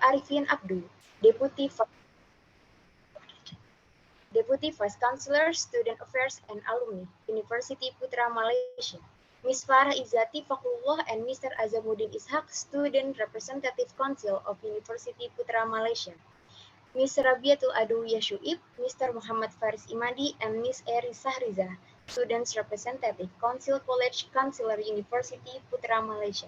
Arifin Abdul, Deputy Vice Chancellor, Student Affairs and Alumni, University Putra Malaysia. Ms. Farah Izzati Fakulullah and Mr. Azamuddin Ishak, Student Representative Council of University Putra Malaysia. Ms. Rabiatul Adawiyah Syuib, Mr. Muhammad Faris Imadi, and Ms. Eri Sahriza, Students Representative, Council College Counselor University Putra Malaysia.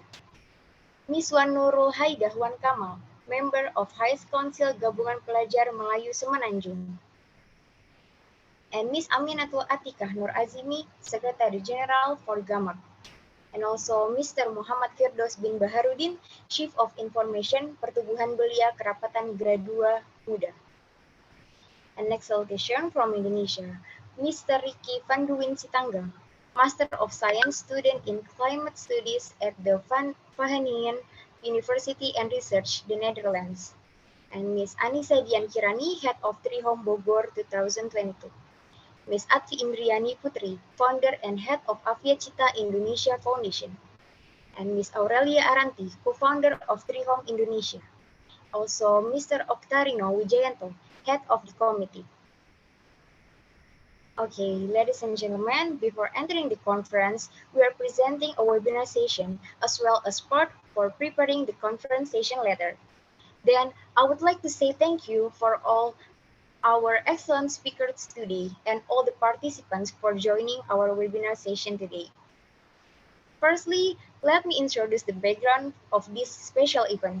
Ms. Wan Nurul Haidah Wan Kamal, Member of Highest Council Gabungan Pelajar Melayu Semenanjung. And Ms. Aminatul Atikah Nur Azimi, Secretary General for GAMAG. And also Mr. Muhammad Firdaus bin Baharudin, Chief of Information Pertubuhan Belia Kerapatan Gradua Muda. And next salutation from Indonesia, Mr. Ricky Vanduwin Sitanggang, Master of Science student in Climate Studies at the Van Wageningen University and Research, the Netherlands. And Ms. Anissa Dian Kirani, Head of Treehome Bogor 2022. Ms. Atfi Indriani Putri, Founder and Head of Avia Cita Indonesia Foundation. And Ms. Aurelia Aranti, Co-Founder of Treehome Indonesia. Also, Mr. Oktarino Wijayanto, Head of the Committee. Okay, ladies and gentlemen, before entering the conference, we are presenting a webinar session as well as part for preparing the conference session letter. Then, I would like to say thank you for all our excellent speakers today and all the participants for joining our webinar session today. Firstly, let me introduce the background of this special event.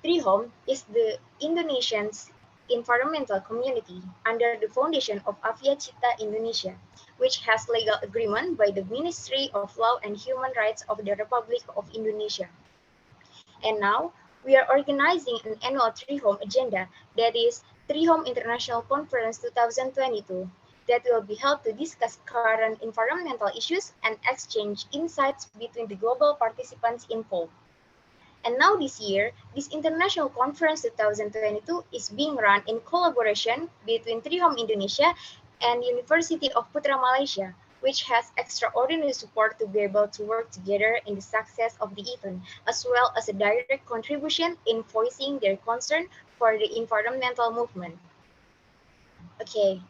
Treehome is the Indonesian's environmental community under the foundation of Avia Cita Indonesia, which has legal agreement by the Ministry of Law and Human Rights of the Republic of Indonesia. And now, we are organizing an annual Treehome agenda, that is Treehome International Conference 2022, that will be held to discuss current environmental issues and exchange insights between the global participants involved. And now this year, this International Conference 2022 is being run in collaboration between Treehome Indonesia and University of Putra Malaysia, which has extraordinary support to be able to work together in the success of the event, as well as a direct contribution in voicing their concern for the environmental movement. Okay,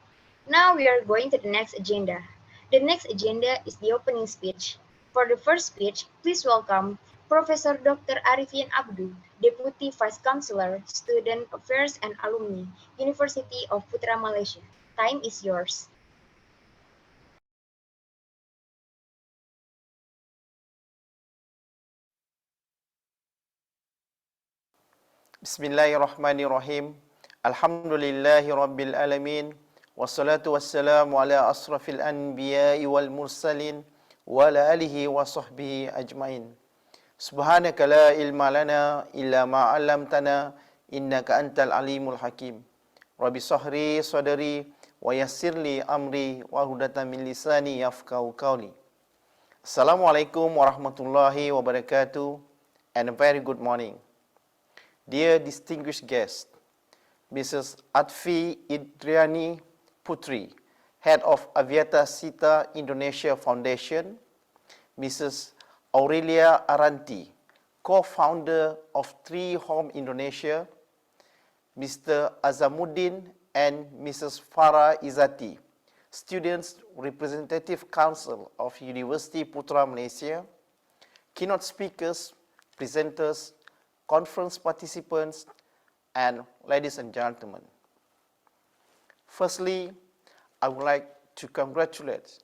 now we are going to the next agenda. The next agenda is the opening speech. For the first speech, please welcome Professor Dr. Arifin Abdul, Deputy Vice Chancellor, Student Affairs and Alumni, University of Putra Malaysia. Time is yours. Bismillahirrahmanirrahim. Alhamdulillahi rabbil alamin. Wassalatu wassalamu ala asrafil anbiya'i wal mursalin wa ala alihi wa sahbihi ajmain. Subhanaka la ilma lana illa ma 'allamtana innaka antal alimul hakim. Rabbi sahri sadri wa yassirli amri wa hudatan min lisani yafqahu qawli. Assalamualaikum warahmatullahi wabarakatuh and a very good morning. Dear distinguished guests, Mrs. Atfi Indriani Putri, Head of Aviata Cita Indonesia Foundation, Mrs. Aurelia Aranti, Co-Founder of Treehome Indonesia, Mr. Azamuddin and Mrs. Farah Izzati, Students Representative Council of University Putra Malaysia, keynote speakers, presenters, conference participants, and ladies and gentlemen. Firstly, I would like to congratulate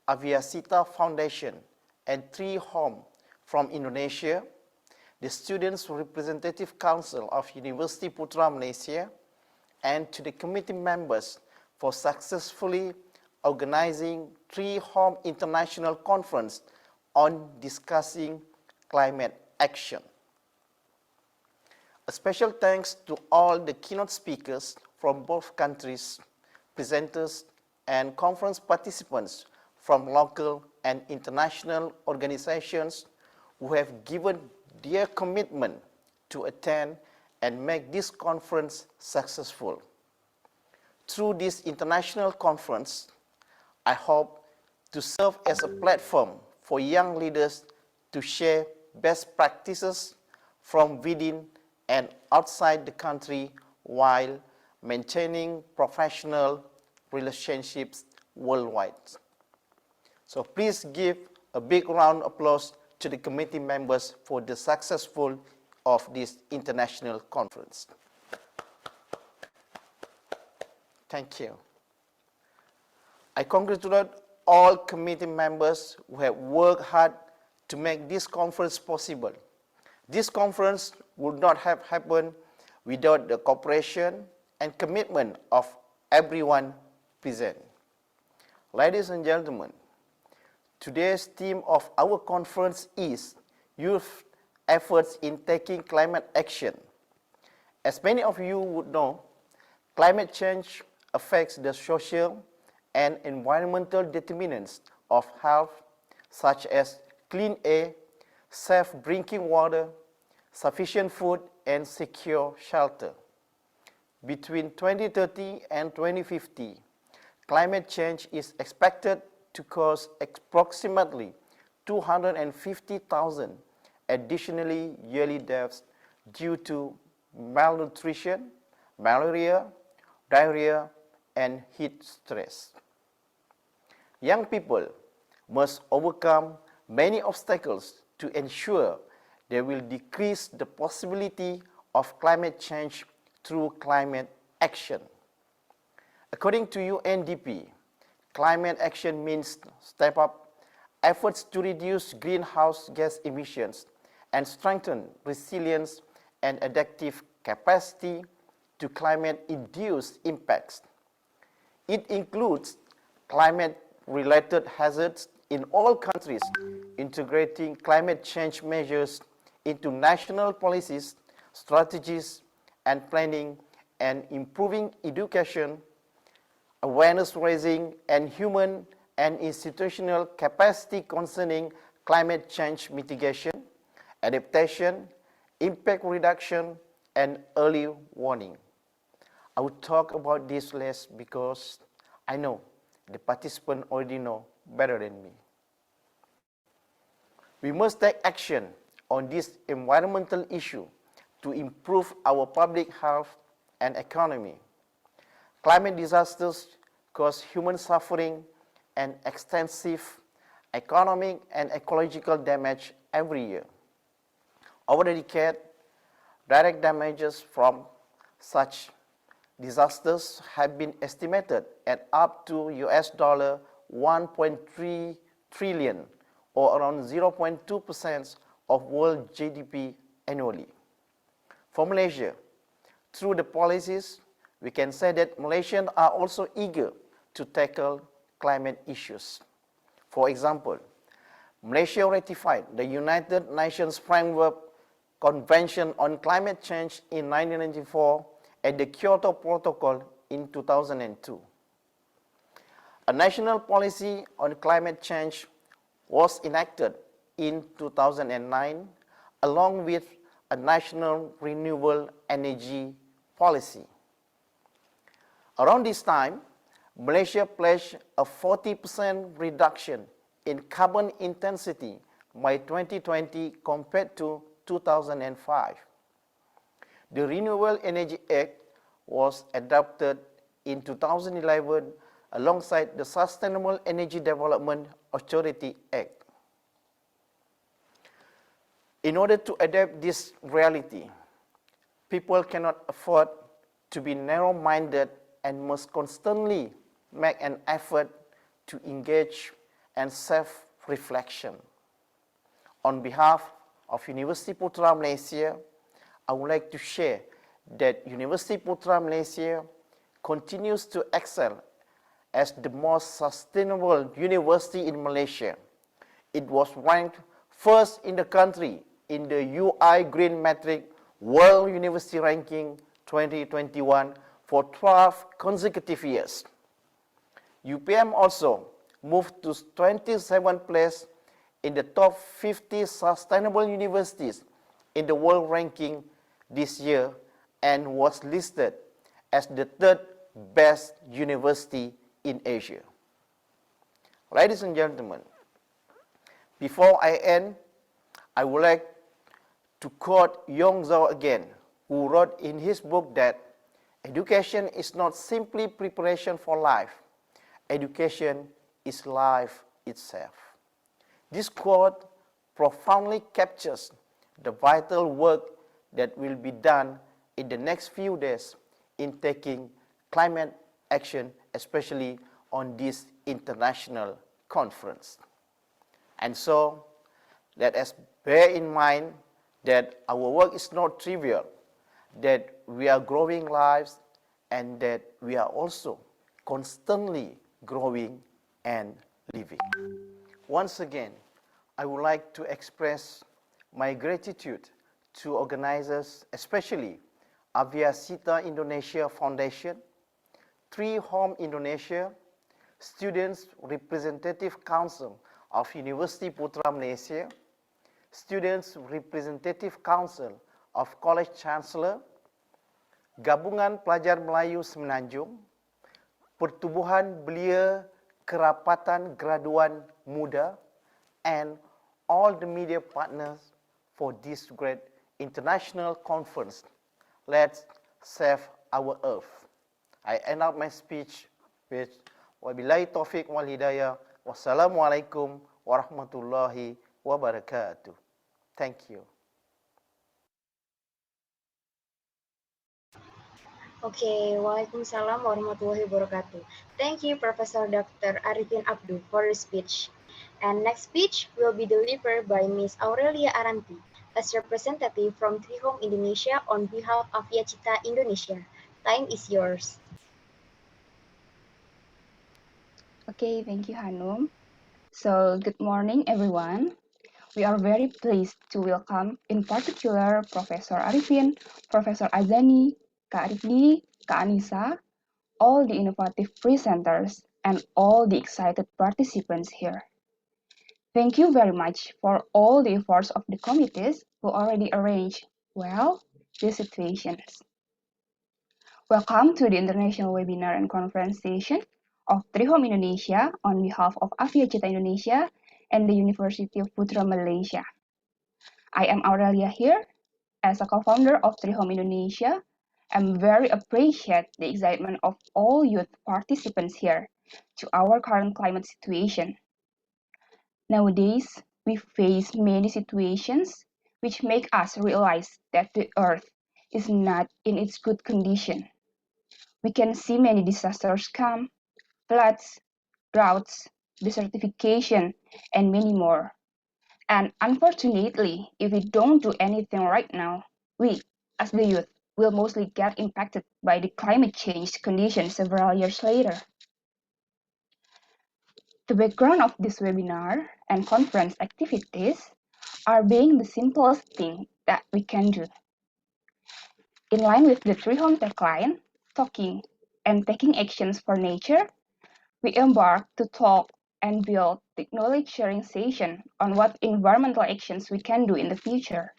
Aviacita Foundation and Treehome from Indonesia, the Students Representative Council of University Putra Malaysia, and to the committee members for successfully organizing Treehome International Conference on discussing climate action. A special thanks to all the keynote speakers from both countries, presenters, and conference participants from local and international organizations who have given their commitment to attend and make this conference successful. Through this international conference, I hope to serve as a platform for young leaders to share best practices from within and outside the country while maintaining professional relationships worldwide. So please give a big round of applause to the committee members for the successful of this international conference. Thank you. I congratulate all committee members who have worked hard to make this conference possible. This conference would not have happened without the cooperation and commitment of everyone present. Ladies and gentlemen, today's theme of our conference is Youth Efforts in Taking Climate Action. As many of you would know, climate change affects the social and environmental determinants of health, such as clean air, safe drinking water, sufficient food, and secure shelter. Between 2030 and 2050, climate change is expected to cause approximately 250,000 additionally yearly deaths due to malnutrition, malaria, diarrhea, and heat stress. Young people must overcome many obstacles to ensure they will decrease the possibility of climate change through climate action. According to UNDP, climate action means step up efforts to reduce greenhouse gas emissions and strengthen resilience and adaptive capacity to climate-induced impacts. It includes climate-related hazards in all countries, integrating climate change measures into national policies, strategies, and planning, and improving education, awareness raising, and human and institutional capacity concerning climate change mitigation, adaptation, impact reduction, and early warning. I will talk about this less because I know the participants already know better than me. We must take action on this environmental issue to improve our public health and economy. Climate disasters cause human suffering and extensive economic and ecological damage every year. Over the decade, direct damages from such disasters have been estimated at up to US $1.3 trillion, or around 0.2% of world GDP annually. For Malaysia, through the policies, we can say that Malaysians are also eager to tackle climate issues. For example, Malaysia ratified the United Nations Framework Convention on Climate Change in 1994 and the Kyoto Protocol in 2002. A national policy on climate change was enacted in 2009, along with a national renewable energy policy. Around this time, Malaysia pledged a 40% reduction in carbon intensity by 2020 compared to 2005. The Renewable Energy Act was adopted in 2011 alongside the Sustainable Energy Development Authority Act. In order to adapt this reality, people cannot afford to be narrow-minded and must constantly make an effort to engage and self-reflection. On behalf of University Putra Malaysia, I would like to share that University Putra Malaysia continues to excel as the most sustainable university in Malaysia. It was ranked first in the country in the UI Green Metric World University Ranking 2021 for 12 consecutive years. UPM also moved to 27th place in the top 50 sustainable universities in the world ranking this year and was listed as the third best university in Asia. Ladies and gentlemen, before I end, I would like to quote Yong Zhao again, who wrote in his book that education is not simply preparation for life. Education is life itself. This quote profoundly captures the vital work that will be done in the next few days in taking climate action, especially on this international conference. And so, let us bear in mind that our work is not trivial, that we are growing lives, and that we are also constantly growing and living. Once again, I would like to express my gratitude to organizers, especially Aviasita Indonesia Foundation, Treehome Indonesia, Students Representative Council of University Putra Malaysia, Students Representative Council of College Chancellor, Gabungan Pelajar Melayu Semenanjung, Pertubuhan Belia Kerapatan Graduan Muda, and all the media partners for this great international conference. Let's save our earth. I end up my speech with Wabillahi taufiq wal hidayah. Wassalamualaikum warahmatullahi wabarakatuh. Thank you. Okay, Waalaikumsalam warahmatullahi wabarakatuh. Thank you, Professor Dr. Arifin Abdu, for the speech. And next speech will be delivered by Ms. Aurelia Aranti, as representative from Treehome Indonesia on behalf of Yacita Indonesia. Time is yours. Okay, thank you, Hanum. So, good morning, everyone. We are very pleased to welcome, in particular, Professor Arifin, Professor Azani, Kak Arifdi, Kak Anissa, all the innovative presenters, and all the excited participants here. Thank you very much for all the efforts of the committees who already arranged, well, these situations. Welcome to the International Webinar and Conference Session of Treehome Indonesia on behalf of Avia Cita Indonesia and the University of Putra Malaysia. I am Aurelia here as a co-founder of Treehome Indonesia. I'm very appreciate the excitement of all youth participants here to our current climate situation. Nowadays, we face many situations which make us realize that the earth is not in its good condition. We can see many disasters come, floods, droughts, desertification, and many more. And unfortunately, if we don't do anything right now, we, as the youth, will mostly get impacted by the climate change conditions several years later. The background of this webinar and conference activities are being the simplest thing that we can do. In line with the Treehome tagline, talking and taking actions for nature, we embark to talk and build the knowledge sharing session on what environmental actions we can do in the future.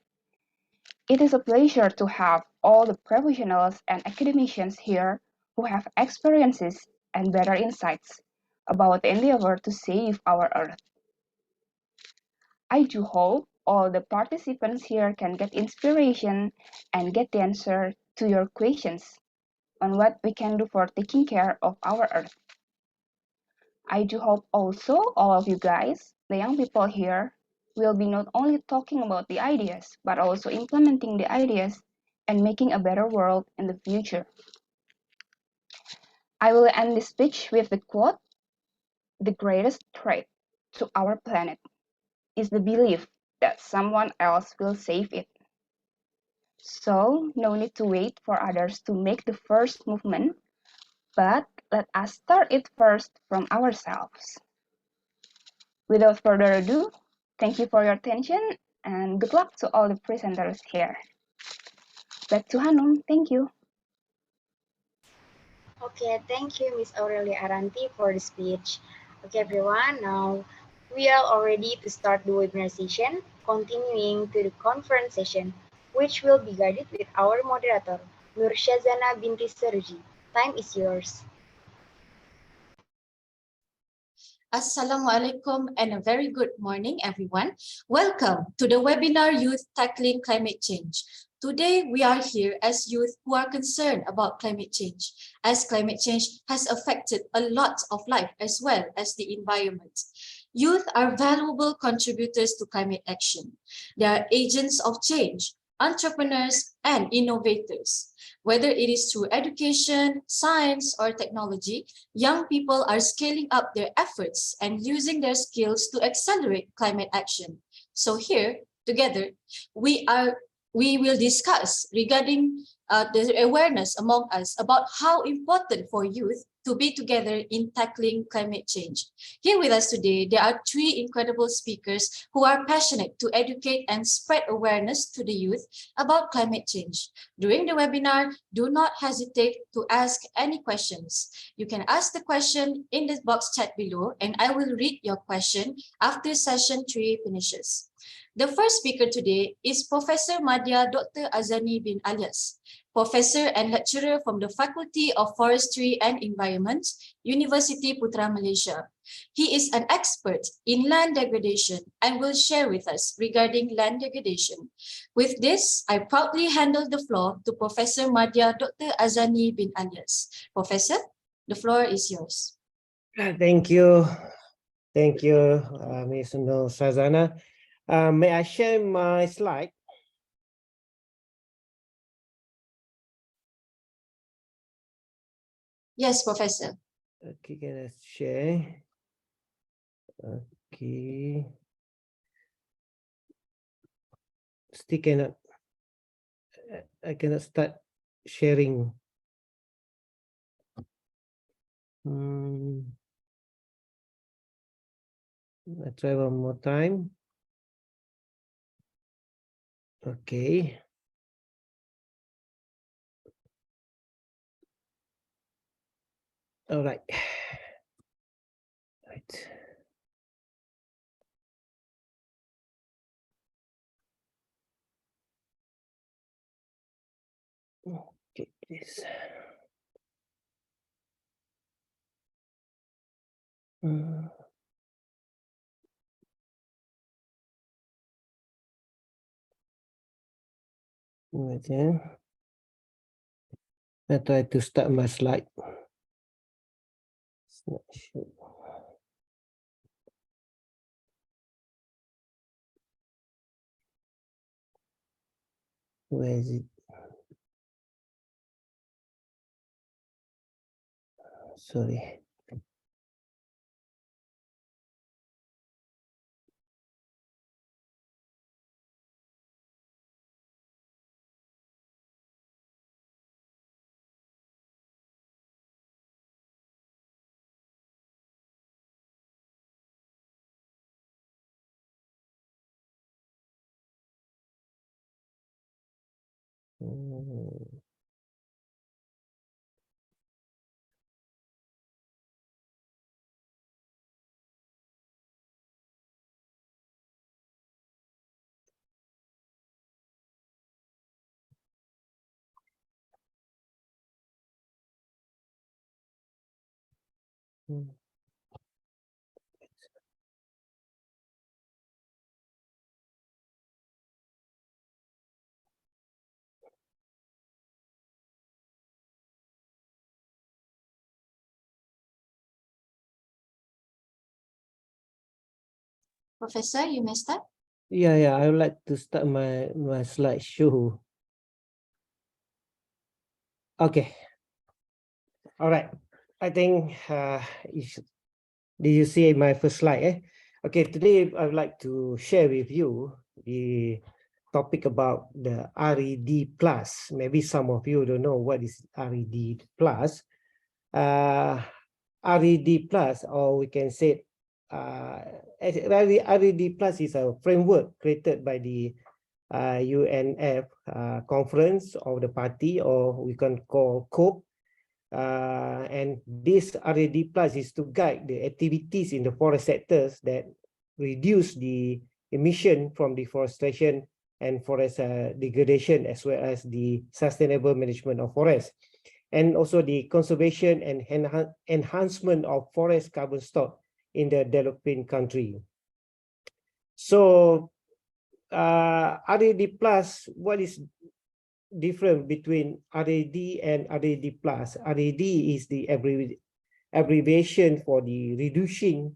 It is a pleasure to have all the professionals and academicians here who have experiences and better insights about the endeavor to save our Earth. I do hope all the participants here can get inspiration and get the answer to your questions on what we can do for taking care of our Earth. I do hope also all of you guys, the young people here, will be not only talking about the ideas, but also implementing the ideas and making a better world in the future. I will end this speech with the quote, "The greatest threat to our planet is the belief that someone else will save it." So, no need to wait for others to make the first movement, but let us start it first from ourselves. Without further ado, thank you for your attention and good luck to all the presenters here. Back to Hanum, thank you. Okay, thank you, Ms. Aurelia Aranti, for the speech. Okay, everyone, now we are all ready to start the webinar session, continuing to the conference session, which will be guided with our moderator, Nur Shazana binti Serji. Time is yours. Assalamualaikum and a very good morning, everyone. Welcome to the webinar Youth Tackling Climate Change. Today, we are here as youth who are concerned about climate change, as climate change has affected a lot of life as well as the environment. Youth are valuable contributors to climate action. They are agents of change, entrepreneurs, and innovators. Whether it is through education, science, or technology, young people are scaling up their efforts and using their skills to accelerate climate action. So here, together, we will discuss regarding the awareness among us about how important for youth to be together in tackling climate change. Here with us today, there are three incredible speakers who are passionate to educate and spread awareness to the youth about climate change. During the webinar, do not hesitate to ask any questions. You can ask the question in the box chat below, and I will read your question after session 3 finishes. The first speaker today is Professor Madya Dr. Azani bin Alias, Professor and Lecturer from the Faculty of Forestry and Environment, University Putra Malaysia. He is an expert in land degradation and will share with us regarding land degradation. With this, I proudly handle the floor to Professor Madya Dr. Azani bin Alias. Professor, the floor is yours. Thank you. Thank you, Ms. Nur Sazana. May I share my slide? Yes, Professor. Okay, can I share? Okay. Still cannot. I cannot start sharing. I try one more time. Okay. All right. Right. Okay, this. Okay. I try to start my slide. It's not sure. Where is it? Sorry. Professor, you may start. Yeah, I would like to start my slideshow. Okay. All right. I think do you see my first slide? Okay, today I would like to share with you the topic about the RED plus. Maybe some of you don't know what is RED plus. RED plus, or we can say RED plus is a framework created by the UNF conference of the party, or we can call COPE. And this RED plus is to guide the activities in the forest sectors that reduce the emission from deforestation and forest degradation, as well as the sustainable management of forests, and also the conservation and enhancement of forest carbon stock in the developing country. So RED plus, what is difference between RAD and RAD plus. RAD is the abbreviation for the reducing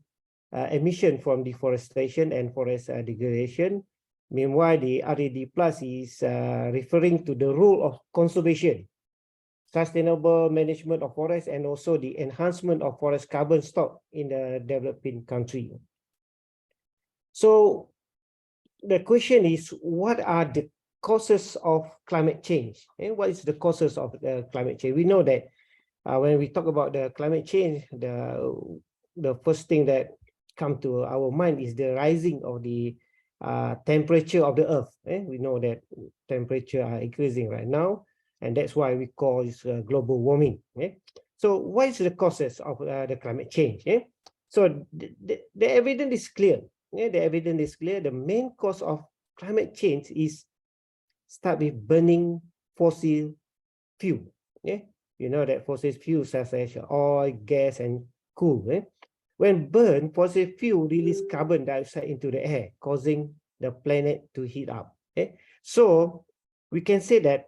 emission from deforestation and forest degradation. Meanwhile, the RAD plus is referring to the role of conservation, sustainable management of forests, and also the enhancement of forest carbon stock in the developing country. So the question is, what are the causes of climate change? And what is the causes of climate change? We know that when we talk about the climate change, the first thing that come to our mind is the rising of the temperature of the earth. We know that temperature are increasing right now, and that's why we call this global warming. So what is the causes of the climate change? So the evidence is clear. The evidence is clear. The main cause of climate change is start with burning fossil fuel. You know that fossil fuels such as oil, gas, and coal. When burned, fossil fuel release carbon dioxide into the air, causing the planet to heat up. So we can say that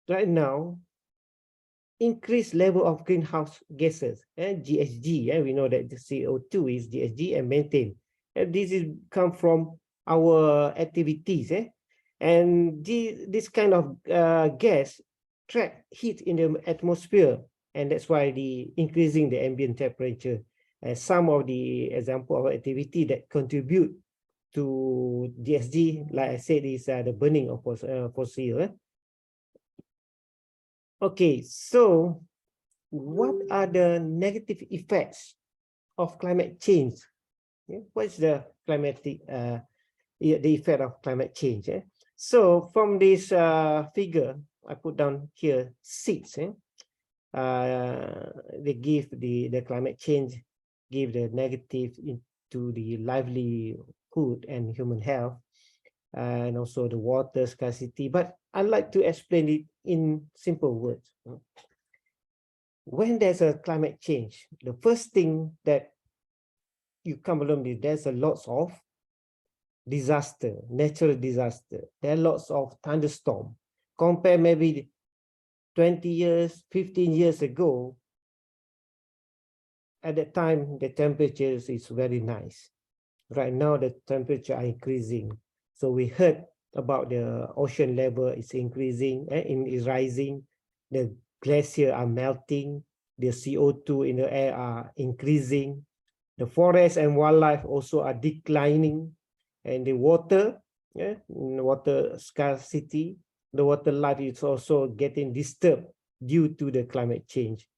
right now, increased level of greenhouse gases, GHG. We know that the CO2 is GHG and methane. And this is come from our activities. And this kind of gas trap heat in the atmosphere, and that's why the increasing the ambient temperature. Some of the example of activity that contribute to GHG, like I said, is the burning of fossil. Okay, so what are the negative effects of climate change? What is the climatic the effect of climate change? So from this figure, I put down here 6. They give the climate change, give the negative into the livelihood and human health, and also the water scarcity. But I like to explain it in simple words. When there's a climate change, the first thing that you come along with, there's a lots of disaster, natural disaster. There are lots of thunderstorm. Compare maybe 20 years, 15 years ago, at that time, the temperatures is very nice. Right now, the temperature are increasing. So we heard about the ocean level is increasing, is rising. The glacier are melting. The CO2 in the air are increasing. The forest and wildlife also are declining. And the water, water scarcity, the water life is also getting disturbed due to the climate change.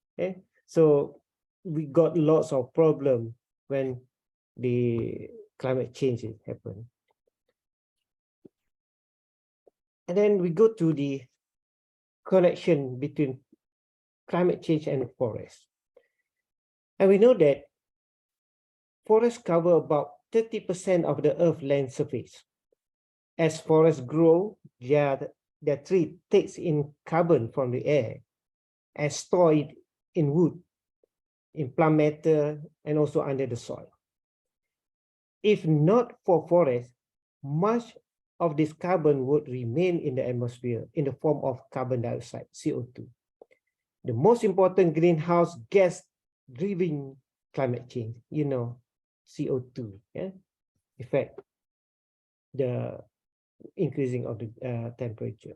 So we got lots of problem when the climate change happen. And then we go to the connection between climate change and forest. And we know that forests cover about 30% of the Earth's land surface. As forests grow, their tree takes in carbon from the air and store it in wood, in plant matter, and also under the soil. If not for forests, much of this carbon would remain in the atmosphere in the form of carbon dioxide, CO2. The most important greenhouse gas driving climate change, CO2, effect the increasing of the temperature.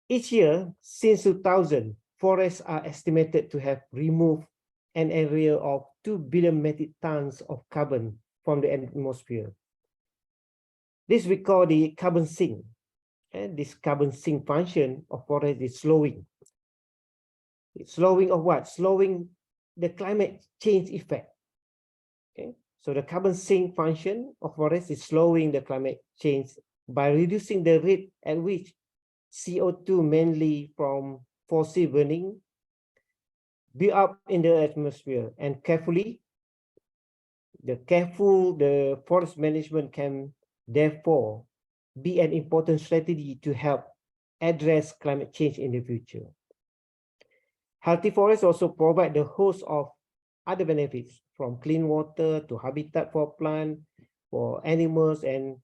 Each year, since 2000, forests are estimated to have removed an area of 2 billion metric tons of carbon from the atmosphere. This we call the carbon sink. And this carbon sink function of forest is slowing. It's slowing of what? Slowing the climate change effect. So the carbon sink function of forest is slowing the climate change by reducing the rate at which CO2, mainly from fossil burning, build up in the atmosphere. And the forest management can therefore be an important strategy to help address climate change in the future. Healthy forests also provide the host of other benefits, from clean water to habitat for plants, for animals, and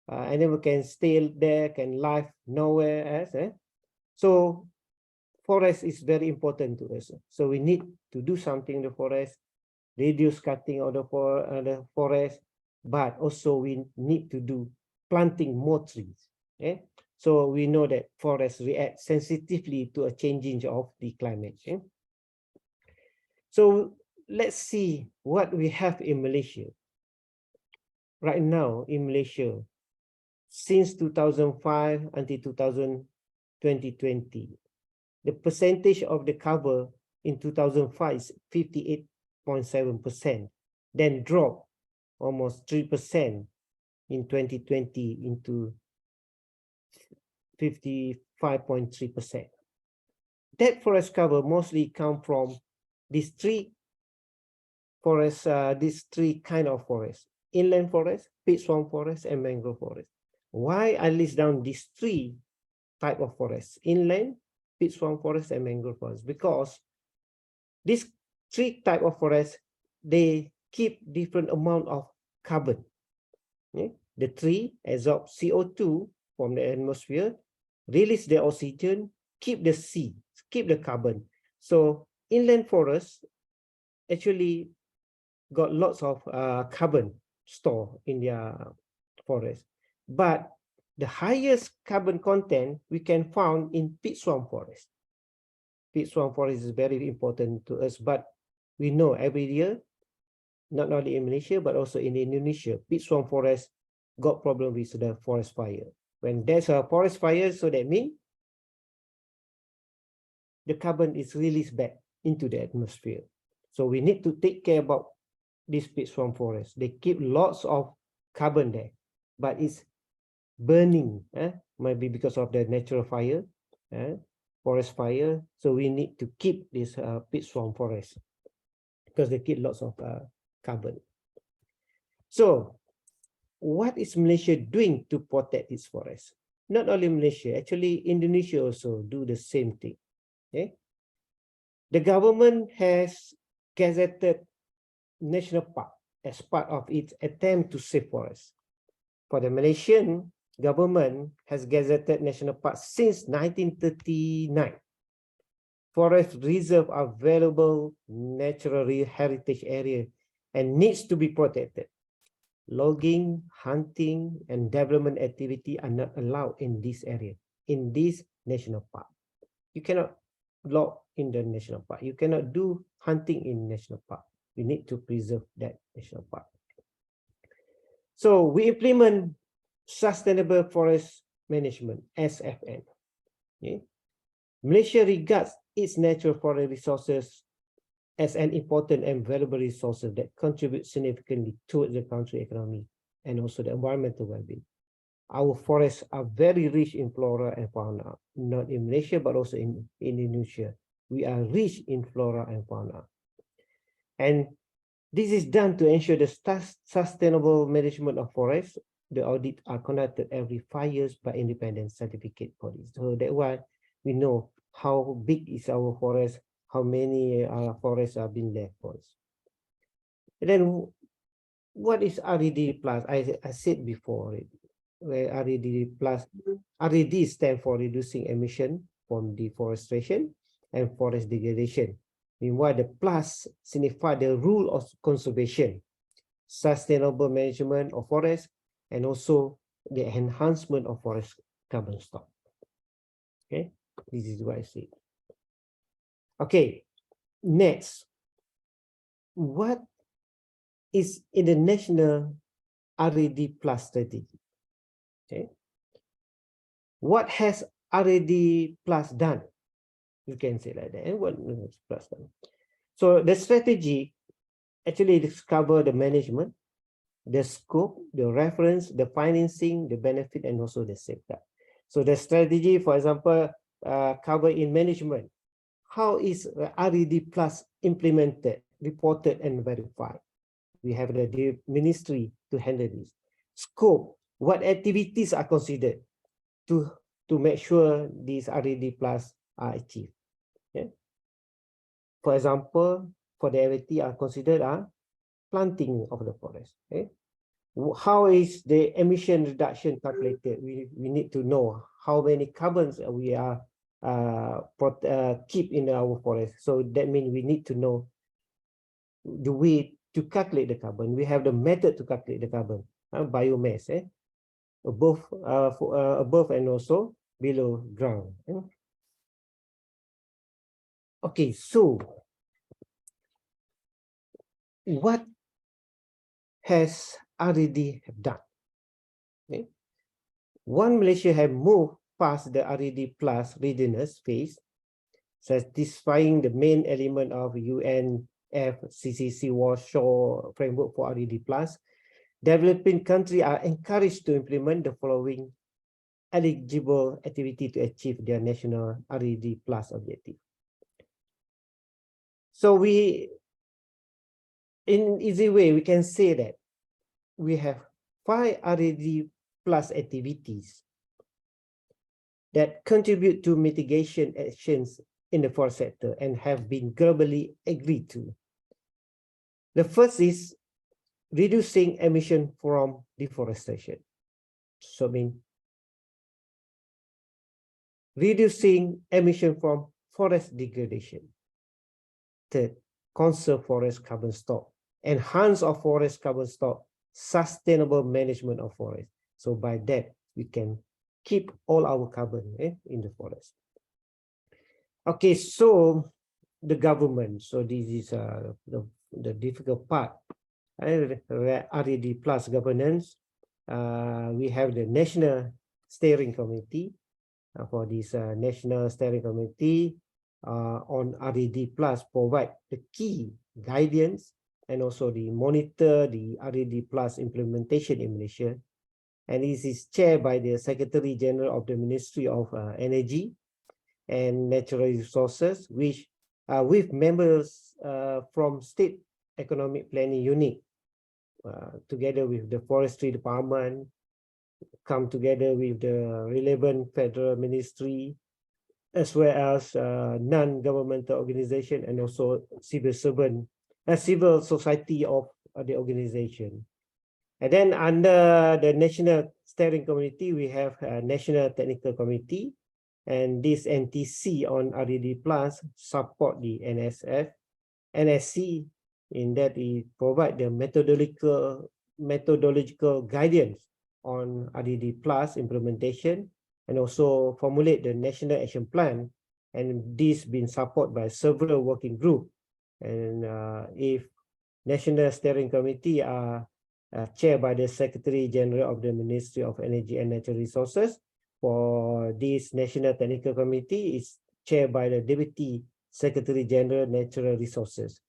Animal can stay there, can live nowhere else. So forest is very important to us. So we need to do something in the forest, reduce cutting of the forest, but also we need to do planting more trees. So we know that forests react sensitively to a changing of the climate. So let's see what we have in Malaysia. Right now in Malaysia, since 2005 until 2020, the percentage of the cover in 2005 is 58.7%, then dropped almost 3% in 2020 into 55.3%. That forest cover mostly come from these three forests, these three kind of forests: inland forest, peat swamp forest, and mangrove forest. Why I list down these three type of forests: inland, peat swamp forest, and mangrove forest? Because these three type of forests, they keep different amount of carbon. The tree absorb CO2 from the atmosphere, release the oxygen, keep the keep the carbon. So inland forests actually got lots of carbon stored in their forest. But the highest carbon content we can find in peat swamp forest. Peat swamp forest is very important to us, but we know every year, not only in Malaysia, but also in Indonesia, peat swamp forest got problem with the forest fire. When there's a forest fire, so that means the carbon is released back into the atmosphere. So we need to take care about this peat swamp forest. They keep lots of carbon there, but it's burning, maybe because of the natural fire, forest fire. So we need to keep this peat swamp forest because they keep lots of carbon. So what is Malaysia doing to protect its forest? Not only Malaysia, actually Indonesia also do the same thing. The government has gazetted national park as part of its attempt to save forests. For the Malaysian government has gazetted national parks since 1939. Forest reserve are valuable natural heritage area and needs to be protected. Logging, hunting, and development activity are not allowed in this area, in this national park. You cannot log in the national park. You cannot do hunting in national park. We need to preserve that national park. So we implement sustainable forest management, SFM. Malaysia regards its natural forest resources as an important and valuable resource that contributes significantly to the country economy and also the environmental well-being. Our forests are very rich in flora and fauna, not in Malaysia, but also in Indonesia. We are rich in flora and fauna. And this is done to ensure the sustainable management of forests. The audits are conducted every 5 years by independent certificate bodies. So that's why we know how big is our forest, how many forests are being there for us. And then what is RED plus? I said before already, where RED plus, RED stands for reducing emission from deforestation and forest degradation. Meanwhile, the plus signifies the rule of conservation, sustainable management of forests, and also the enhancement of forest carbon stock. Okay, this is what I see. Okay, next, what is in the national RED plus strategy? Okay, what has RED plus done? You can say like that. And what is plus done? So the strategy actually discover the management, the scope, the reference, the financing, the benefit, and also the safeguard. So the strategy, for example, cover in management. How is RED plus implemented, reported, and verified? We have the ministry to handle this. Scope, what activities are considered to make sure these RED plus are achieved? Okay. For example, for the activity are considered planting of the forest. Okay. How is the emission reduction calculated? We need to know how many carbons we are keep in our forest. So that means we need to know the way to calculate the carbon. We have the method to calculate the carbon, biomass, above and also below ground. Okay, so what has already done? Okay. One, Malaysia have moved past the RED plus readiness phase, satisfying the main element of UNFCCC Warsaw framework for RED plus. Developing countries are encouraged to implement the following eligible activity to achieve their national RED plus objective. So in easy way, we can say that we have 5 RED plus activities that contribute to mitigation actions in the forest sector and have been globally agreed to. The first is reducing emission from deforestation. So I mean, reducing emission from forest degradation. Third, conserve forest carbon stock. Enhance of forest carbon stock. Sustainable management of forest. So by that, we can keep all our carbon in the forest. Okay, so the government. So this is the difficult part. RED plus governance. We have the National Steering Committee. For this National Steering Committee on RED plus provide the key guidance and also the monitor the RED plus implementation in Malaysia. And this is chaired by the Secretary General of the Ministry of Energy and Natural Resources, which with members from State Economic Planning Unit, together with the Forestry Department, come together with the relevant federal ministry, as well as non-governmental organization and also civil society of the organization. And then under the National Steering Committee, we have a National Technical Committee, and this NTC on RED plus support the NSC in that it provide the methodological guidance on RED plus implementation and also formulate the national action plan, and this been supported by several working groups. And if National Steering Committee are chaired by the Secretary General of the Ministry of Energy and Natural Resources, for this National Technical Committee is chaired by the Deputy Secretary General Natural Resources.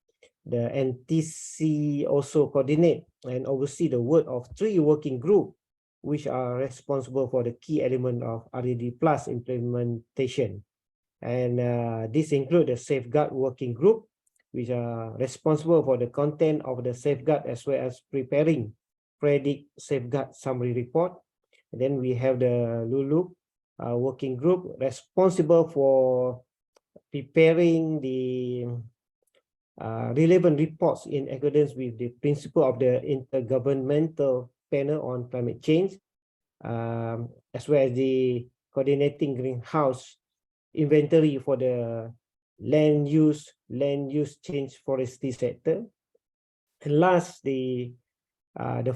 The NTC also coordinate and oversee the work of 3 working groups which are responsible for the key element of RED plus implementation. And this includes the Safeguard Working Group, which are responsible for the content of the safeguard as well as preparing predict safeguard summary report. And then we have the LULUP Working Group responsible for preparing the relevant reports in accordance with the principle of the Intergovernmental Panel on Climate Change, as well as the coordinating greenhouse inventory for the land use change forestry sector. And last, the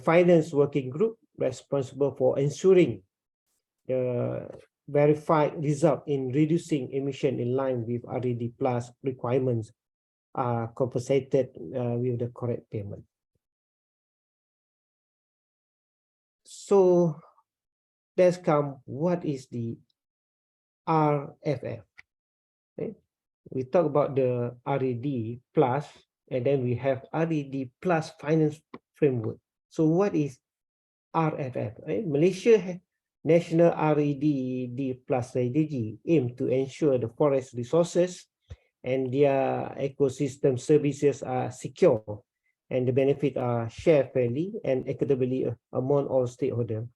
finance working group responsible for ensuring the verified result in reducing emission in line with RED plus requirements are compensated with the correct payment. So let's come, what is the RFF? Okay. We talk about the RED plus, and then we have RED plus finance framework. So what is RFF? Malaysia National RED plus strategy aim to ensure the forest resources and their ecosystem services are secure and the benefit are shared fairly and equitably among all stakeholders.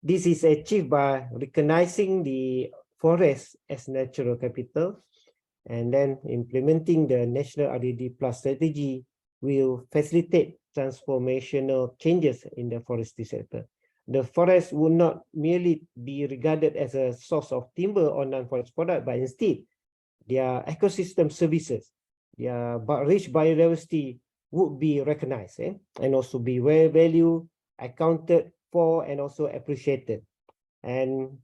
This is achieved by recognizing the forest as natural capital, and then implementing the National RED plus strategy will facilitate transformational changes in the forestry sector. The forest would not merely be regarded as a source of timber or non-forest product, but instead, their ecosystem services, their rich biodiversity would be recognized and also be well valued, accounted for, and also appreciated. And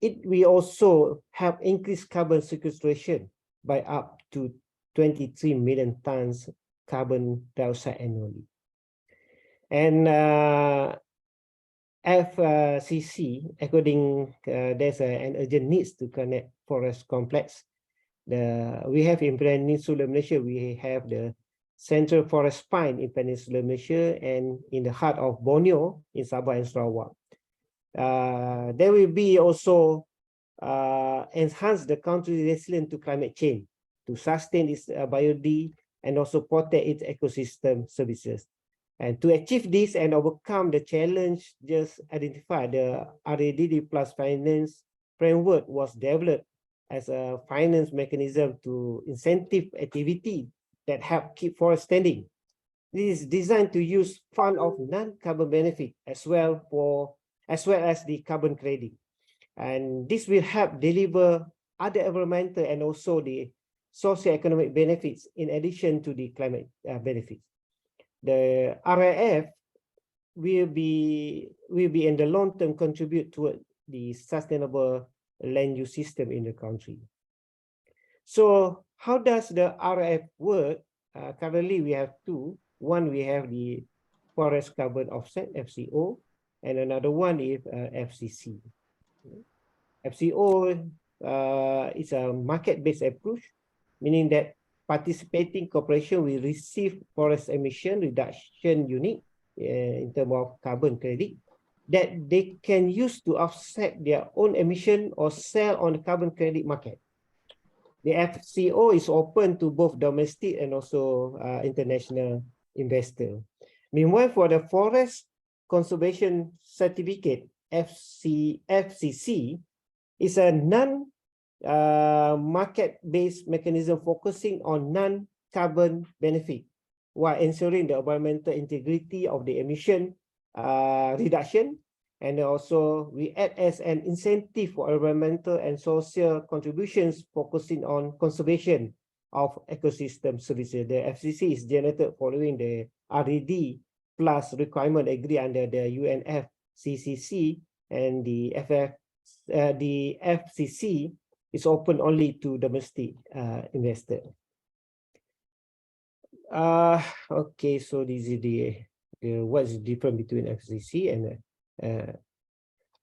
it will also help increase carbon sequestration by up to 23 million tons carbon dioxide annually. And FCC, according there's an urgent needs to connect forest complex. We have in Peninsular Malaysia, we have the Central Forest Pine in Peninsular Malaysia and in the heart of Borneo in Sabah and Sarawak. There will be also enhance the country's resilience to climate change, to sustain its biodiversity and also protect its ecosystem services. And to achieve this and overcome the challenge just identified, the RADD plus finance framework was developed as a finance mechanism to incentive activity that help keep forest standing. This is designed to use fund of non-carbon benefit as well as the carbon credit. And this will help deliver other environmental and also the socio-economic benefits in addition to the climate benefits. The RIF will be in the long term contribute toward the sustainable land use system in the country. So how does the RIF work? Currently we have two. One, we have the forest carbon offset, FCO, and another one is FCC. FCO is a market-based approach, meaning that participating corporation will receive forest emission reduction unit in terms of carbon credit that they can use to offset their own emission or sell on the carbon credit market. The FCO is open to both domestic and also international investors. Meanwhile, for the forest conservation certificate, FCC, is a market-based mechanism focusing on non-carbon benefit while ensuring the environmental integrity of the emission reduction. And also we act as an incentive for environmental and social contributions focusing on conservation of ecosystem services. The FCC is generated following the RED plus requirement agreed under the UNFCCC, and the FCC is open only to domestic investor. Okay, so this is the what's different between FCC and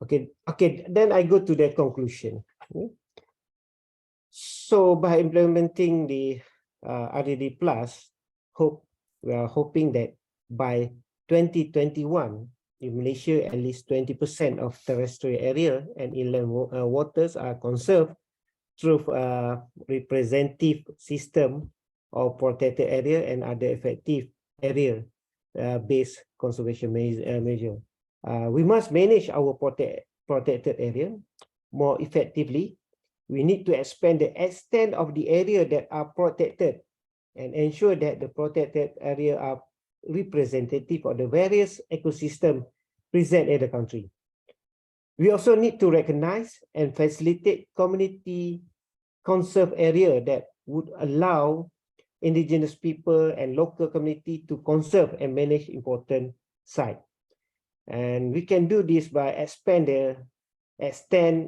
okay, then I go to the conclusion. So by implementing the RDD plus, we are hoping that by 2021 in Malaysia, at least 20% of terrestrial area and inland waters are conserved through a representative system of protected area and other effective area based conservation measure. We must manage our protected area more effectively. We need to expand the extent of the area that are protected and ensure that the protected area are representative of the various ecosystems present in the country. We also need to recognize and facilitate community conserved area that would allow indigenous people and local community to conserve and manage important sites. And we can do this by extend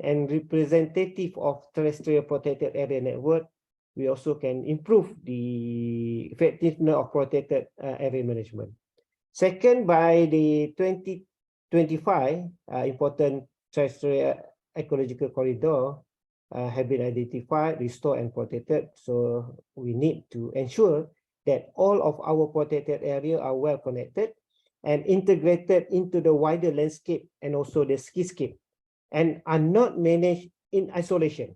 and representative of terrestrial protected area network. We also can improve the effectiveness of protected area management. Second, by the 2025, important terrestrial ecological corridor have been identified, restored, and protected. So we need to ensure that all of our protected areas are well connected and integrated into the wider landscape and also the skyscape, and are not managed in isolation.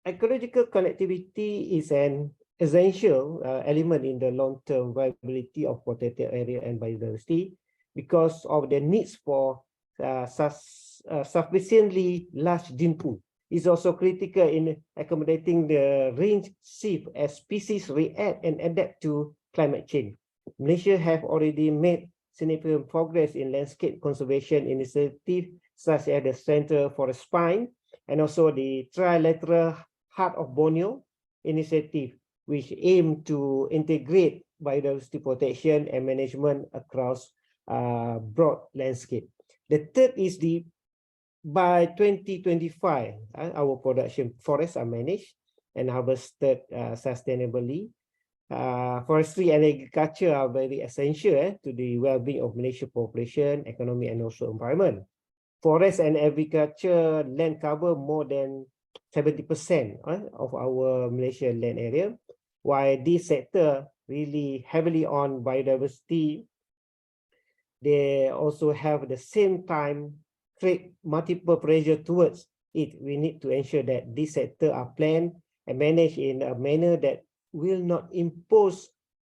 Ecological connectivity is an essential element in the long-term viability of protected area and biodiversity because of the needs for sufficiently large gene pool. Is also critical in accommodating the range shift as species react and adapt to climate change. Malaysia have already made significant progress in landscape conservation initiatives such as the Center for the Spine and also the Trilateral Heart of Borneo initiative, which aim to integrate biodiversity protection and management across broad landscape. The third is the by 2025, our production forests are managed and harvested sustainably. Forestry and agriculture are very essential to the well-being of Malaysian population, economy, and also environment. Forest and agriculture land cover more than 70% of our Malaysian land area, while this sector really heavily on biodiversity. They also have the same time create multiple pressure towards it. We need to ensure that this sector are planned and managed in a manner that will not impose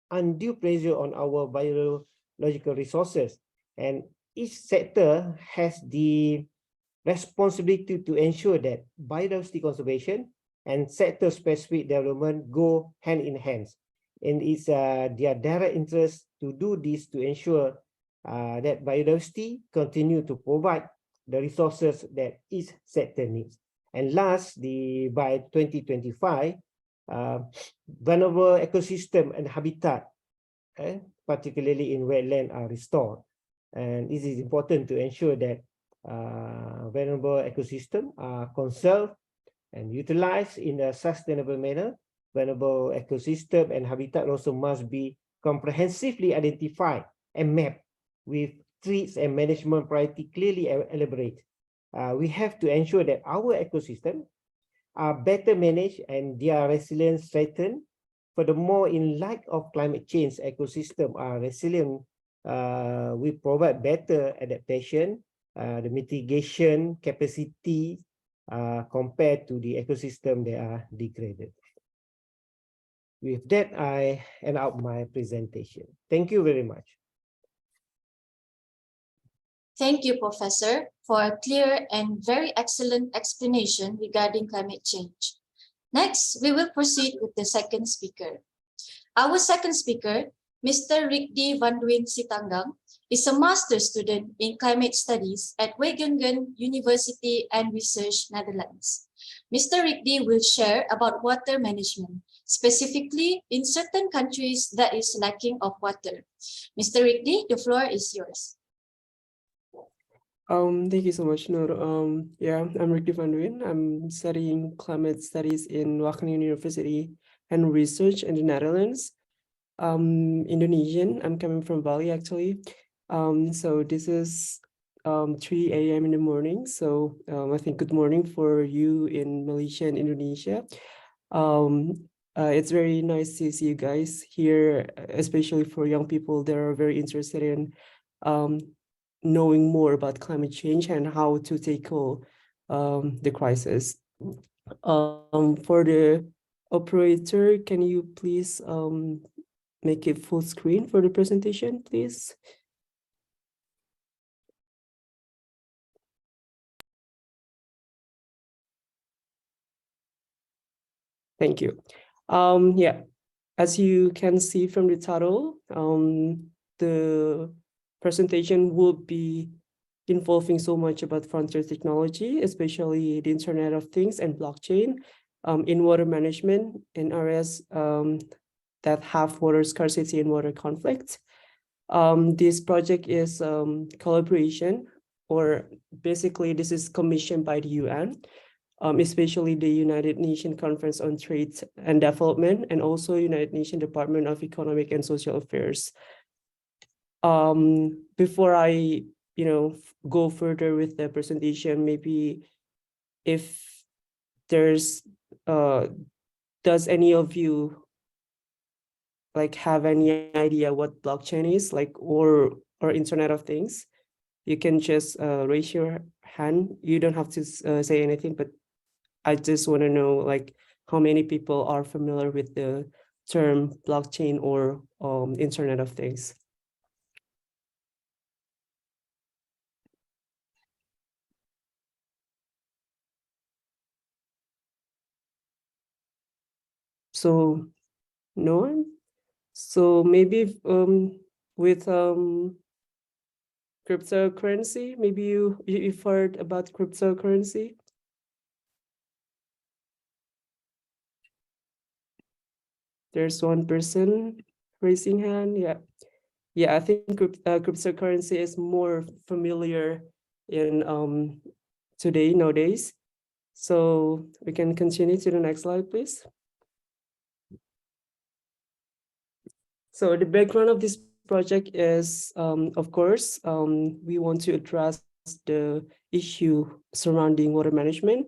undue pressure on our biological resources. And each sector has the responsibility to ensure that biodiversity conservation and sector-specific development go hand in hand. And it's their direct interest to do this to ensure that biodiversity continue to provide the resources that each sector needs. And last, by 2025, vulnerable ecosystem and habitat, particularly in wetland, are restored. And this is important to ensure that vulnerable ecosystem are conserved and utilized in a sustainable manner. Vulnerable ecosystem and habitat also must be comprehensively identified and mapped with treats and management priority clearly elaborate. We have to ensure that our ecosystem are better managed and their resilience strengthened. Furthermore, in light of climate change, ecosystem are resilient. We provide better adaptation, the mitigation capacity compared to the ecosystem that are degraded. With that, I end up my presentation. Thank you very much. Thank you, Professor, for a clear and very excellent explanation regarding climate change. Next, we will proceed with the second speaker. Our second speaker, Mr. Rikdi Vanduin Sitanggang, is a master's student in climate studies at Wageningen University and Research, Netherlands. Mr. Rikdi will share about water management, specifically in certain countries that is lacking of water. Mr. Rikdi, the floor is yours. Thank you so much, Noor. Yeah, I'm Ricky Van Duin. I'm studying climate studies in Wageningen University and Research in the Netherlands. Indonesian. I'm coming from Bali actually. So this is 3 a.m. in the morning. So I think good morning for you in Malaysia and Indonesia. It's very nice to see you guys here, especially for young people that are very interested in knowing more about climate change and how to tackle the crisis. For the operator, can you please make it full screen for the presentation, please? Thank you. Yeah, as you can see from the title, the presentation will be involving so much about frontier technology, especially the Internet of Things and blockchain in water management in areas that have water scarcity and water conflict. This project is collaboration, or basically this is commissioned by the UN, especially the United Nations Conference on Trade and Development, and also United Nations Department of Economic and Social Affairs. Before I, go further with the presentation, maybe if there's, does any of you have any idea what blockchain is, or Internet of Things? You can just raise your hand. You don't have to say anything, but I just want to know how many people are familiar with the term blockchain or Internet of Things. So no one? So maybe with cryptocurrency, maybe you've heard about cryptocurrency. There's one person raising hand. Yeah, I think cryptocurrency is more familiar in today nowadays. So we can continue to the next slide, please. So the background of this project is, of course, we want to address the issue surrounding water management,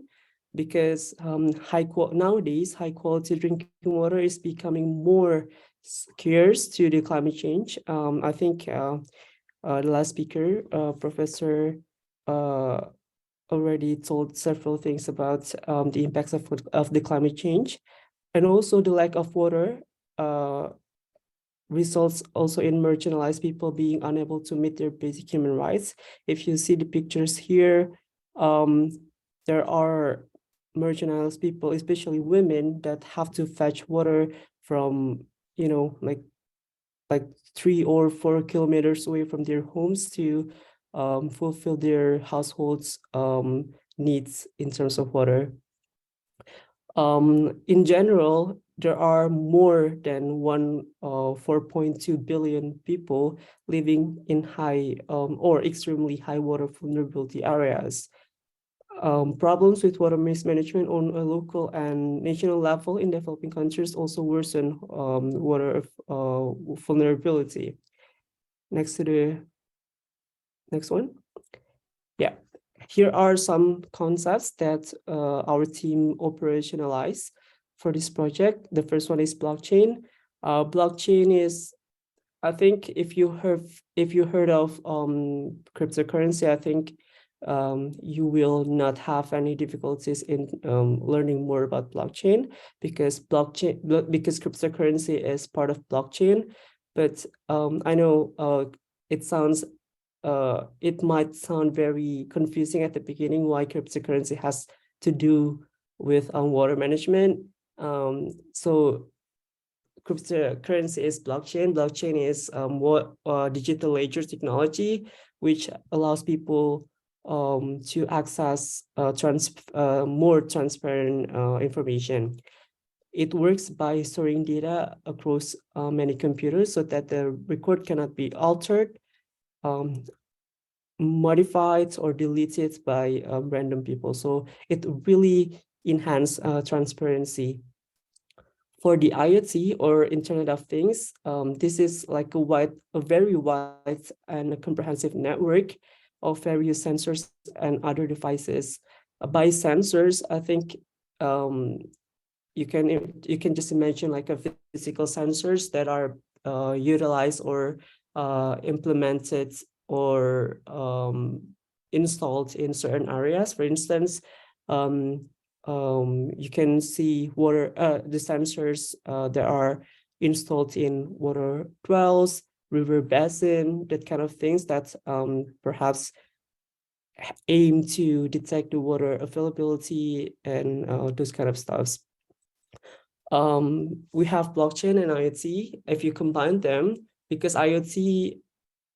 because nowadays high quality drinking water is becoming more scarce to the climate change. I think the last speaker, Professor, already told several things about the impacts of the climate change, and also the lack of water results also in marginalized people being unable to meet their basic human rights. If you see the pictures here, there are marginalized people, especially women, that have to fetch water from, like 3 or 4 kilometers away from their homes to fulfill their households needs in terms of water. In general, there are more than 4.2 billion people living in high or extremely high water vulnerability areas. Problems with water mismanagement on a local and national level in developing countries also worsen water vulnerability. Next to the next one. Yeah, here are some concepts that our team operationalized for this project. The first one is blockchain. Blockchain is, I think, if you heard of cryptocurrency, I think you will not have any difficulties in learning more about blockchain, because cryptocurrency is part of blockchain. But I know it might sound very confusing at the beginning why cryptocurrency has to do with water management. So cryptocurrency is blockchain. Blockchain is digital ledger technology, which allows people to access more transparent information. It works by storing data across many computers so that the record cannot be altered, modified, or deleted by random people. So it really enhances transparency. For the IoT, or Internet of Things, this is like a very wide and a comprehensive network of various sensors and other devices. By sensors, I think you can just imagine like a physical sensors that are utilized or implemented or installed in certain areas. For instance, you can see the sensors that are installed in water wells, river basin, that kind of things that perhaps aim to detect the water availability and those kind of stuffs. We have blockchain and IoT. If you combine them, because IoT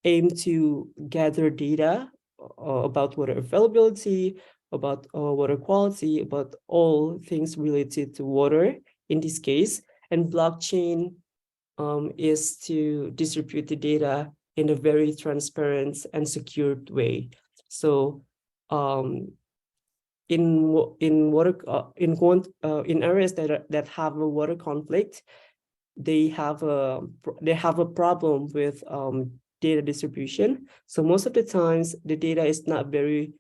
aim to gather data about water availability, about water quality, about all things related to water in this case, and blockchain is to distribute the data in a very transparent and secured way. So in areas that have a water conflict, they have a problem with data distribution. So most of the times the data is not very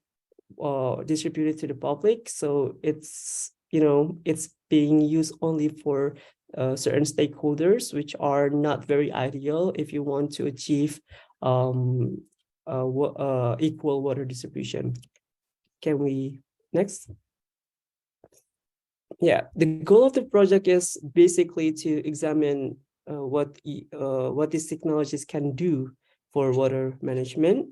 distributed to the public. So it's being used only for certain stakeholders, which are not very ideal if you want to achieve equal water distribution. Can we next? Yeah, the goal of the project is basically to examine what these technologies can do for water management,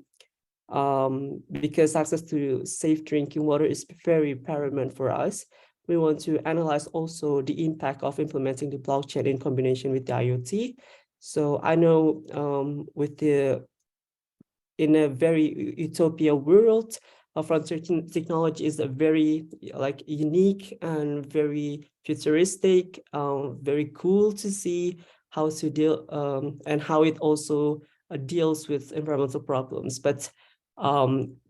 because access to safe drinking water is very paramount for us. We want to analyze also the impact of implementing the blockchain in combination with the IoT. So I know in a very utopia world, frontier technology is a very like unique and very futuristic, very cool to see how to deal and how it also deals with environmental problems. But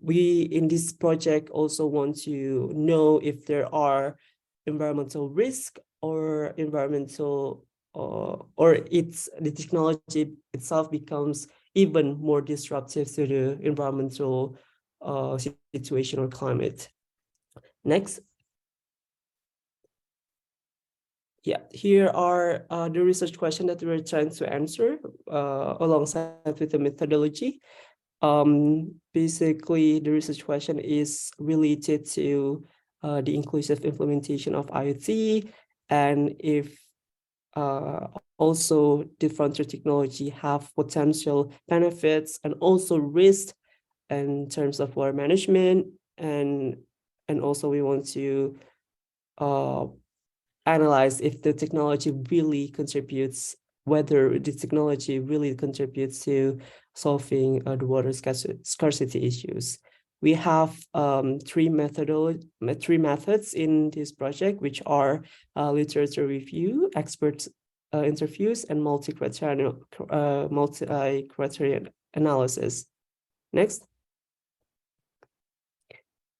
we in this project also want to know if there are environmental risk or environmental or the technology itself becomes even more disruptive to the environmental situation or climate. Next. Yeah, here are the research questions that we're trying to answer alongside with the methodology. Basically, the research question is related to the inclusive implementation of IoT, and if also the frontier technology have potential benefits and also risks in terms of water management, and also we want to uh, analyze if the technology really contributes, whether the technology really contributes to solving the water scarcity issues. We have three methods in this project, which are literature review, expert interviews, and multi-criteria analysis. Next.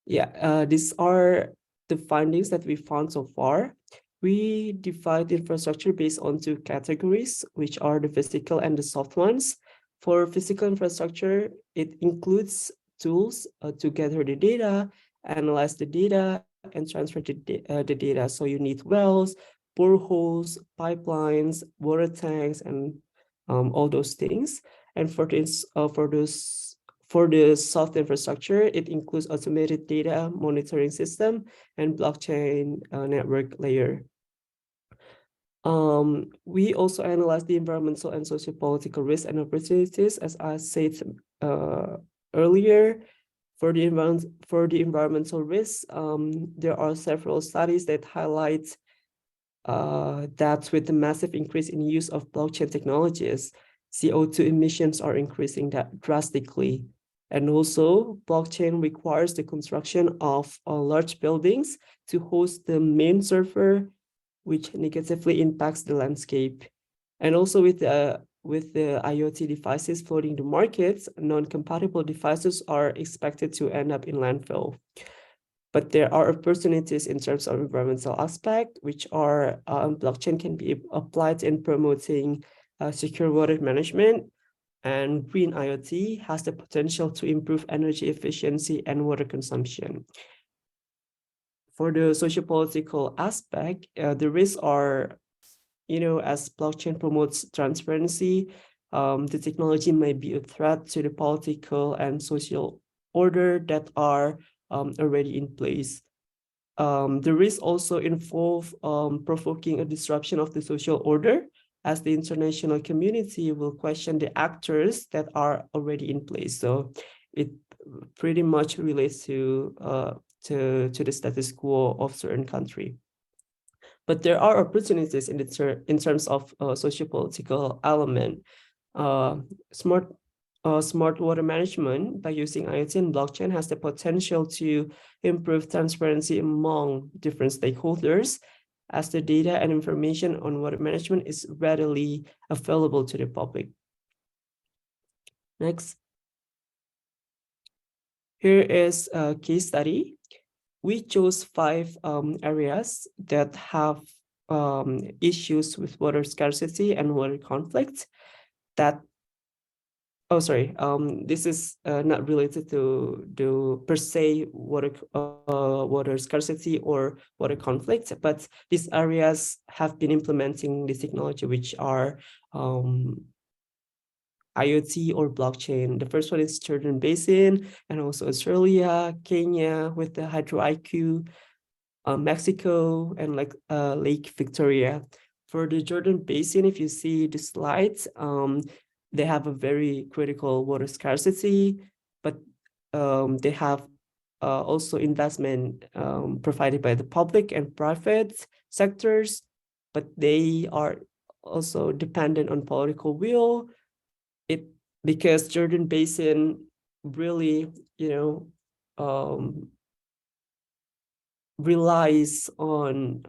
Yeah, these are the findings that we found so far. We divide infrastructure based on two categories, which are the physical and the soft ones. For physical infrastructure, it includes tools to gather the data, analyze the data, and transfer the data. So you need wells, boreholes, pipelines, water tanks, and all those things. And for the soft infrastructure, it includes automated data monitoring system and blockchain network layer. We also analyze the environmental and socio-political risks and opportunities, as I said earlier. For the environmental risks, there are several studies that highlight that with the massive increase in use of blockchain technologies, CO2 emissions are increasing drastically. And also, blockchain requires the construction of large buildings to host the main server, which negatively impacts the landscape. And also with the IoT devices flooding the markets, non-compatible devices are expected to end up in landfill. But there are opportunities in terms of environmental aspect, which are blockchain can be applied in promoting secure water management, and green IoT has the potential to improve energy efficiency and water consumption. For the socio-political aspect, the risks are, as blockchain promotes transparency, the technology may be a threat to the political and social order that are already in place. The risks also involve provoking a disruption of the social order, as the international community will question the actors that are already in place. So it pretty much relates to the status quo of certain country. But there are opportunities in terms of socio-political element. Smart water management by using IoT and blockchain has the potential to improve transparency among different stakeholders, as the data and information on water management is readily available to the public. Next. Here is a case study. We chose 5 areas that have issues with water scarcity and water conflict that this is not related to per se water scarcity or water conflict, but these areas have been implementing this technology, which are IoT or blockchain. The first one is Jordan Basin, and also Australia, Kenya with the Hydro IQ, Mexico, and Lake Victoria. For the Jordan Basin, if you see the slides, they have a very critical water scarcity, but they have also investment provided by the public and private sectors, but they are also dependent on political will. Because Jordan Basin really, relies on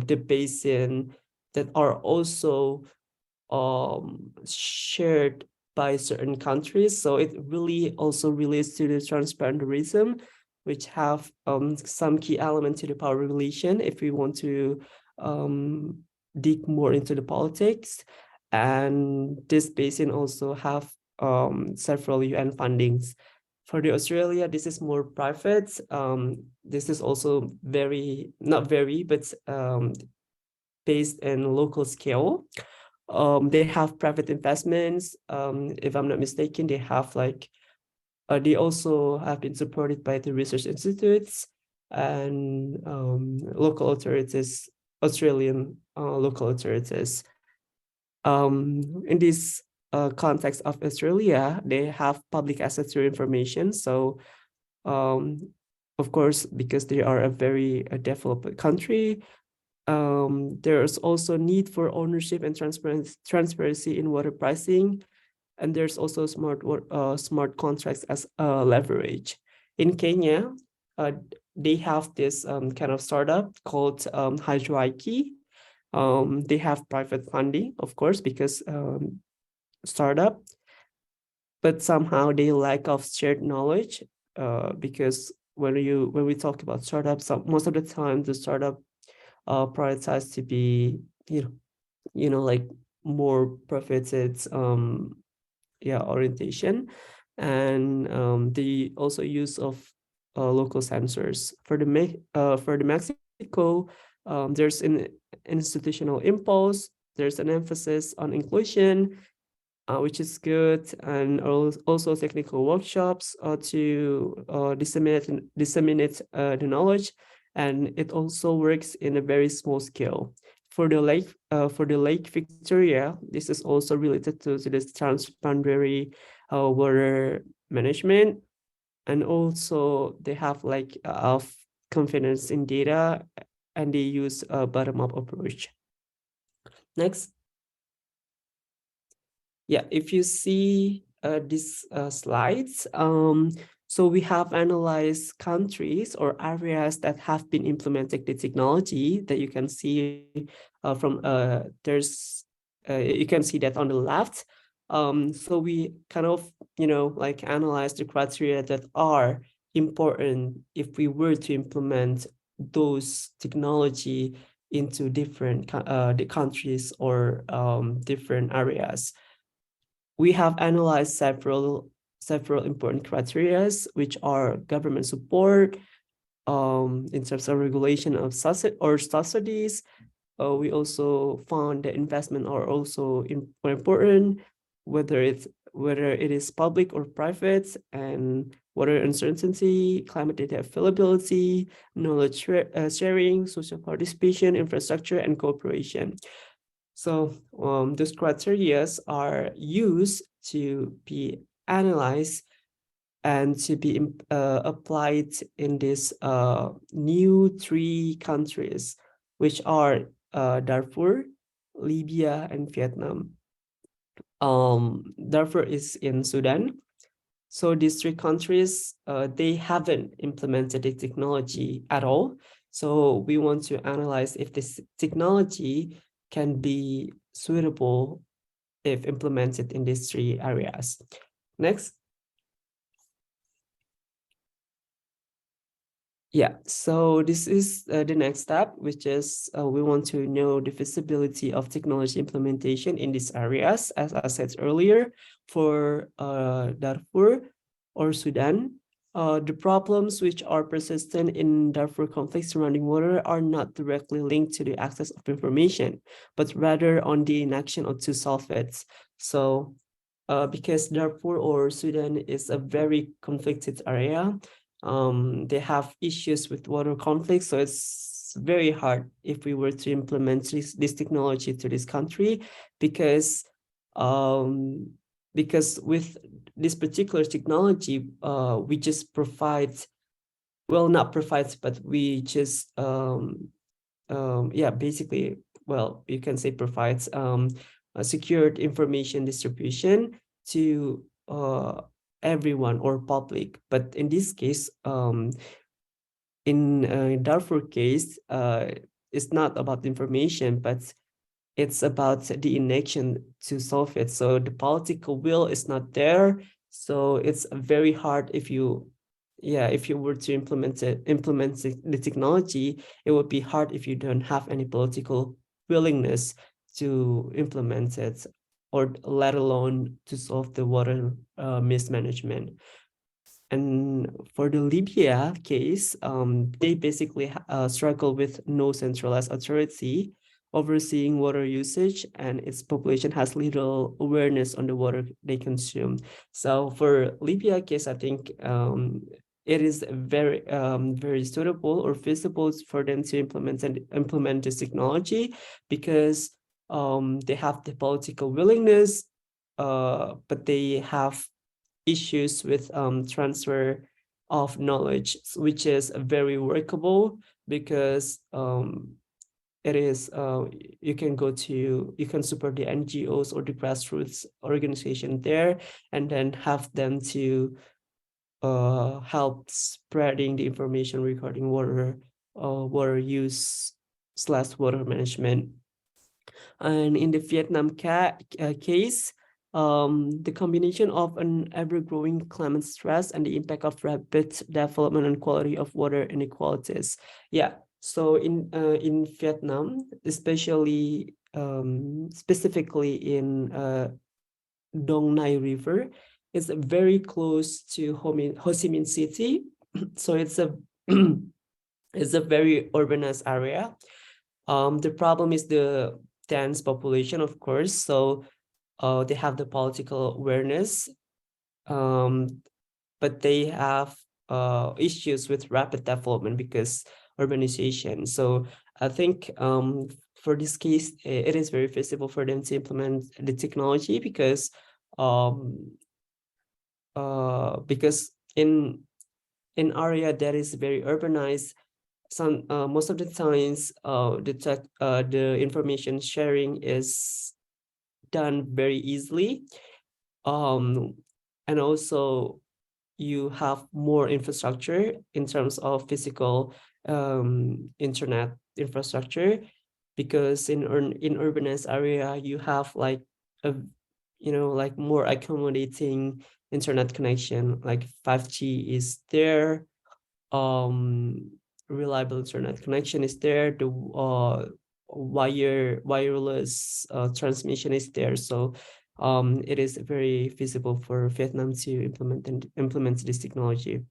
the basin that are also shared by certain countries. So it really also relates to the transparentism, which have some key element to the power relation if we want to dig more into the politics. And this basin also have several UN fundings. For the Australia, this is more private. This is also not very, but based in local scale. They have private investments. If I'm not mistaken, they have they also have been supported by the research institutes and local authorities, Australian local authorities. In this context of Australia, they have public access to information. So, of course, because they are a very developed country, there's also need for ownership and transparency in water pricing, and there's also smart contracts as leverage. In Kenya, they have this kind of startup called Hydroiki. They have private funding, of course, because startup, but somehow they lack of shared knowledge, because when we talk about startups, most of the time the startup prioritize to be like more profited orientation, and the also use of local sensors. For the Mexico, there's an institutional impulse, there's an emphasis on inclusion, which is good, and also technical workshops to disseminate the knowledge, and it also works in a very small scale. For the Lake Victoria, this is also related to this transboundary water management, and also they have of confidence in data, and they use a bottom-up approach. Next. Yeah, if you see these slides, so we have analyzed countries or areas that have been implementing the technology that you can see you can see that on the left. So we kind of, analyze the criteria that are important if we were to implement those technology into different the countries or different areas. We have analyzed several important criteria, which are government support, in terms of regulation of subsidies. We also found that investment are also important, whether it is public or private, and water uncertainty, climate data availability, knowledge sharing, social participation, infrastructure, and cooperation. So those criteria are used to be analyzed and to be applied in these new 3 countries, which are Darfur, Libya, and Vietnam. Darfur is in Sudan. So these 3 countries, they haven't implemented the technology at all. So we want to analyze if this technology can be suitable if implemented in these 3 areas. Next. Yeah, so this is the next step, which is we want to know the feasibility of technology implementation in these areas. As I said earlier, for Darfur or Sudan, the problems which are persistent in Darfur conflict surrounding water are not directly linked to the access of information, but rather on the inaction to solve it. So because Darfur or Sudan is a very conflicted area, they have issues with water conflicts, so it's very hard if we were to implement this technology to this country, because with this particular technology, we just provide, well, not provides, but we just basically well, you can say provides a secured information distribution to everyone or public. But in this case, in Darfur case, it's not about information, but it's about the inaction to solve it. So the political will is not there. So it's very hard if you, yeah, if you were to implement the technology, it would be hard if you don't have any political willingness to implement it, or let alone to solve the water mismanagement. And for the Libya case, they basically struggle with no centralized authority overseeing water usage, and its population has little awareness on the water they consume. So for Libya case, I think it is very suitable or feasible for them to implement this technology, because they have the political willingness, but they have issues with transfer of knowledge, which is very workable, because it is you can support the NGOs or the grassroots organization there, and then have them to help spreading the information regarding water use / water management. And in the Vietnam case, the combination of an ever-growing climate stress and the impact of rapid development and quality of water inequalities. Yeah, so in Vietnam, especially specifically in Dong Nai River, it's very close to Ho Chi Minh City. So it's a it's a very urbanized area. The problem is the dense population, of course. So they have the political awareness, but they have issues with rapid development because urbanization. So I think for this case, it is very feasible for them to implement the technology, because in area that is very urbanized, most of the times the information sharing is done very easily, and also you have more infrastructure in terms of physical internet infrastructure, because in urbanized area you have like a like more accommodating internet connection, like 5G is there, reliable internet connection is there, the wireless transmission is there. So it is very feasible for Vietnam to implement this technology.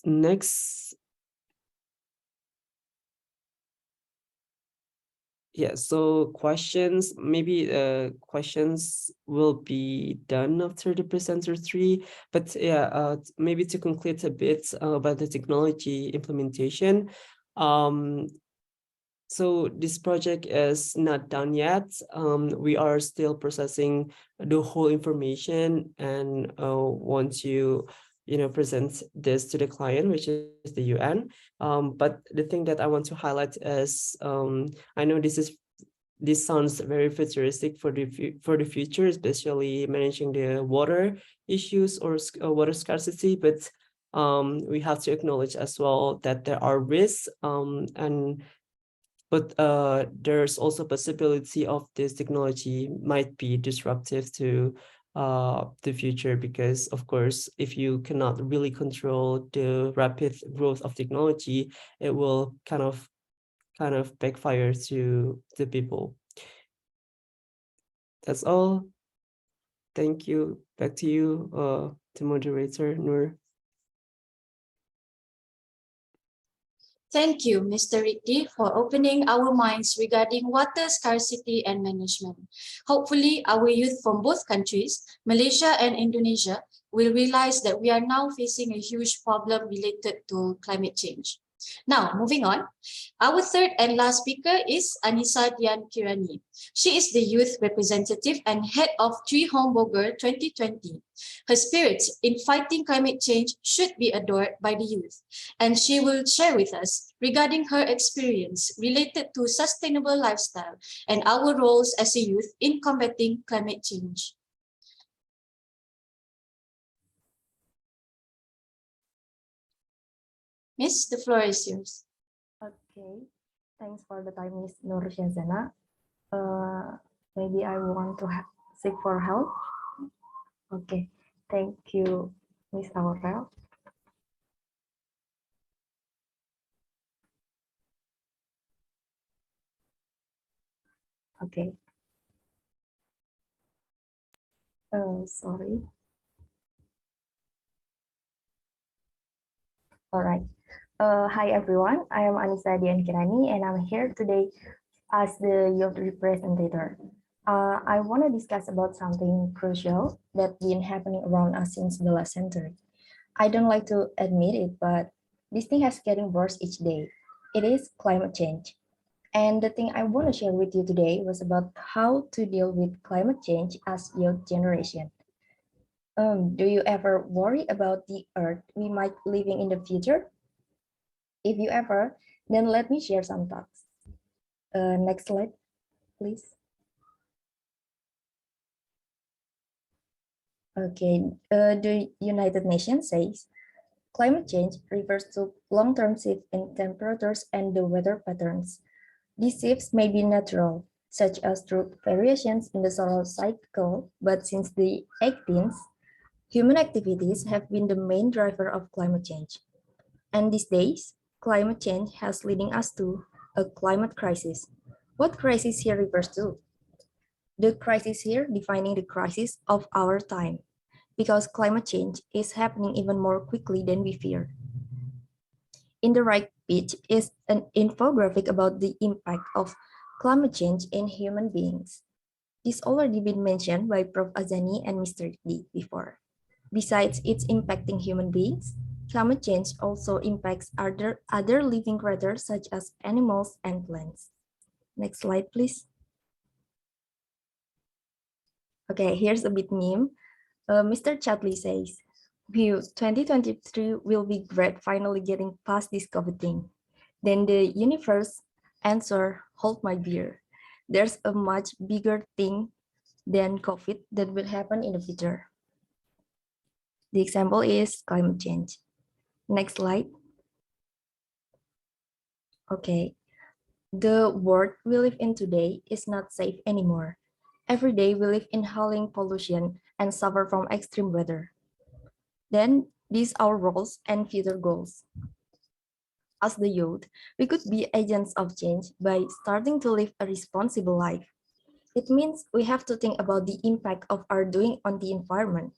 Next. Yeah, so questions, maybe questions will be done after the presenter 3, but yeah, maybe to conclude a bit about the technology implementation. So this project is not done yet. We are still processing the whole information, and want to present this to the client, which is the UN. But the thing that I want to highlight is, I know this sounds very futuristic for the future, especially managing the water issues or water scarcity, but we have to acknowledge as well that there are risks, but there's also possibility of this technology might be disruptive to the future, because of course, if you cannot really control the rapid growth of technology, it will kind of backfire to the people. That's all. Thank you. Back to you, the moderator, Noor. Thank you, Mr. Ricky, for opening our minds regarding water scarcity and management. Hopefully, our youth from both countries, Malaysia and Indonesia, will realize that we are now facing a huge problem related to climate change. Now, moving on, our third and last speaker is Anissa Dian Kirani. She is the youth representative and head of Treehome 2020. Her spirit in fighting climate change should be adored by the youth, and she will share with us regarding her experience related to sustainable lifestyle and our roles as a youth in combating climate change. Miss, the floor is yours. Okay, thanks for the time, Miss Nur Shazana. Maybe I want to seek for help. Okay, thank you, Miss Aurel. Okay. Sorry. All right. Hi everyone. I am Anissa Dian Kirani, and I'm here today as the youth representative. I want to discuss about something crucial that's been happening around us since the last century. I don't like to admit it, but this thing has getting worse each day. It is climate change. And the thing I want to share with you today was about how to deal with climate change as youth generation. Do you ever worry about the earth we might living in the future? If you ever, then let me share some thoughts. Next slide, please. Okay, the United Nations says climate change refers to long-term shift in temperatures and the weather patterns. These shifts may be natural, such as through variations in the solar cycle, but since the 18th, human activities have been the main driver of climate change. And these days, climate change has leading us to a climate crisis. What crisis here refers to? The crisis here defining the crisis of our time, because climate change is happening even more quickly than we feared. In the right page is an infographic about the impact of climate change in human beings. This already been mentioned by Prof. Azani and Mr. D before. Besides its impacting human beings, climate change also impacts other living creatures such as animals and plants. Next slide, please. Okay, here's a bit meme. Mr. Chatley says, "View 2023 will be great finally getting past this COVID thing." Then the universe answer, "Hold my beer. There's a much bigger thing than COVID that will happen in the future." The example is climate change. Next slide. Okay. The world we live in today is not safe anymore. Every day we live inhaling pollution and suffer from extreme weather. Then these are our roles and future goals. As the youth, we could be agents of change by starting to live a responsible life. It means we have to think about the impact of our doing on the environment.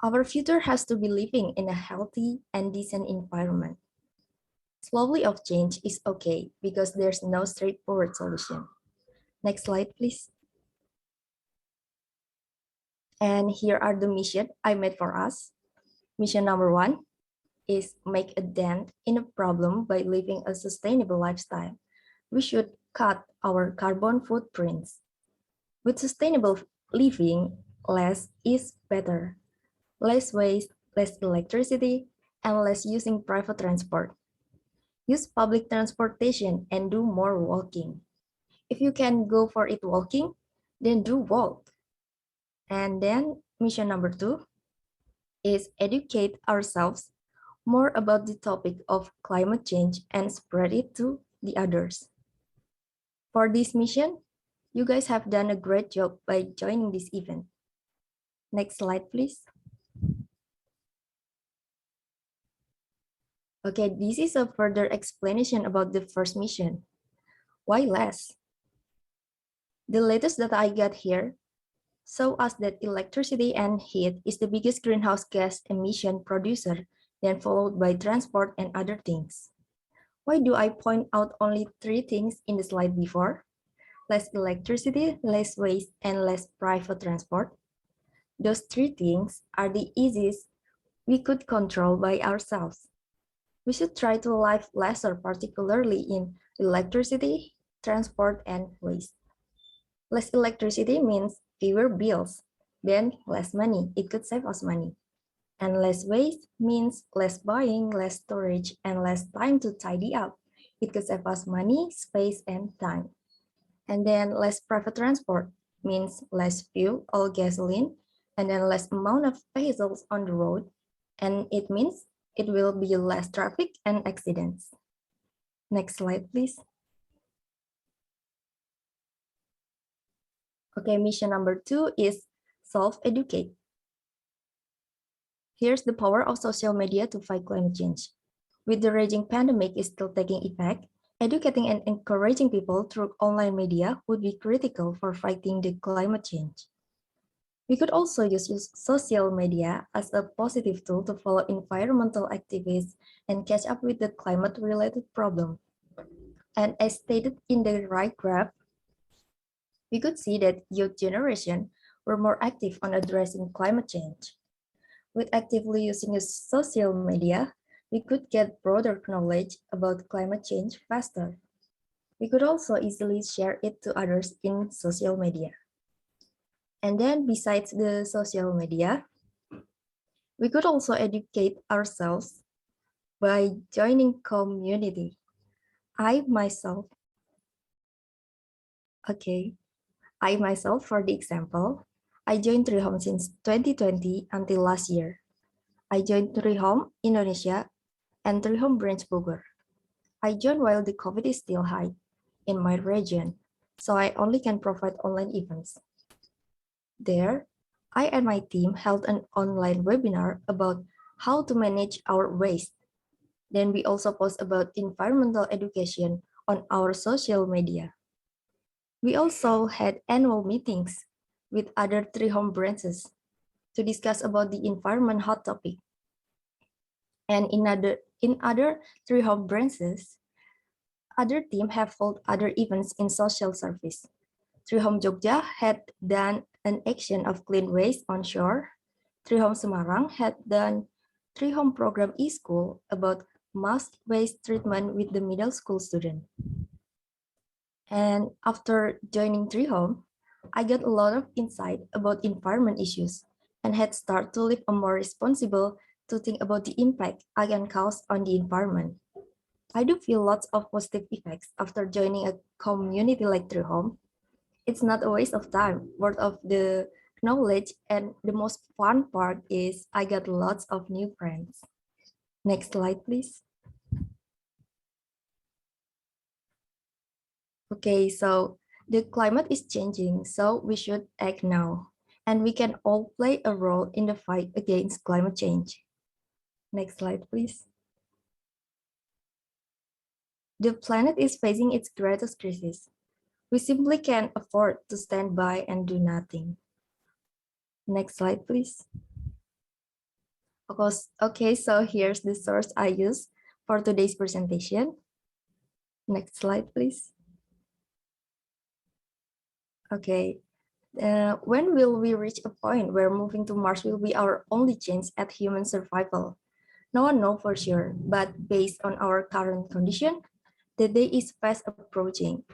Our future has to be living in a healthy and decent environment. Slowly of change is okay because there's no straightforward solution. Next slide, please. And here are the mission I made for us. Mission number 1 is make a dent in a problem by living a sustainable lifestyle. We should cut our carbon footprints. With sustainable living, less is better. Less waste, less electricity, and less using private transport. Use public transportation and do more walking. If you can go for it walking, then do walk. And then mission number 2 is educate ourselves more about the topic of climate change and spread it to the others. For this mission, you guys have done a great job by joining this event. Next slide, please. Okay, this is a further explanation about the first mission. Why less? The latest data I got here show us that electricity and heat is the biggest greenhouse gas emission producer, then followed by transport and other things. Why do I point out only 3 things in the slide before? Less electricity, less waste, and less private transport. Those 3 things are the easiest we could control by ourselves. We should try to live lesser, particularly in electricity, transport, and waste. Less electricity means fewer bills, then less money. It could save us money. And less waste means less buying, less storage, and less time to tidy up. It could save us money, space, and time. And then less private transport means less fuel or gasoline, and then less amount of vehicles on the road. And it means it will be less traffic and accidents. Next slide, please. Okay, mission number 2 is self-educate. Here's the power of social media to fight climate change. With the raging pandemic is still taking effect, educating and encouraging people through online media would be critical for fighting the climate change. We could also use social media as a positive tool to follow environmental activists and catch up with the climate-related problem. And as stated in the right graph, we could see that youth generation were more active on addressing climate change. With actively using social media, we could get broader knowledge about climate change faster. We could also easily share it to others in social media. And then besides the social media, we could also educate ourselves by joining community. I myself, for the example, I joined Treehome since 2020 until last year. I joined Treehome Indonesia and Treehome Branch Bogor. I joined while the COVID is still high in my region, so I only can provide online events. There, I and my team held an online webinar about how to manage our waste. Then we also post about environmental education on our social media. We also had annual meetings with other Treehome branches to discuss about the environment hot topic. And in other Treehome branches, other teams have held other events in social service. Treehome Jogja had done an action of clean waste on shore. Treehome Semarang had done Treehome program e-school about mass waste treatment with the middle school student. And after joining Treehome, I got a lot of insight about environment issues and had started to live a more responsible to think about the impact I can cause on the environment. I do feel lots of positive effects after joining a community like Treehome. It's not a waste of time, worth of the knowledge, and the most fun part is I got lots of new friends. Next slide, please. Okay, so the climate is changing, so we should act now. And we can all play a role in the fight against climate change. Next slide, please. The planet is facing its greatest crisis. We simply can't afford to stand by and do nothing. Next slide, please. Okay, so here's the source I use for today's presentation. Next slide, please. Okay, when will we reach a point where moving to Mars will be our only chance at human survival? No one knows for sure, but based on our current condition, the day is fast approaching,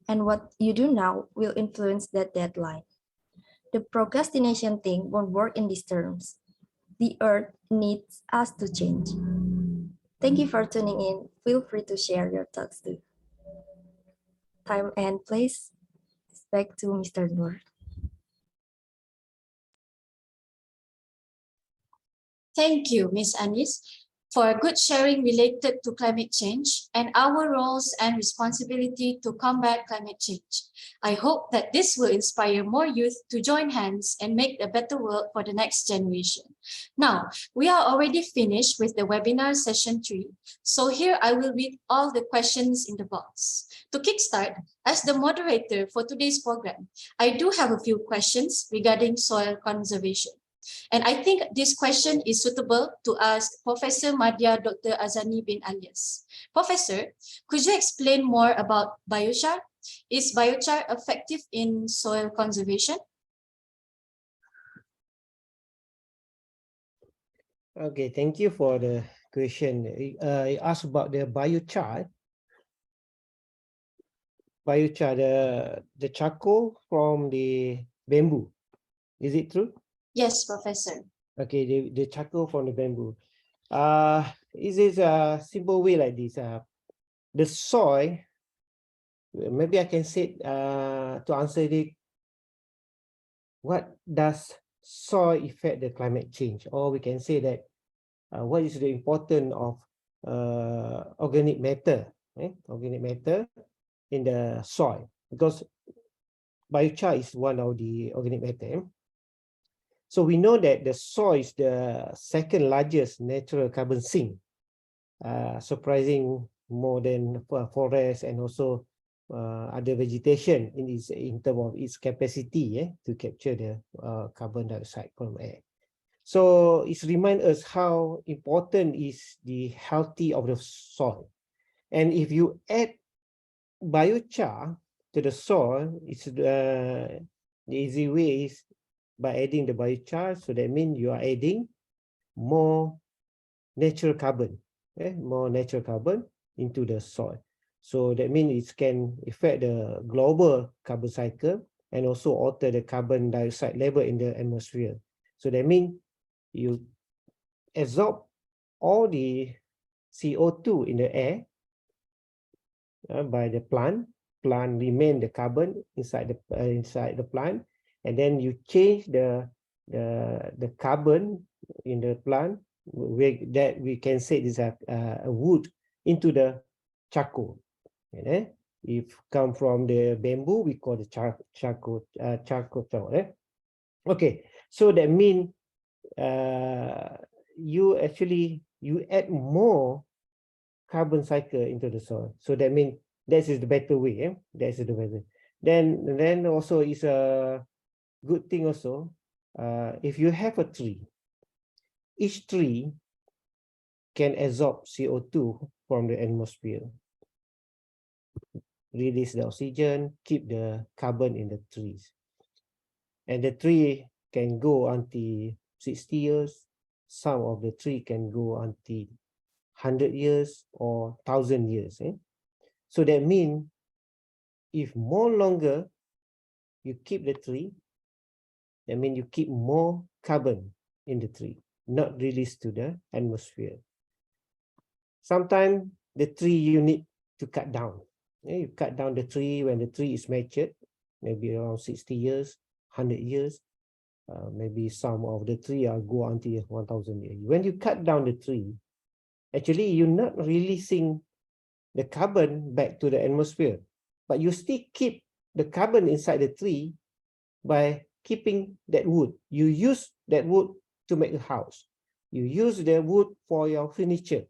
and what you do now will influence that deadline. The procrastination thing won't work in these terms. The Earth needs us to change. Thank you for tuning in. Feel free to share your thoughts too. Time and place. Back to Mr. Noor. Thank you, Ms. Anis, for good sharing related to climate change and our roles and responsibility to combat climate change. I hope that this will inspire more youth to join hands and make a better world for the next generation. Now, we are already finished with the webinar session 3, so here I will read all the questions in the box. To kickstart, as the moderator for today's program, I do have a few questions regarding soil conservation. And I think this question is suitable to ask Professor Madya Dr. Azani bin Alias. Professor, could you explain more about biochar? Is biochar effective in soil conservation? Okay, thank you for the question. It asks about the biochar. Biochar, the charcoal from the bamboo. Is it true? Yes, Professor. Okay, the charcoal from the bamboo. Is this a simple way like this? The soil, maybe I can say to answer it, what does soil affect the climate change? Or we can say that what is the importance of organic matter, organic matter in the soil? Because biochar is one of the organic matter. So we know that the soil is the second largest natural carbon sink, surprising more than forest and also other vegetation in terms of its capacity to capture the carbon dioxide from air. So it reminds us how important is the healthy of the soil. And if you add biochar to the soil, it's the easy way is by adding the biochar. So that means you are adding more natural carbon, more natural carbon into the soil. So that means it can affect the global carbon cycle and also alter the carbon dioxide level in the atmosphere. So that means you absorb all the CO2 in the air by the plant. Plant remain the carbon inside the plant, and then you change the carbon in the plant that we can say is a wood into the charcoal. If come from the bamboo, we call the charcoal. Okay, so that means you add more carbon cycle into the soil. So that means that is the better way. That is the better. Then also is a good thing also. If you have a tree, each tree can absorb CO2 from the atmosphere, release the oxygen, keep the carbon in the trees. And the tree can go until 60 years. Some of the tree can go until 100 years or 1,000 years. So that means if more longer you keep the tree, that means you keep more carbon in the tree, not released to the atmosphere. Sometimes the tree you need to cut down. You cut down the tree when the tree is matured, maybe around 60 years, 100 years. Maybe some of the tree are go until 1,000 years. When you cut down the tree, actually you're not releasing the carbon back to the atmosphere, but you still keep the carbon inside the tree by keeping that wood. You use that wood to make a house. You use the wood for your furniture.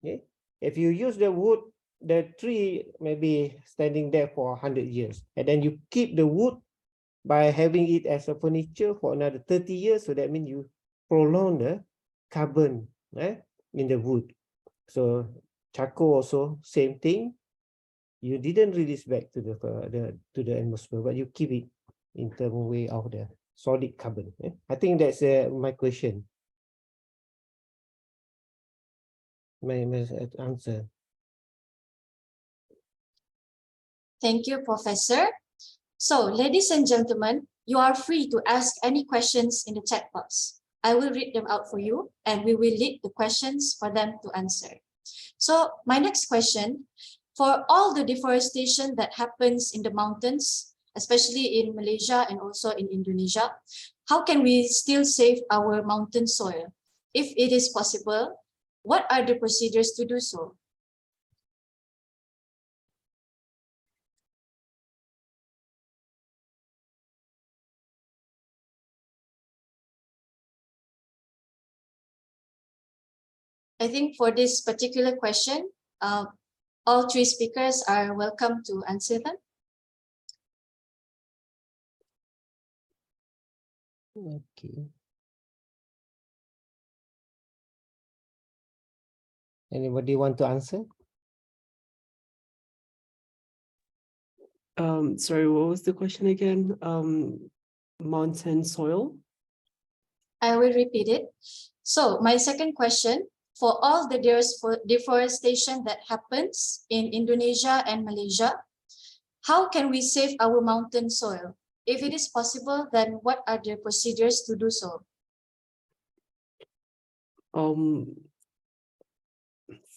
Okay? If you use the wood, the tree may be standing there for 100 years, and then you keep the wood by having it as a furniture for another 30 years. So that means you prolong the carbon in the wood. So charcoal also same thing. You didn't release back to the atmosphere, but you keep it in terms way of the solid carbon. I think that's my question. My answer. Thank you, Professor. So, ladies and gentlemen, you are free to ask any questions in the chat box. I will read them out for you, and we will lead the questions for them to answer. So, my next question, for all the deforestation that happens in the mountains, especially in Malaysia and also in Indonesia, how can we still save our mountain soil? If it is possible, what are the procedures to do so? I think for this particular question, all three speakers are welcome to answer them. Okay. Anybody want to answer? Sorry, what was the question again? Mountain soil? I will repeat it. So my second question, for all the deforestation that happens in Indonesia and Malaysia? How can we save our mountain soil? If it is possible, then what are the procedures to do so?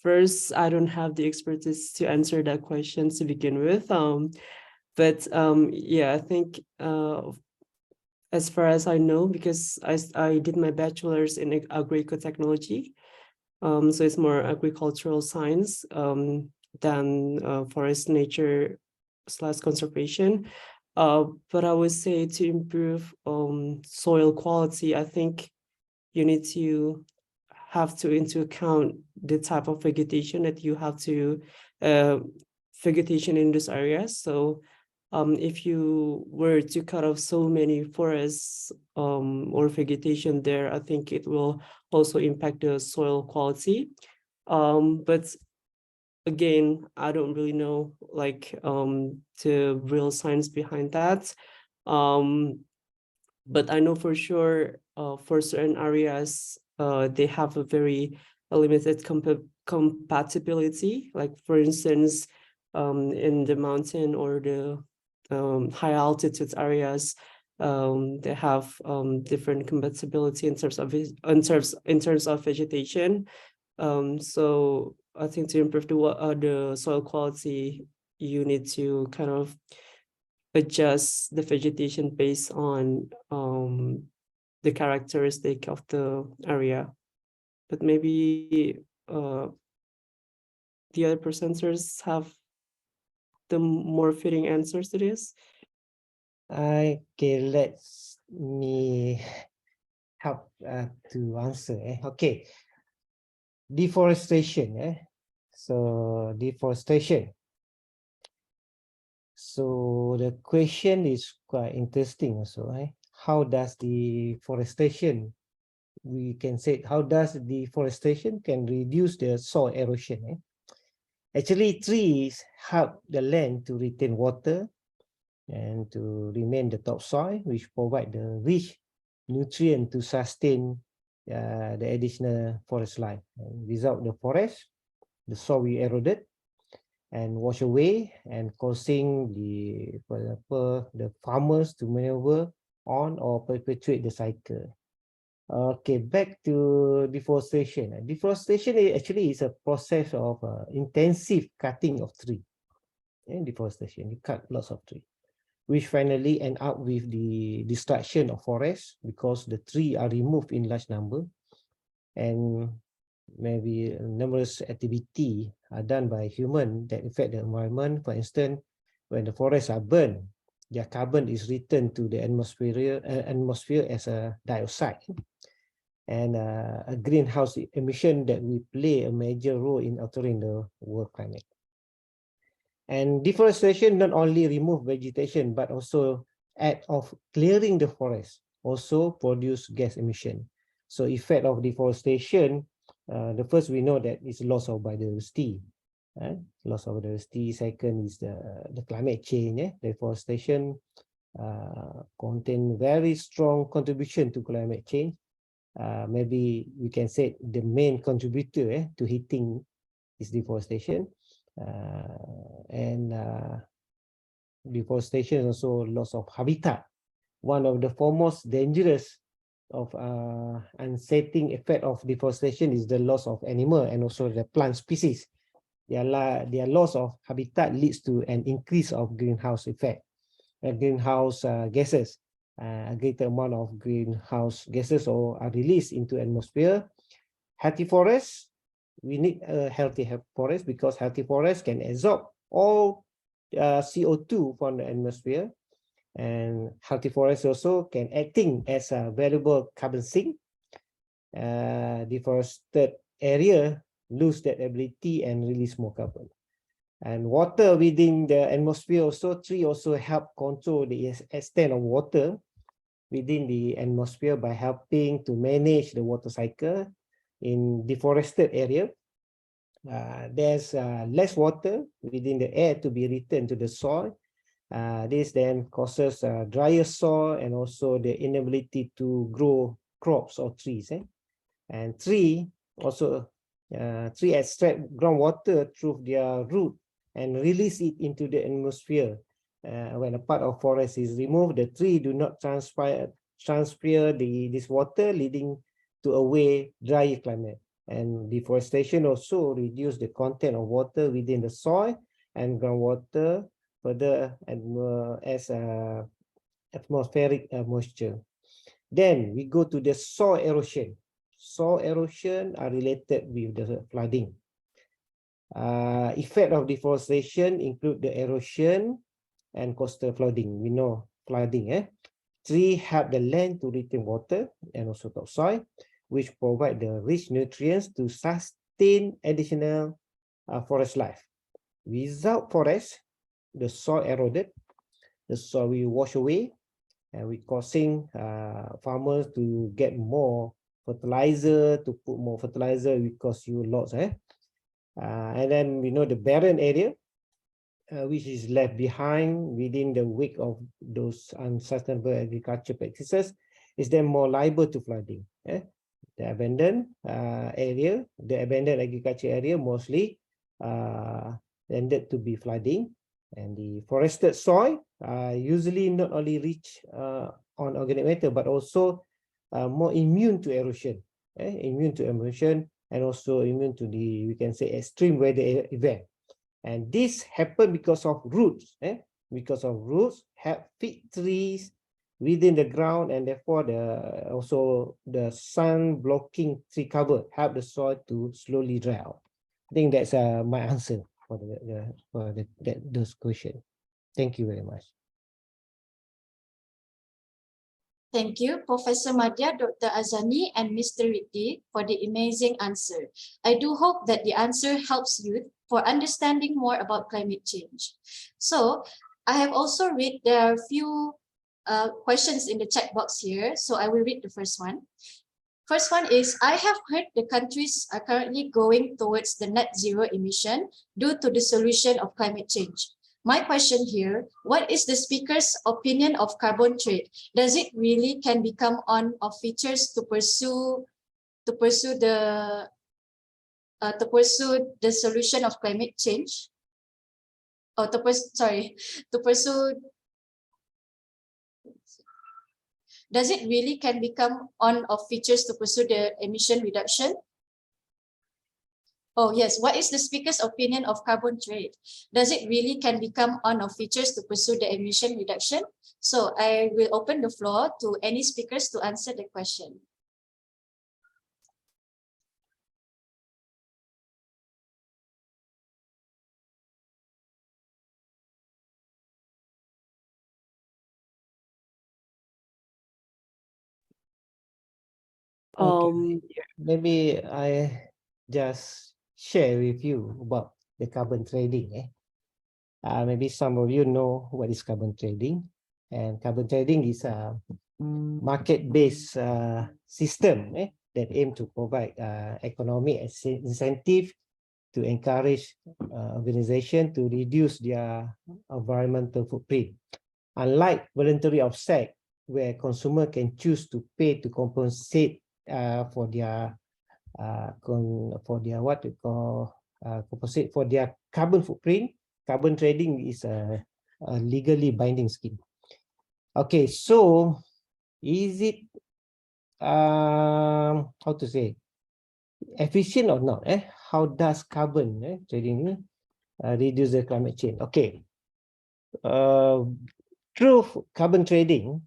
First, I don't have the expertise to answer that question to begin with. But yeah, I think as far as I know, because I did my bachelor's in agri-ecotechnology, so it's more agricultural science than forest nature / conservation. But I would say to improve soil quality, I think you need to have to into account the type of vegetation that you have to vegetation in those areas. So if you were to cut off so many forests or vegetation there, I think it will also impact the soil quality. But again, I don't really know like the real science behind that. But I know for sure for certain areas, they have a very limited compatibility. Like for instance, in the mountain or the high altitude areas, they have different compatibility in terms of vegetation. So I think to improve the soil quality, you need to kind of adjust the vegetation based on the characteristic of the area. But maybe the other presenters have the more fitting answers to this. Okay, let me help to answer. Okay, deforestation. So deforestation. So the question is quite interesting also. How does deforestation, we can say, how does deforestation can reduce the soil erosion? Actually, trees help the land to retain water and to remain the topsoil, which provide the rich nutrient to sustain the additional forest life. And without the forest, the soil will eroded and wash away, and causing for example, the farmers to maneuver on or perpetuate the cycle. Okay, back to deforestation. Deforestation actually is a process of intensive cutting of tree. Deforestation, you cut lots of tree, which finally end up with the destruction of forests because the tree are removed in large number, and maybe numerous activity are done by human that affect the environment. For instance, when the forests are burned, their carbon is returned to the atmosphere as a dioxide, and a greenhouse emission that will play a major role in altering the world climate. And deforestation not only remove vegetation, but also act of clearing the forest, also produce gas emission. So effect of deforestation, the first we know that is loss of biodiversity. Loss of biodiversity. Second is the climate change. Deforestation contain very strong contribution to climate change. Maybe we can say the main contributor to heating is deforestation. And deforestation is also loss of habitat. One of the foremost dangerous of unsettling effect of deforestation is the loss of animal and also the plant species. Their loss of habitat leads to an increase of greenhouse effect, greenhouse gases. A greater amount of greenhouse gases are released into atmosphere. Healthy forests, we need a healthy forest because healthy forests can absorb all CO2 from the atmosphere, and healthy forests also can acting as a valuable carbon sink. Deforested area lose that ability and release more carbon. And water within the atmosphere also, tree also help control the extent of water within the atmosphere by helping to manage the water cycle. In deforested area, there's less water within the air to be returned to the soil. This then causes drier soil and also the inability to grow crops or trees. And tree also Trees extract groundwater through their root and release it into the atmosphere. When a part of forest is removed, the tree do not transpire this water, leading to a way drier climate. And deforestation also reduce the content of water within the soil and groundwater further as atmospheric moisture. Then we go to the soil erosion. Soil erosion are related with the flooding. Effect of deforestation include the erosion and coastal flooding. We know flooding. Trees help the land to retain water and also topsoil, which provide the rich nutrients to sustain additional forest life. Without forest, the soil eroded, the soil will wash away, and we causing farmers to get more fertilizer, to put more fertilizer, will cost you lots. And then we know the barren area, which is left behind within the wake of those unsustainable agriculture practices, is then more liable to flooding. The abandoned area, the abandoned agriculture area mostly tended to be flooding, and the forested soil usually not only rich on organic matter but also more immune to erosion, and also immune to the, we can say, extreme weather event. And this happened because of roots. Because of roots help feed trees within the ground, and therefore also the sun blocking tree cover help the soil to slowly dry out. I think that's my answer for those questions. Thank you very much. Thank you, Professor Madhya, Dr. Azani, and Mr. Riddhi for the amazing answer. I do hope that the answer helps youth for understanding more about climate change. So I have also read there are a few questions in the chat box here. So I will read the first one. First one is, I have heard the countries are currently going towards the net zero emission due to the solution of climate change. My question here, what is the speaker's opinion of carbon trade? Does it really can become one of features to pursue the solution of climate change? Or to pursue, does it really can become one of features to pursue the emission reduction? Oh yes, what is the speaker's opinion of carbon trade? Does it really can become one of features to pursue the emission reduction? So I will open the floor to any speakers to answer the question. Maybe I just share with you about the carbon trading. Maybe some of you know what is carbon trading, and carbon trading is a market-based system that aim to provide economic incentive to encourage organization to reduce their environmental footprint. Unlike voluntary offset, where consumer can choose to pay to compensate for their what we call compensate for their carbon footprint, carbon trading is a legally binding scheme. Okay, so is it how to say efficient or not? How does carbon trading reduce the climate change? Okay, through carbon trading,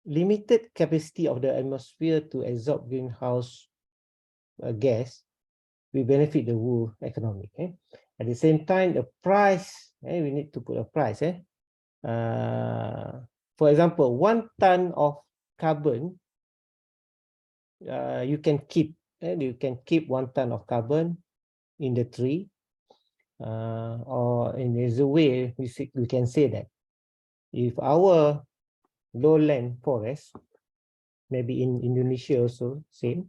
limited capacity of the atmosphere to absorb greenhouse gas will benefit the world economy. At the same time, the price, we need to put a price. For example, 1 ton of carbon, you can keep 1 ton of carbon in the tree, or in a way we can say that if our lowland forest, maybe in Indonesia also same,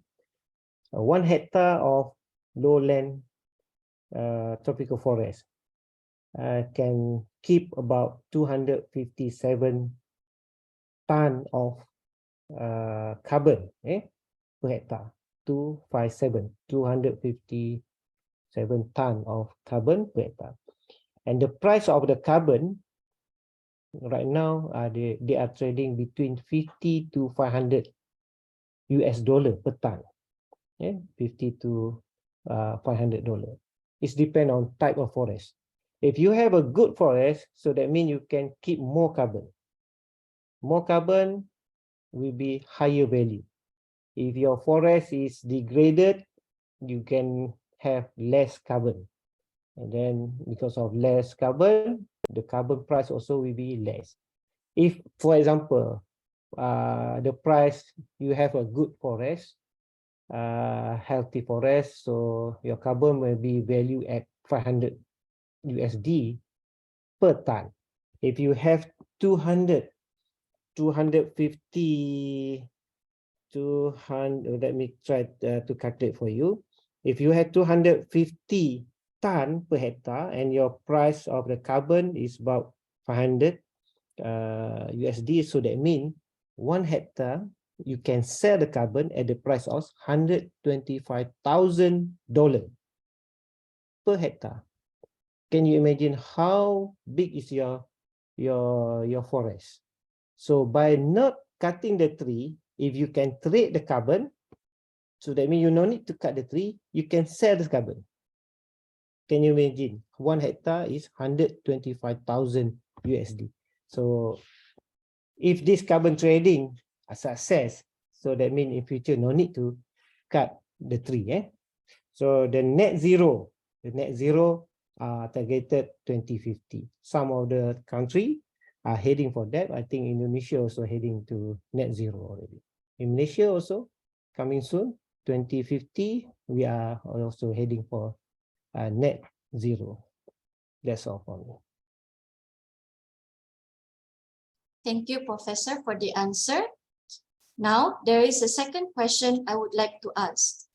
1 hectare of lowland tropical forest can keep about 257 ton of carbon per hectare. 257 ton of carbon per hectare. And the price of the carbon right now, they are trading between 50 to 500 US dollar per ton. Yeah, 50 to $500. It depends on type of forest. If you have a good forest, so that means you can keep more carbon. More carbon will be higher value. If your forest is degraded, you can have less carbon. And then because of less carbon, the carbon price also will be less. If, for example, the price, you have a good forest, healthy forest, so your carbon will be valued at 500 USD per ton. If you have 200, 250, 200, let me try to calculate for you. If you have 250 ton per hectare and your price of the carbon is about 500 USD, so that means 1 hectare you can sell the carbon at the price of $125,000 per hectare. Can you imagine how big is your forest? So by not cutting the tree, if you can trade the carbon, so that means you no need to cut the tree, you can sell the carbon. Can you imagine? 1 hectare is 125,000 USD. So if this carbon trading a success, so that means in future no need to cut the tree. So the net zero targeted 2050. Some of the country are heading for that. I think Indonesia also heading to net zero already. In Malaysia also coming soon, 2050, we are also heading for net zero. That's all for me. Thank you, Professor, for the answer. Now, there is a second question I would like to ask.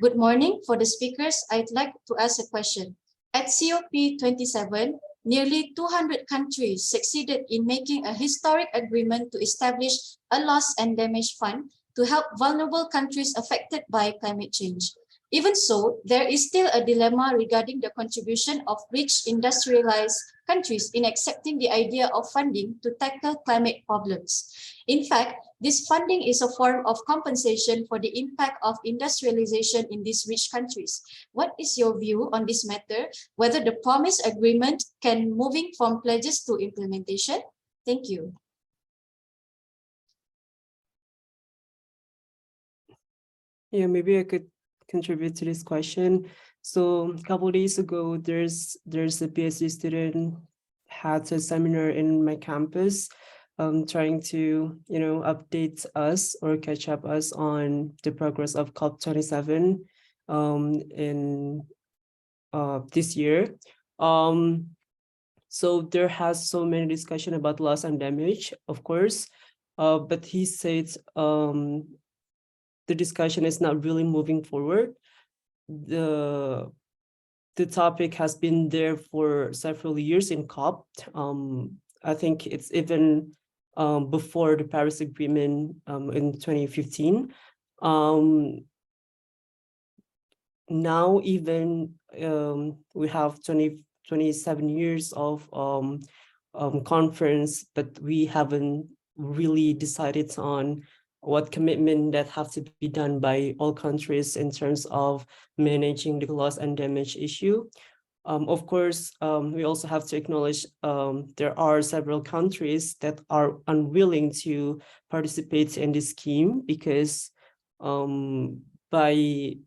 Good morning. For the speakers, I'd like to ask a question. At COP27, nearly 200 countries succeeded in making a historic agreement to establish a loss and damage fund to help vulnerable countries affected by climate change. Even so, there is still a dilemma regarding the contribution of rich industrialized countries in accepting the idea of funding to tackle climate problems. In fact, this funding is a form of compensation for the impact of industrialization in these rich countries. What is your view on this matter, whether the promised agreement can moving from pledges to implementation? Thank you. Yeah, maybe I could contribute to this question. So a couple of days ago, there's a PhD student had a seminar in my campus, trying to update us or catch up us on the progress of COP27 in this year. So there has so many discussion about loss and damage, of course, but he said the discussion is not really moving forward. The topic has been there for several years in COP. I think it's even before the Paris Agreement in 2015. Now even we have 27 years of conference, but we haven't really decided on what commitment that have to be done by all countries in terms of managing the loss and damage issue. Of course, we also have to acknowledge there are several countries that are unwilling to participate in this scheme because by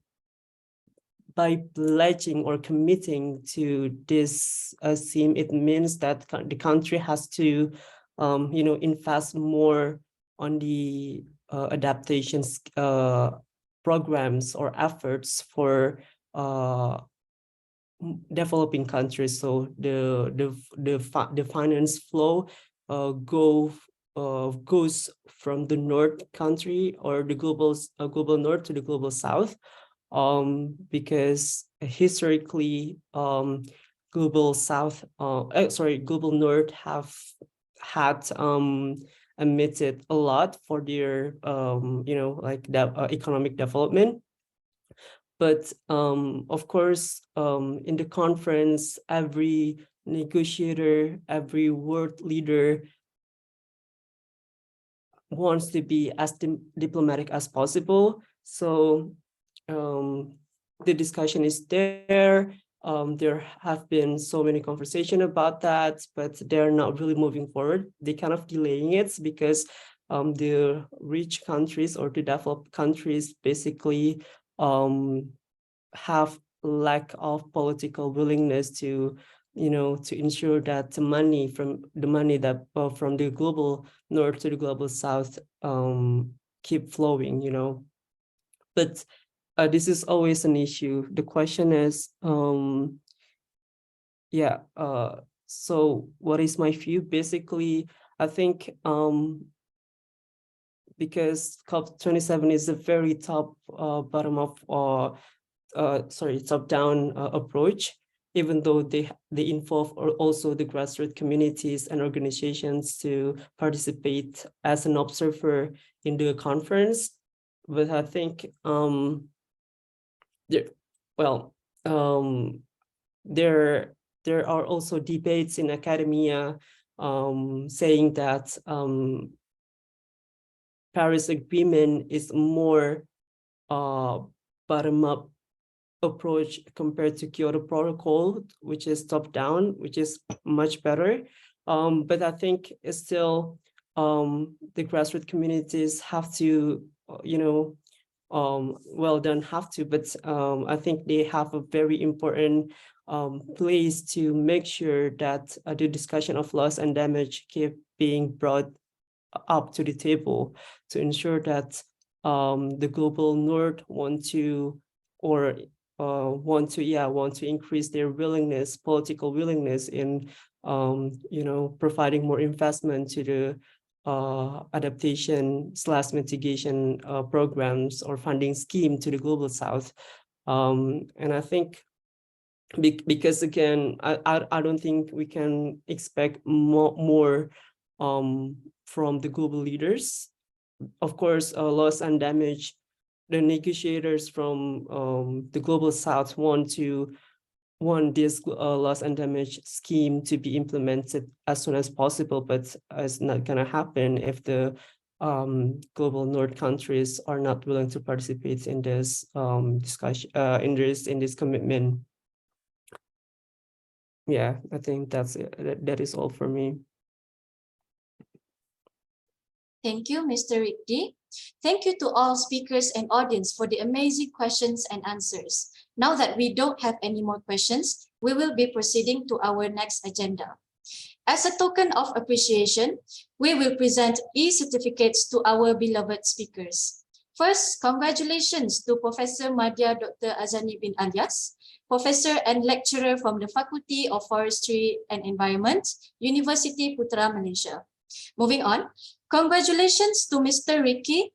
pledging or committing to this scheme, it means that the country has to invest more on the adaptations programs or efforts for developing countries. So the finance flow goes from the north country or the global north to the global south, because historically global north have had emitted a lot for their economic development. But of course, in the conference, every negotiator, every world leader wants to be as diplomatic as possible. So the discussion is there. There have been so many conversations about that, but they're not really moving forward. They kind of delaying it because the rich countries or the developed countries basically have lack of political willingness to, to ensure that the money that from the global north to the global south keep flowing, But this is always an issue. The question is, so what is my view? Basically, I think because COP27 is a very top top-down approach, even though they involve also the grassroots communities and organizations to participate as an observer in the conference. But I think there are also debates in academia saying that Paris Agreement is more bottom-up approach compared to Kyoto Protocol, which is top-down, which is much better. But I think it's still the grassroots communities have to, don't have to, but I think they have a very important place to make sure that the discussion of loss and damage keep being brought up to the table to ensure that the global north want to increase their political willingness in providing more investment to the adaptation/mitigation programs or funding scheme to the global south. And I think because again, I don't think we can expect more from the global leaders. Of course, loss and damage, the negotiators from the global south want this loss and damage scheme to be implemented as soon as possible, but it's not going to happen if the global north countries are not willing to participate in this discussion, in this commitment. Yeah, I think that's it. That is all for me. Thank you, Mr. Rikdi. Thank you to all speakers and audience for the amazing questions and answers. Now that we don't have any more questions, we will be proceeding to our next agenda. As a token of appreciation, we will present e-certificates to our beloved speakers. First, congratulations to Professor Madya Dr. Azani bin Alias, Professor and Lecturer from the Faculty of Forestry and Environment, University Putra, Malaysia. Moving on, congratulations to Mr. Rikdi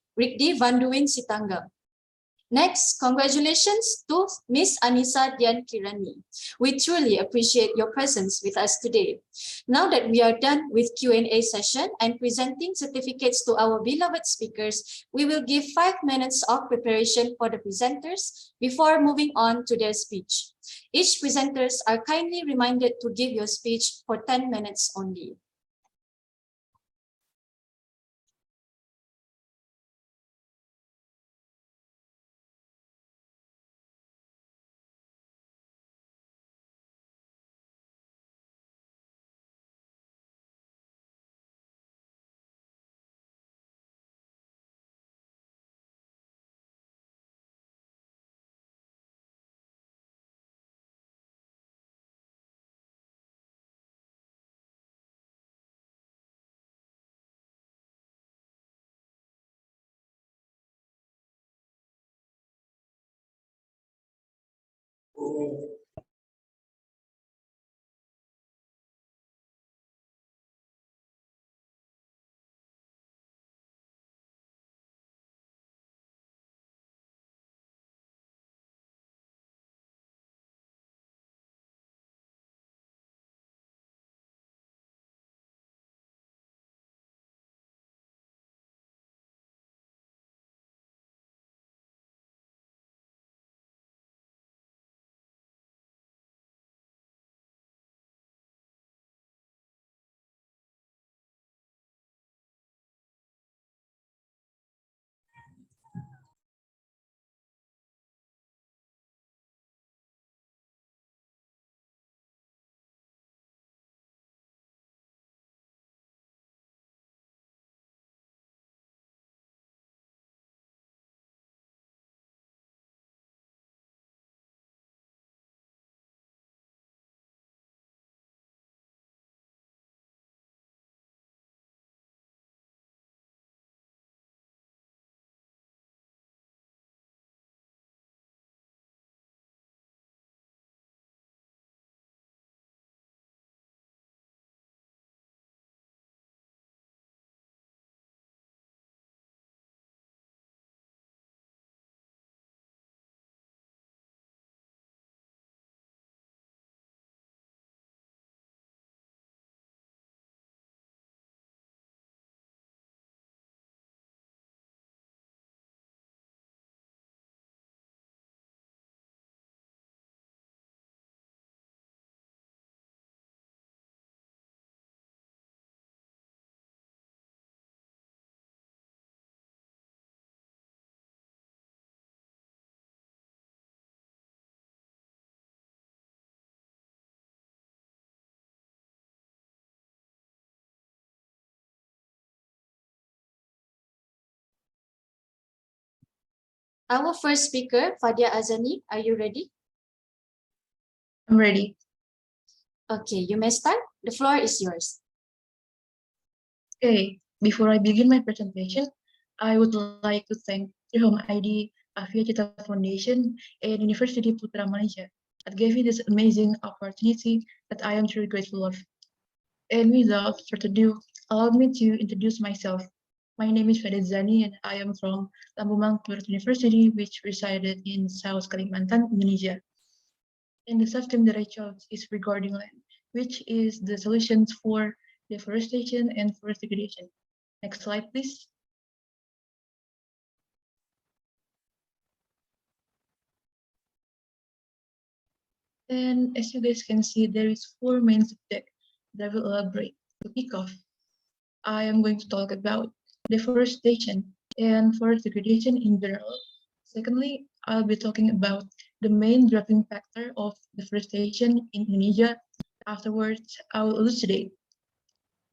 Vanduin Sitangam. Next, congratulations to Ms. Anissa Dian Kirani. We truly appreciate your presence with us today. Now that we are done with Q&A session and presenting certificates to our beloved speakers, we will give 5 minutes of preparation for the presenters before moving on to their speech. Each presenters are kindly reminded to give your speech for 10 minutes only. Our first speaker, Fadia Azani, are you ready? I'm ready. Okay, you may start. The floor is yours. Okay, before I begin my presentation, I would like to thank Treehome ID, Avia Cita Foundation, and University Putra Malaysia that gave me this amazing opportunity that I am truly grateful of. And without further ado, allow me to introduce myself. My name is Fadil Zani, and I am from Lambung University, which resided in South Kalimantan, Indonesia. And the subject that I chose is regarding land, which is the solutions for deforestation and forest degradation. Next slide, please. And as you guys can see, there is four main subjects that I will elaborate. To kick off, I am going to talk about deforestation and forest degradation in general. Secondly, I'll be talking about the main driving factor of deforestation in Indonesia. Afterwards, I will elucidate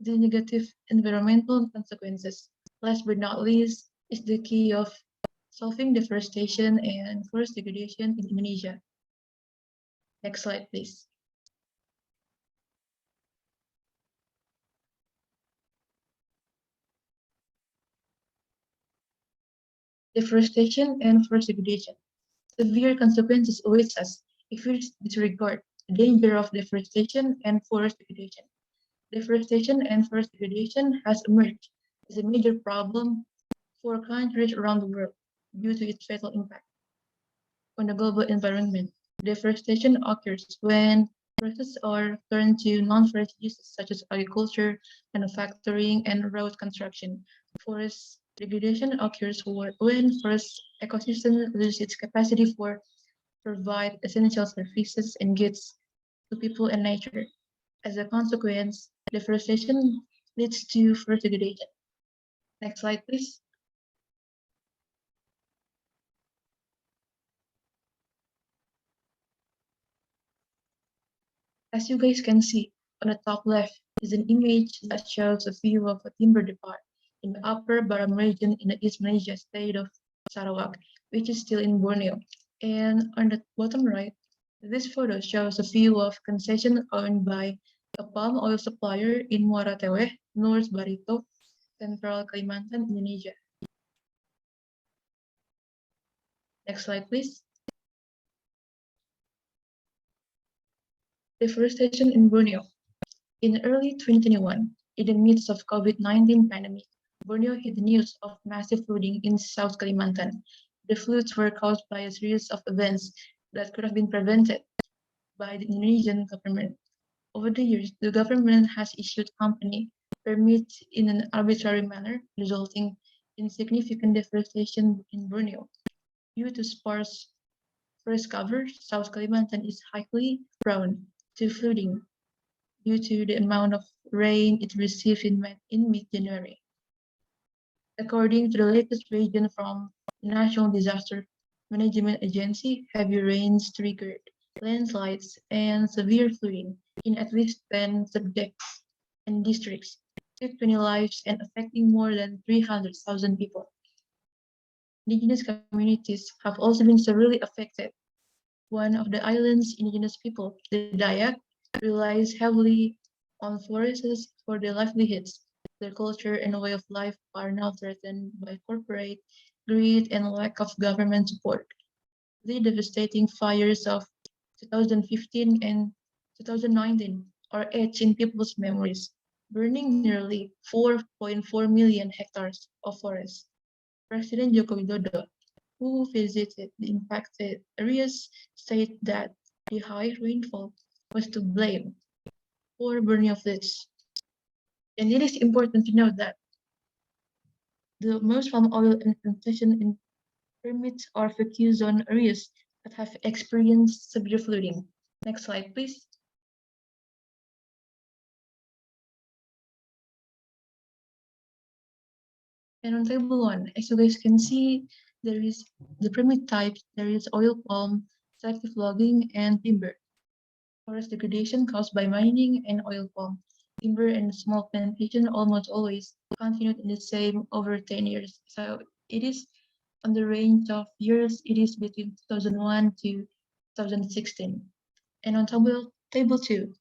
the negative environmental consequences. Last but not least, is the key of solving deforestation and forest degradation in Indonesia. Next slide, please. Deforestation and forest degradation. Severe consequences awaits us if we disregard the danger of deforestation and forest degradation. Deforestation and forest degradation has emerged as a major problem for countries around the world due to its fatal impact on the global environment. Deforestation occurs when forests are turned to non-forest uses such as agriculture, manufacturing, and road construction. Forest degradation occurs when forest ecosystem loses its capacity for provide essential services and goods to people and nature. As a consequence, deforestation leads to forest degradation. Next slide, please. As you guys can see, on the top left is an image that shows a view of a timber depot in the upper Baram region in the East Malaysia state of Sarawak, which is still in Borneo. And on the bottom right, this photo shows a view of concession owned by a palm oil supplier in Muara Teweh, North Barito, Central Kalimantan, Indonesia. Next slide, please. Deforestation in Borneo. In early 2021, in the midst of COVID-19 pandemic, Borneo hit the news of massive flooding in South Kalimantan. The floods were caused by a series of events that could have been prevented by the Indonesian government. Over the years, the government has issued company permits in an arbitrary manner, resulting in significant deforestation in Borneo. Due to sparse forest cover, South Kalimantan is highly prone to flooding due to the amount of rain it received in mid-January. According to the latest region from the National Disaster Management Agency, heavy rains triggered landslides and severe flooding in at least 10 subjects and districts, took 20 lives and affecting more than 300,000 people. Indigenous communities have also been severely affected. One of the island's indigenous people, the Dayak, relies heavily on forests for their livelihoods. Their culture and way of life are now threatened by corporate greed and lack of government support. The devastating fires of 2015 and 2019 are etched in people's memories, burning nearly 4.4 million hectares of forest. President Joko Widodo, who visited the impacted areas, said that the high rainfall was to blame for burning of this. And it is important to note that the most palm oil and plantation in permits are focused on areas that have experienced severe flooding. Next slide, please. And on table one, as you guys can see, there is the permit types, there is oil palm, selective logging, and timber. Forest degradation caused by mining and oil palm. Timber and small plantation almost always continued in the same over 10 years. So it is On the range of years, it is between 2001 to 2016. And on table 2,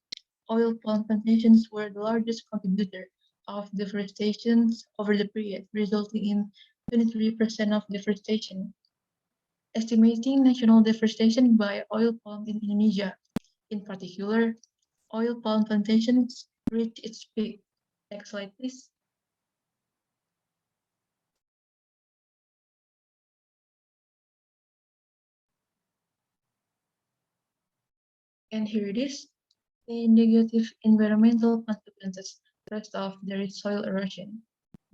oil palm plantations were the largest contributor of deforestation over the period, resulting in 23% of deforestation. Estimating national deforestation by oil palm in Indonesia, in particular, oil palm plantations reached its peak. Next slide, please. And here it is, the negative environmental consequences. First off, there is soil erosion.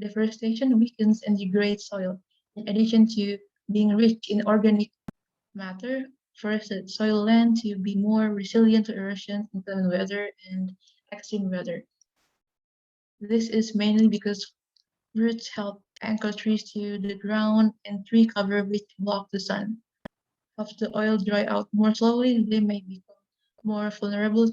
Deforestation weakens and degrades soil, in addition to being rich in organic matter, forces soil land to be more resilient to erosion, inclement weather, and extreme weather. This is mainly because roots help anchor trees to the ground and tree cover which block the sun. As the oil dry out more slowly, they may become more vulnerable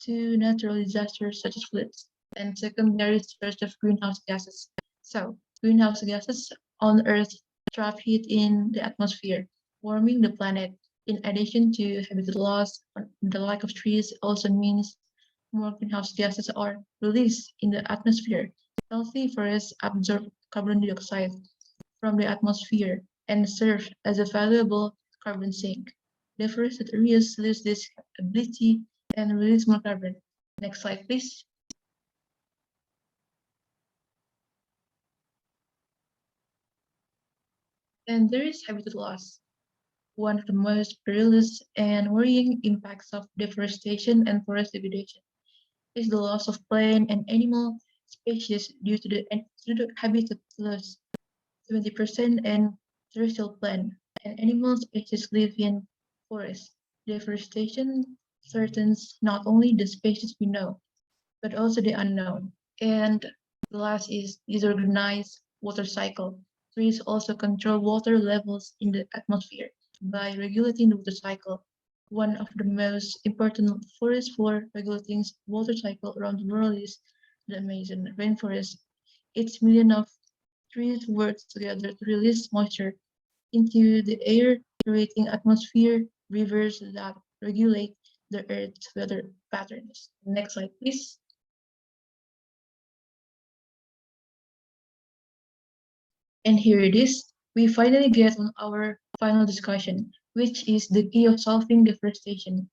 to natural disasters such as floods. And second, there is source of greenhouse gases. So, greenhouse gases on Earth trap heat in the atmosphere, warming the planet. In addition to habitat loss, the lack of trees also means more greenhouse gases are released in the atmosphere. Healthy forests absorb carbon dioxide from the atmosphere and serve as a valuable carbon sink. Deforested areas lose this ability and release more carbon. Next slide, please. And there is habitat loss. One of the most perilous and worrying impacts of deforestation and forest degradation is the loss of plant and animal species due to the habitat loss. 70% and terrestrial plant and animal species live in forests. Deforestation threatens not only the species we know, but also the unknown. And the last is disorganized water cycle. Trees also control water levels in the atmosphere by regulating the water cycle. One of the most important forests for regulating water cycle around the world is the Amazon rainforest. Its millions of trees work together to release moisture into the air, creating atmosphere rivers that regulate the Earth's weather patterns. Next slide, please. And here it is. We finally get on our final discussion, which is the key of solving deforestation.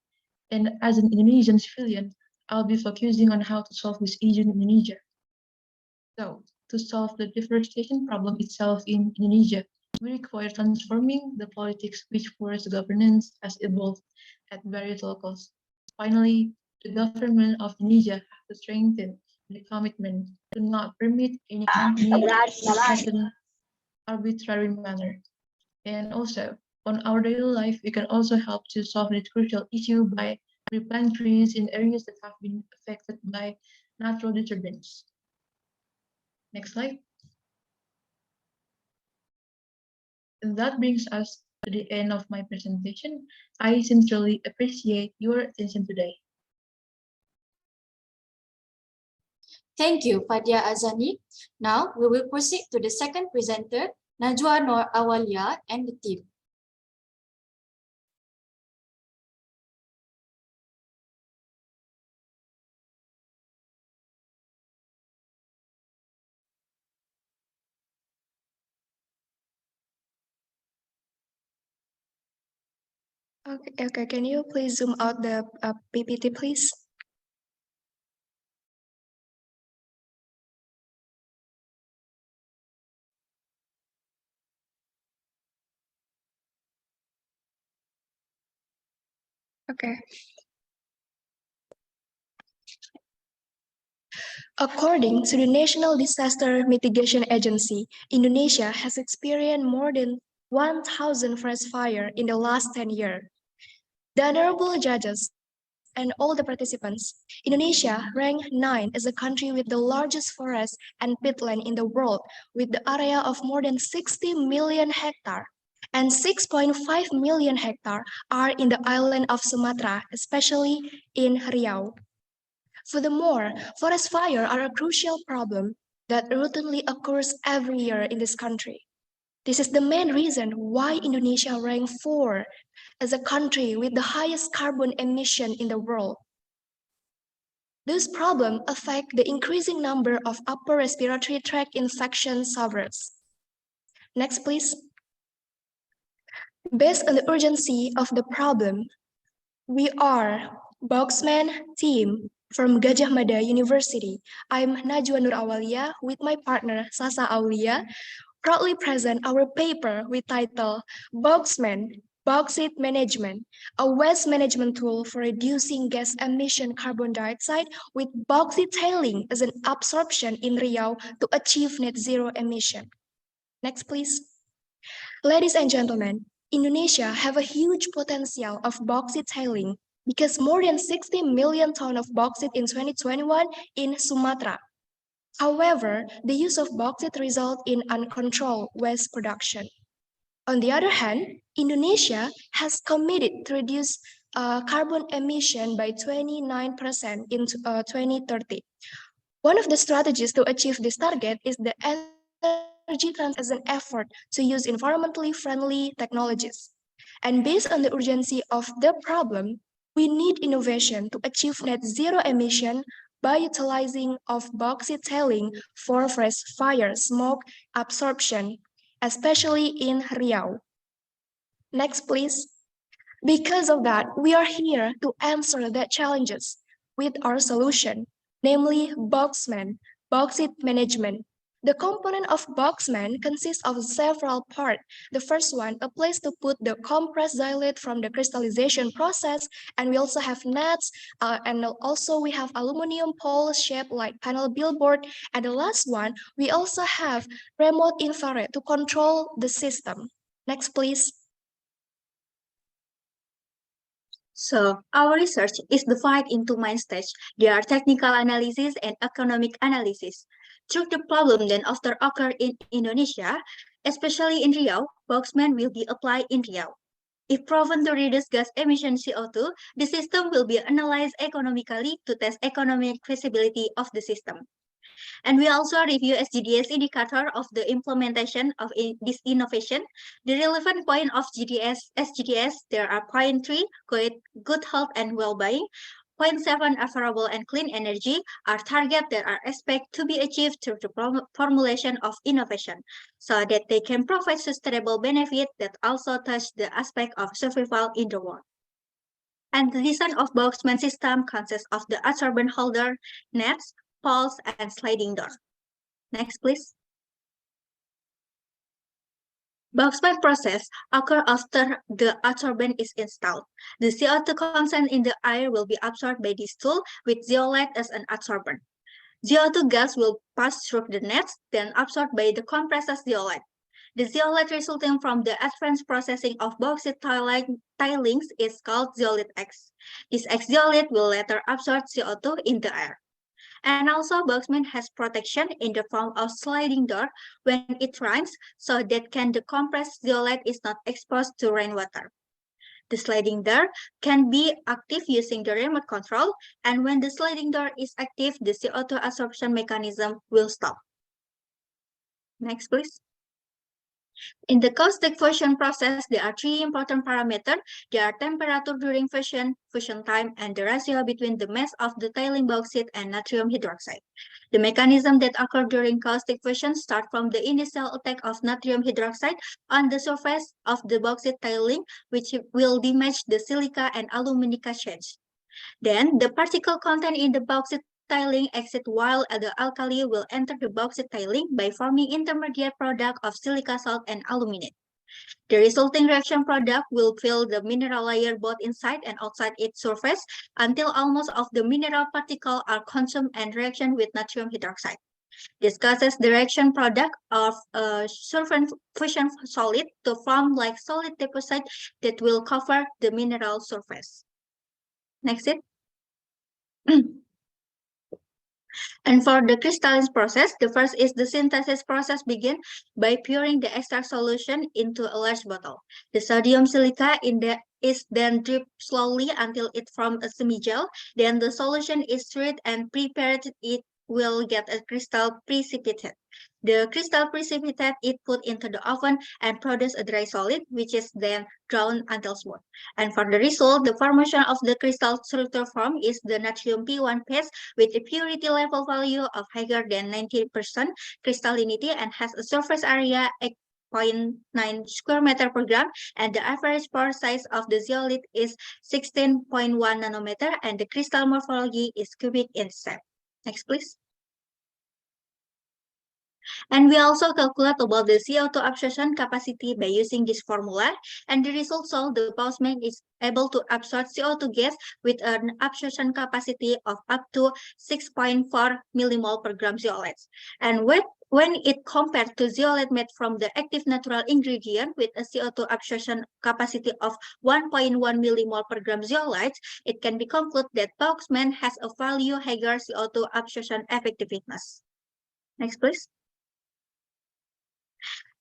And as an Indonesian civilian, I'll be focusing on how to solve this issue in Indonesia. So, to solve the deforestation problem itself in Indonesia, we require transforming the politics which forest governance has evolved at various levels. Finally, the government of Indonesia has to strengthen the commitment to not permit any company to act in arbitrary manner. And also, on our daily life, we can also help to solve this crucial issue by replanting trees in areas that have been affected by natural disturbance. Next slide. And that brings us to the end of my presentation. I sincerely appreciate your attention today. Thank you, Fadia Azani. Now we will proceed to the second presenter, Najwa Noor Awalia and the team. Okay, can you please zoom out the PPT, please? Okay. According to the National Disaster Mitigation Agency, Indonesia has experienced more than 1,000 forest fires in the last 10 years. The honorable judges and all the participants, Indonesia ranked 9 as a country with the largest forest and peatland in the world, with the area of more than 60 million hectares, and 6.5 million hectares are in the island of Sumatra, especially in Riau. Furthermore, forest fires are a crucial problem that routinely occurs every year in this country. This is the main reason why Indonesia ranked 4 as a country with the highest carbon emission in the world. This problem affects the increasing number of upper respiratory tract infection sufferers. Next, please. Based on the urgency of the problem, we are Boxman team from Gajah Mada University. I'm Najwa Nur Awalia with my partner Sasa Aulia, proudly present our paper with title Boxman Bauxite Management, a waste management tool for reducing gas emission carbon dioxide with bauxite tailing as an absorption in Riau to achieve net zero emission. Next, please. Ladies and gentlemen, Indonesia have a huge potential of bauxite tailing because more than 60 million tons of bauxite in 2021 in Sumatra. However, the use of bauxite results in uncontrolled waste production. On the other hand, Indonesia has committed to reduce carbon emission by 29% in 2030. One of the strategies to achieve this target is the energy transition as an effort to use environmentally friendly technologies. And based on the urgency of the problem, we need innovation to achieve net zero emission by utilizing of bauxite tailing for fresh fire smoke absorption, especially in Riau. Next, please. Because of that, we are here to answer the challenges with our solution, namely Boxman, bauxite management. The component of Boxman consists of several parts. The first one, a place to put the compressed xylite from the crystallization process, and we also have nets, and also we have aluminum poles shaped like panel billboard, and the last one, we also have remote infrared to control the system. Next, please. So our research is divided into main stage. There are technical analysis and economic analysis. Through the problem then after occur in Indonesia, especially in Riau, Boxman will be applied in Riau. If proven to reduce gas emission CO2, the system will be analyzed economically to test economic feasibility of the system. And we also review SGDS indicator of the implementation of this innovation. The relevant point of SGDS, there are point 3, good health and well-being, point 7, affordable and clean energy, are targets that are expected to be achieved through the formulation of innovation, so that they can provide sustainable benefit that also touch the aspect of survival in the world. And the design of Boxman system consists of the absorbent holder, nets, poles, and sliding door. Next, please. Boxman process occurs after the absorbent is installed. The CO2 content in the air will be absorbed by this tool with zeolite as an absorbent. CO2 gas will pass through the nets, then absorbed by the compressed zeolite. The zeolite resulting from the advanced processing of bauxite tilings is called zeolite X. This X zeolite will later absorb CO2 in the air. And also Boxman has protection in the form of sliding door when it rains, so that the compressed zeolite is not exposed to rainwater. The sliding door can be active using the remote control, and when the sliding door is active, the CO2 absorption mechanism will stop. Next, please. In the caustic fusion process, there are 3 important parameters. There are temperature during fusion, fusion time, and the ratio between the mass of the tailing bauxite and natrium hydroxide. The mechanism that occurs during caustic fusion starts from the initial attack of natrium hydroxide on the surface of the bauxite tailing, which will damage the silica and aluminica sheds. Then, the particle content in the bauxite tailing exit while the alkali will enter the bauxite tailing by forming intermediate product of silica salt and aluminate. The resulting reaction product will fill the mineral layer both inside and outside its surface until almost all of the mineral particles are consumed and reaction with natrium hydroxide. This causes the reaction product of a solvent fusion solid to form like solid deposit that will cover the mineral surface. Next it. And for the crystalline process, the first is the synthesis process begin by pouring the extract solution into a large bottle. The sodium silica is then dripped slowly until it forms a semi-gel. Then the solution is stirred and prepared it will get a crystal precipitate. The crystal precipitate is put into the oven and produce a dry solid, which is then drawn until smooth. And for the result, the formation of the crystal structure form is the natrium P1 paste with a purity level value of higher than 90% crystallinity and has a surface area 0.9 square meter per gram, and the average pore size of the zeolite is 16.1 nanometer, and the crystal morphology is cubic in shape. Next, please. And we also calculate about the CO2 absorption capacity by using this formula. And the result show the Bousman is able to absorb CO2 gas with an absorption capacity of up to 6.4 millimole per gram zeolite. And when it compared to zeolite made from the active natural ingredient with a CO2 absorption capacity of 1.1 millimole per gram zeolite, it can be concluded that Bousman has a value higher CO2 absorption effectiveness. Next, please.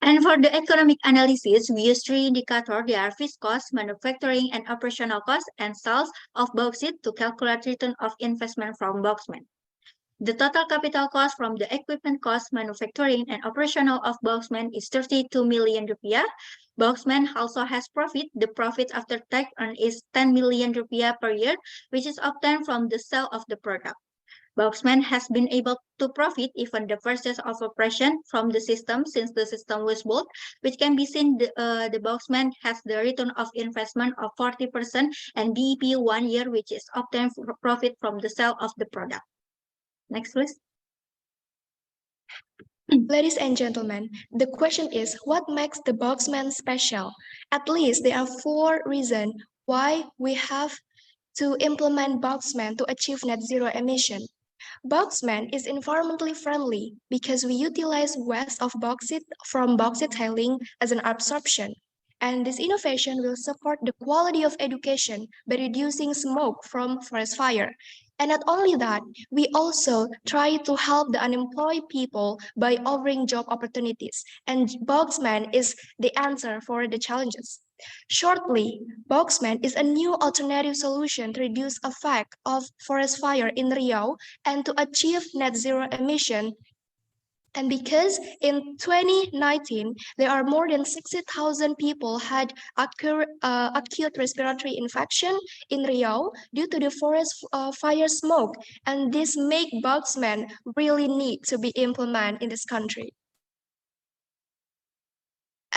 And for the economic analysis, we use three indicators. They are fixed cost, manufacturing and operational cost, and sales of bauxite to calculate return of investment from bauxite. The total capital cost from the equipment cost, manufacturing and operational of bauxite is 32 million rupiah. Bauxite also has profit. The profit after tax earned is 10 million rupiah per year, which is obtained from the sale of the product. Boxman has been able to profit even the first days of operation from the system since the system was built, which can be seen the Boxman has the return of investment of 40% and BEP 1 year, which is obtained profit from the sale of the product. Next, please. Ladies and gentlemen, the question is, what makes the Boxman special? At least there are 4 reasons why we have to implement Boxman to achieve net zero emission. Boxman is environmentally friendly because we utilize waste of bauxite from bauxite tailing as an absorption. And this innovation will support the quality of education by reducing smoke from forest fire. And not only that, we also try to help the unemployed people by offering job opportunities. And Boxman is the answer for the challenges. Shortly, Boxman is a new alternative solution to reduce effect of forest fire in Riau and to achieve net zero emission. And because in 2019, there are more than 60,000 people had acute respiratory infection in Riau due to the forest fire smoke. And this make Boxman really need to be implemented in this country.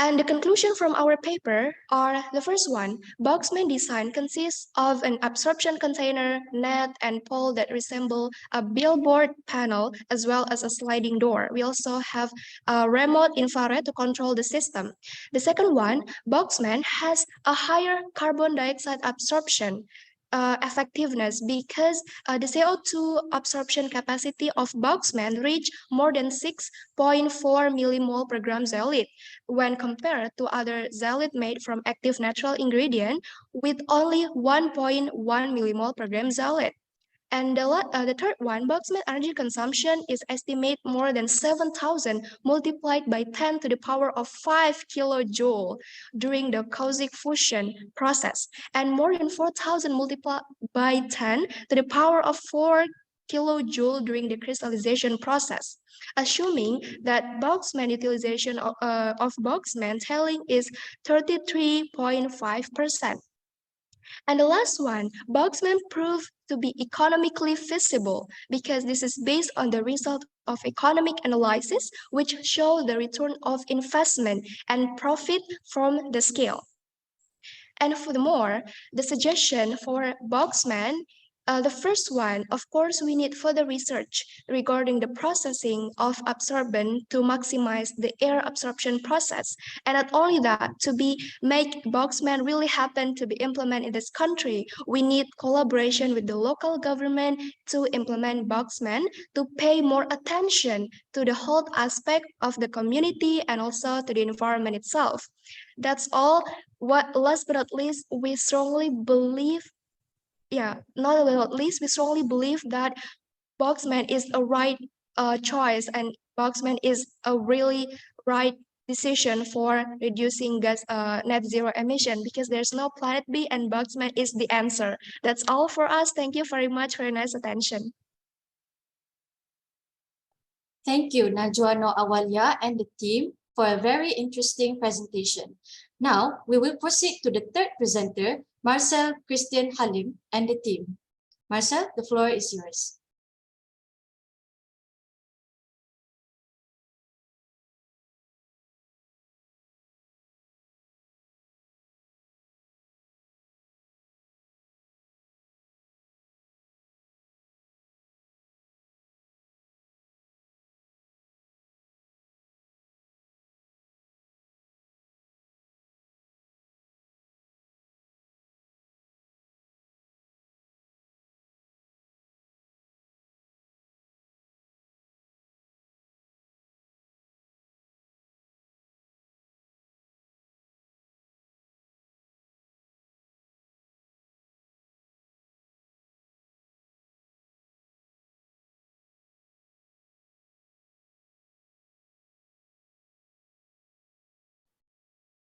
And the conclusion from our paper are the first one, Boxman design consists of an absorption container, net, and pole that resemble a billboard panel as well as a sliding door. We also have a remote infrared to control the system. The second one, Boxman has a higher carbon dioxide absorption effectiveness because the CO2 absorption capacity of Boxman reach more than 6.4 millimole per gram zeolite when compared to other zeolite made from active natural ingredient with only 1.1 millimole per gram zeolite. And the third one, Boxman energy consumption is estimated more than 7,000 multiplied by 10 to the power of 5 kilojoule during the caustic fusion process, and more than 4,000 multiplied by 10 to the power of 4 kilojoule during the crystallization process. Assuming that Boxman utilization of Boxman tailing is 33.5%. And the last one, Boxman proved to be economically feasible because this is based on the result of economic analysis, which show the return of investment and profit from the scale. And furthermore, the suggestion for Boxman, the first one, of course, we need further research regarding the processing of absorbent to maximize the air absorption process. And not only that, to make Boxman really happen to be implemented in this country, we need collaboration with the local government to implement Boxman to pay more attention to the health aspect of the community and also to the environment itself. That's all. What last but not least, we strongly believe, not least, we strongly believe that Boxman is a right choice and Boxman is a really right decision for reducing gas net zero emission because there's no planet B and Boxman is the answer. That's all for us. Thank you very much for your nice attention. Thank you, Najwa Awalia and the team for a very interesting presentation. Now, we will proceed to the third presenter, Marcel Christian Halim and the team. Marcel, the floor is yours.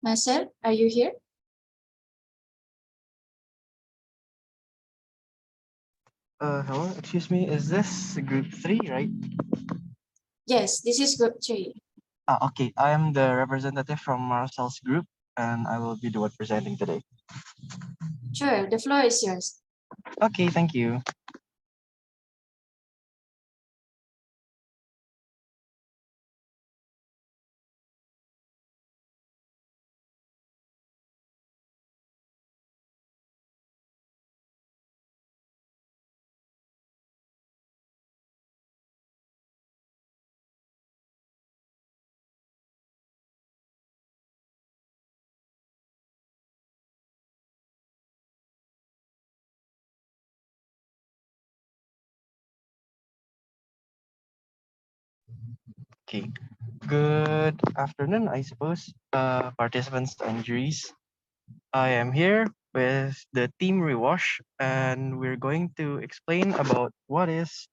Marcel, are you here? Hello, excuse me, is this group 3, right? Yes, this is group 3. Okay, I am the representative from Marcel's group, and I will be the one presenting today. Sure, the floor is yours. Okay, thank you. Okay, good afternoon, I suppose, participants and juries. I am here with the team Rewash, and we're going to explain about what is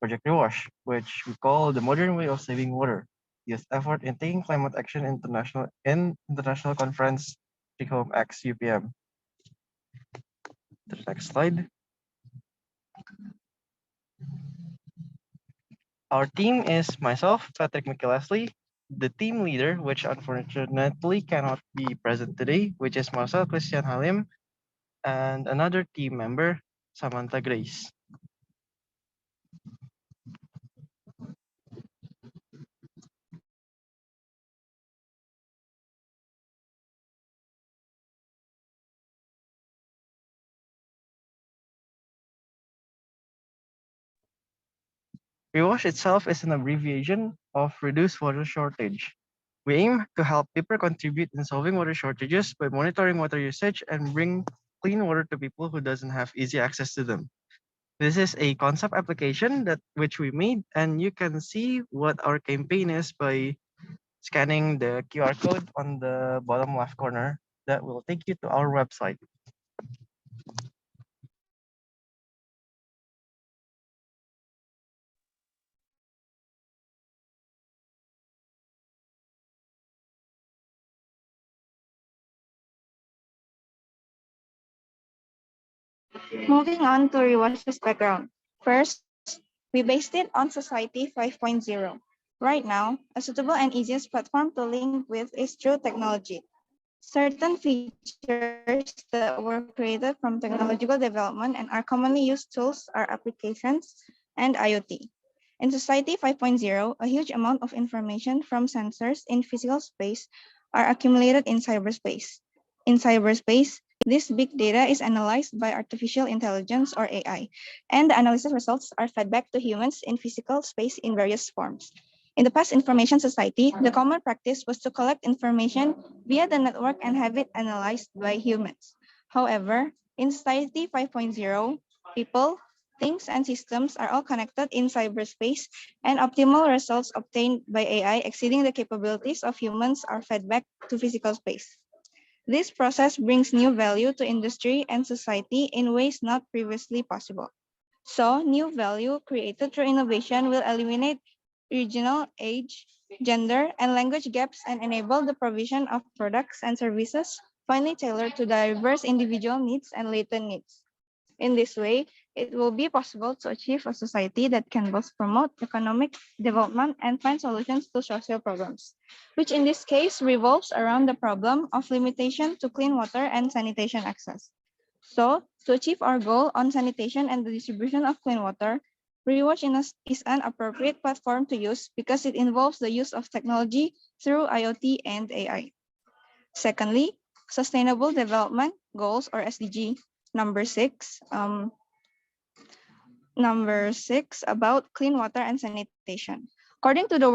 Project Rewash, which we call the modern way of saving water. Youth effort in taking climate action international conference Treehome X UPM. The next slide. Our team is myself, Patrick McLesley, the team leader, which unfortunately cannot be present today, which is Marcel Christian Halim, and another team member, Samantha Grace. Rewash itself is an abbreviation of Reduce Water Shortage. We aim to help people contribute in solving water shortages by monitoring water usage and bring clean water to people who doesn't have easy access to them. This is a concept application that which we made, and you can see what our campaign is by scanning the QR code on the bottom left corner that will take you to our website. Moving on to Rewash's background. First, we based it on Society 5.0. Right now, a suitable and easiest platform to link with is through technology. Certain features that were created from technological development and are commonly used tools are applications and IoT. In Society 5.0, a huge amount of information from sensors in physical space are accumulated in cyberspace. In cyberspace, this big data is analyzed by artificial intelligence or AI, and the analysis results are fed back to humans in physical space in various forms. In the past information society, the common practice was to collect information via the network and have it analyzed by humans. However, in Society 5.0, people, things, and systems are all connected in cyberspace, and optimal results obtained by AI exceeding the capabilities of humans are fed back to physical space. This process brings new value to industry and society in ways not previously possible. So, new value created through innovation will eliminate regional, age, gender, and language gaps and enable the provision of products and services finely tailored to diverse individual needs and latent needs. In this way, it will be possible to achieve a society that can both promote economic development and find solutions to social problems, which in this case revolves around the problem of limitation to clean water and sanitation access. So, to achieve our goal on sanitation and the distribution of clean water, Rewatch is an appropriate platform to use because it involves the use of technology through IoT and AI. Secondly, Sustainable Development Goals or SDG number six. Number six, about clean water and sanitation. According to the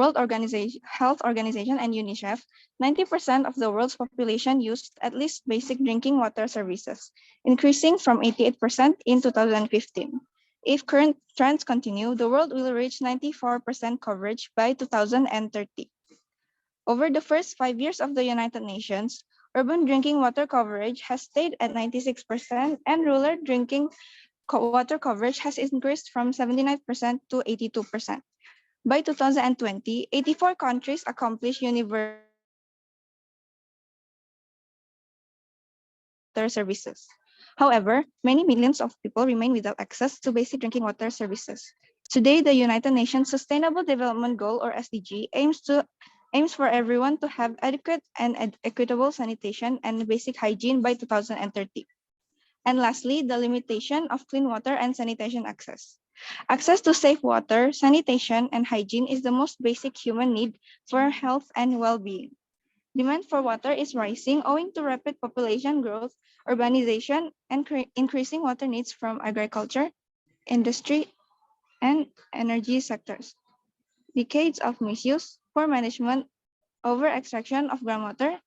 Health Organization and UNICEF, 90% of the world's population used at least basic drinking water services, increasing from 88% in 2015. If current trends continue, the world will reach 94% coverage by 2030. Over the first 5 years of the United Nations, urban drinking water coverage has stayed at 96% and rural drinking water coverage has increased from 79% to 82%. By 2020, 84 countries accomplished universal water services. However, many millions of people remain without access to basic drinking water services. Today, the United Nations Sustainable Development Goal or SDG aims for everyone to have adequate and equitable sanitation and basic hygiene by 2030. And lastly, the limitation of clean water and sanitation access. Access to safe water, sanitation, and hygiene is the most basic human need for health and well-being. Demand for water is rising owing to rapid population growth, urbanization, and increasing water needs from agriculture, industry, and energy sectors. Decades of misuse, poor management, over-extraction of groundwater,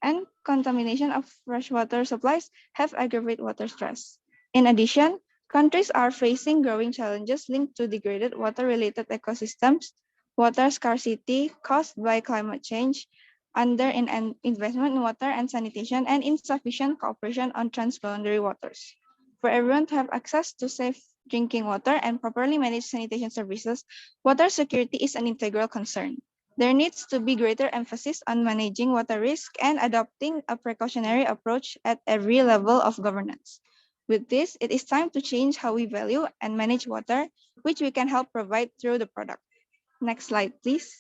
and contamination of freshwater supplies have aggravated water stress. In addition, countries are facing growing challenges linked to degraded water-related ecosystems, water scarcity caused by climate change, investment in water and sanitation, and insufficient cooperation on transboundary waters. For everyone to have access to safe drinking water and properly managed sanitation services, water security is an integral concern. There needs to be greater emphasis on managing water risk and adopting a precautionary approach at every level of governance. With this, it is time to change how we value and manage water, which we can help provide through the product. Next slide, please.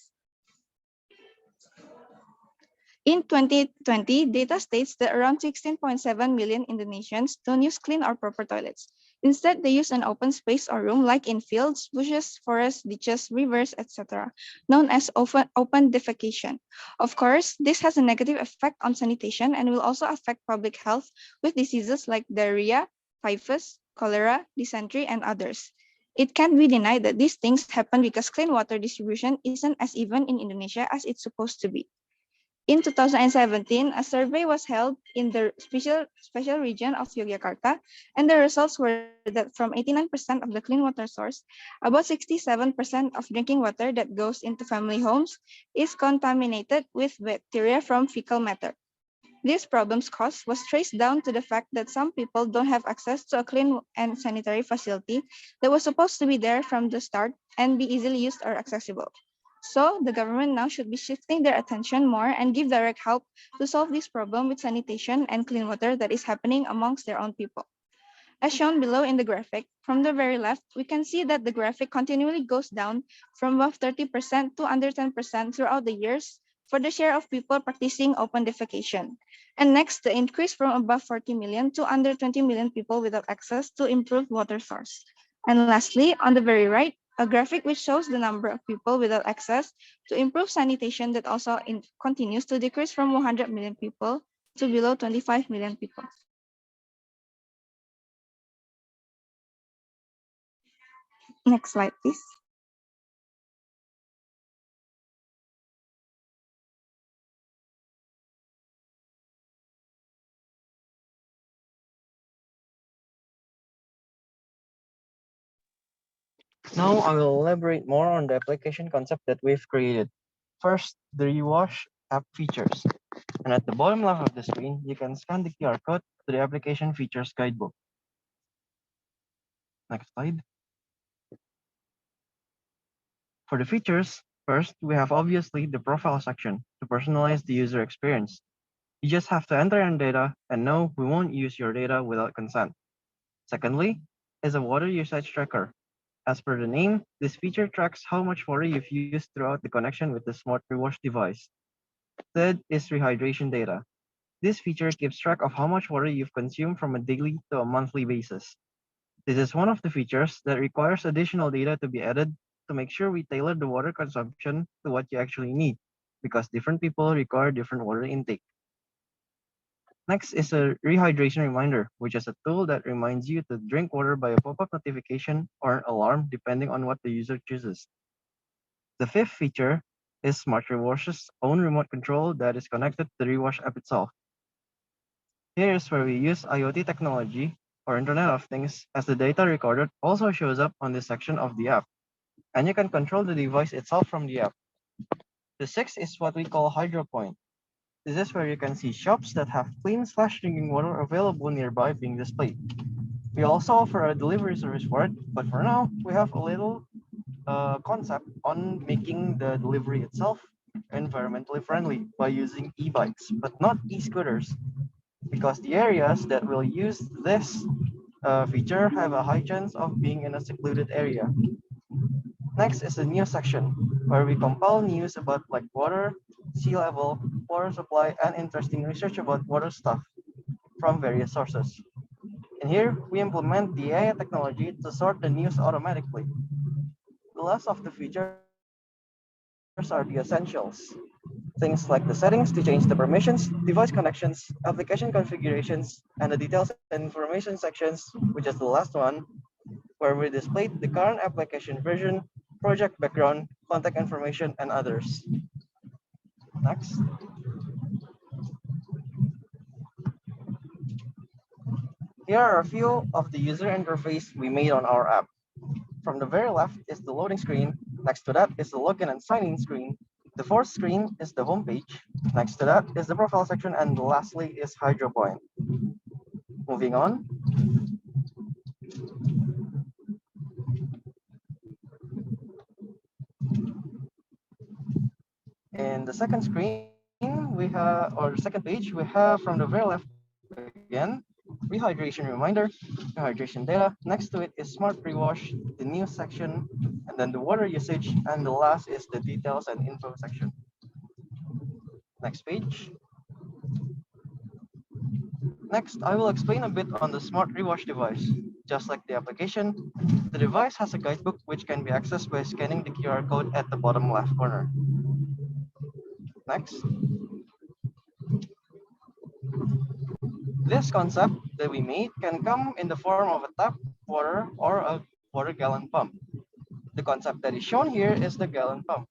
In 2020, data states that around 16.7 million Indonesians don't use clean or proper toilets. Instead, they use an open space or room like in fields, bushes, forests, ditches, rivers, etc., known as open defecation. Of course, this has a negative effect on sanitation and will also affect public health with diseases like diarrhea, typhus, cholera, dysentery, and others. It can't be denied that these things happen because clean water distribution isn't as even in Indonesia as it's supposed to be. In 2017, a survey was held in the special region of Yogyakarta, and the results were that from 89% of the clean water source, about 67% of drinking water that goes into family homes is contaminated with bacteria from fecal matter. This problem's cause was traced down to the fact that some people don't have access to a clean and sanitary facility that was supposed to be there from the start and be easily used or accessible. So the government now should be shifting their attention more and give direct help to solve this problem with sanitation and clean water that is happening amongst their own people. As shown below in the graphic, from the very left, we can see that the graphic continually goes down from above 30% to under 10% throughout the years for the share of people practicing open defecation. And next, the increase from above 40 million to under 20 million people without access to improved water source. And lastly, on the very right, a graphic which shows the number of people without access to improved sanitation that also continues to decrease from 100 million people to below 25 million people. Next slide, please. Now I will elaborate more on the application concept that we've created. First, the Rewash app features. And at the bottom left of the screen, you can scan the QR code to the application features guidebook. Next slide. For the features, first, we have obviously the profile section to personalize the user experience. You just have to enter in data and no, we won't use your data without consent. Secondly, is a water usage tracker. As per the name, this feature tracks how much water you've used throughout the connection with the smart rewash device. Third is rehydration data. This feature keeps track of how much water you've consumed from a daily to a monthly basis. This is one of the features that requires additional data to be added to make sure we tailor the water consumption to what you actually need, because different people require different water intake. Next is a rehydration reminder, which is a tool that reminds you to drink water by a pop-up notification or an alarm depending on what the user chooses. The fifth feature is Smart Rewash's own remote control that is connected to the Rewash app itself. Here is where we use IoT technology or Internet of Things as the data recorded also shows up on this section of the app, and you can control the device itself from the app. The sixth is what we call Hydro Point. This is where you can see shops that have clean/drinking water available nearby being displayed. We also offer a delivery service for it, but for now, we have a little concept on making the delivery itself environmentally friendly by using e-bikes, but not e-scooters, because the areas that will use this feature have a high chance of being in a secluded area. Next is the news section, where we compile news about like water, sea level, water supply, and interesting research about water stuff from various sources. And here, we implement the AI technology to sort the news automatically. The last of the features are the essentials. Things like the settings to change the permissions, device connections, application configurations, and the details and information sections, which is the last one, where we displayed the current application version, project background, contact information, and others. Next. Here are a few of the user interface we made on our app. From the very left is the loading screen. Next to that is the login and sign in screen. The fourth screen is the home page. Next to that is the profile section, and lastly is Hydro Point. Moving on. In the second screen, we have, or the second page, we have from the very left again, rehydration reminder, rehydration data. Next to it is smart rewash, the news section, and then the water usage, and the last is the details and info section. Next page. Next, I will explain a bit on the smart rewash device. Just like the application, the device has a guidebook which can be accessed by scanning the QR code at the bottom left corner. Next. This concept that we made can come in the form of a tap water or a water gallon pump. The concept that is shown here is the gallon pump.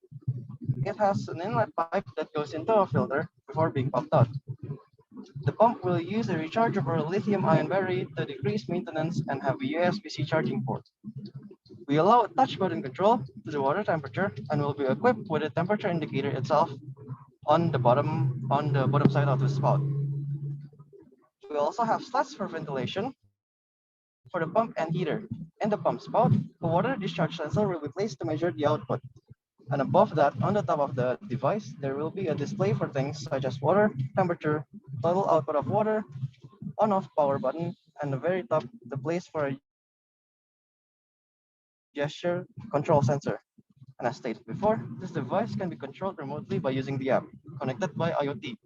It has an inlet pipe that goes into a filter before being pumped out. The pump will use a rechargeable lithium-ion battery to decrease maintenance and have a USB-C charging port. We allow a touch button control to the water temperature and will be equipped with a temperature indicator itself on the bottom side of the spout. We also have slots for ventilation for the pump and heater. In the pump spout, a water discharge sensor will be placed to measure the output. And above that, on the top of the device, there will be a display for things such as water, temperature, total output of water, on-off power button, and the very top, the place for a gesture control sensor. And as stated before, this device can be controlled remotely by using the app, connected by IoT.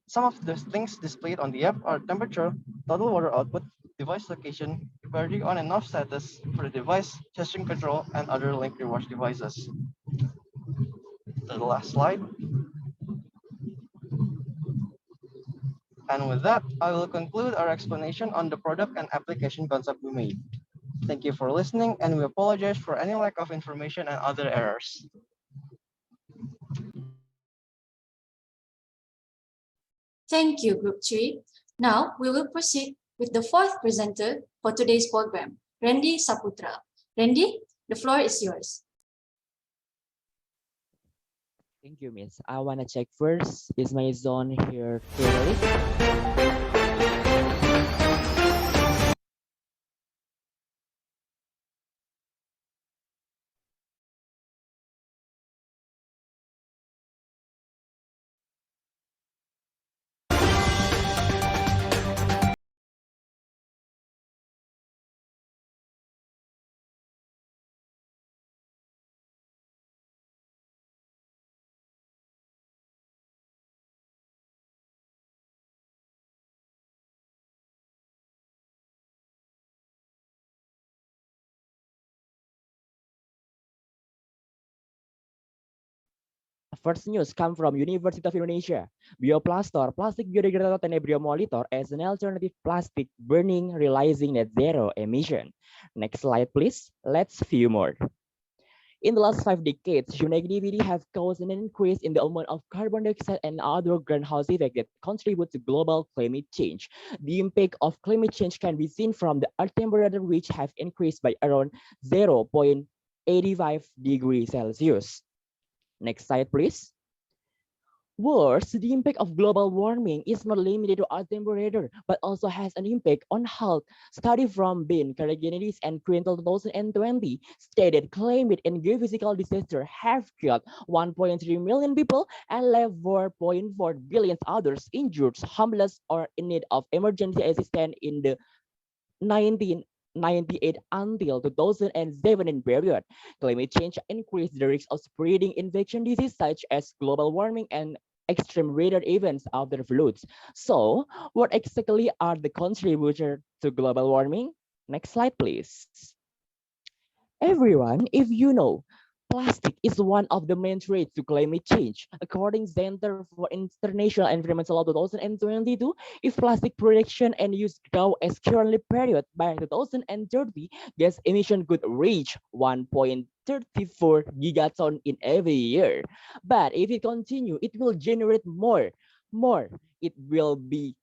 Some of the things displayed on the app are temperature, total water output, device location, battery on and off status for the device, gesture control, and other link rewash devices. To the last slide. And with that, I will conclude our explanation on the product and application concept we made. Thank you for listening, and we apologize for any lack of information and other errors. Thank you, Group 3. Now we will proceed with the fourth presenter for today's program, Randy Saputra. Randy, the floor is yours. Thank you, Miss. I want to check first, is my zone here clearly? first news come from University of Indonesia. Bioplastor, plastic biodegradable tenebrium as an alternative plastic burning, realizing net zero emission. Next slide, please. Let's view more. In the last 5 decades, human activity have caused an increase in the amount of carbon dioxide and other greenhouse effects that contribute to global climate change. The impact of climate change can be seen from the Earth temperature, which have increased by around 0.85 degrees Celsius. Next slide, please. Worse, the impact of global warming is not limited to Earth temperature, but also has an impact on health. Study from Bain, Carrageenis, and Quintal 2020 stated climate and geophysical disaster have killed 1.3 million people and left 4.4 billion others injured, homeless, or in need of emergency assistance in the 1998 until 2017 period. Climate change increased the risk of spreading infection disease such as global warming and extreme weather events after floods. So, what exactly are the contributors to global warming? Next slide, please. Everyone, if you know, plastic is one of the main threats to climate change. According to Center for International Environmental Law 2022, if plastic production and use grow as currently period by 2030, gas emission could reach 1.34 gigaton in every year. But if it continue, it will generate more. It will be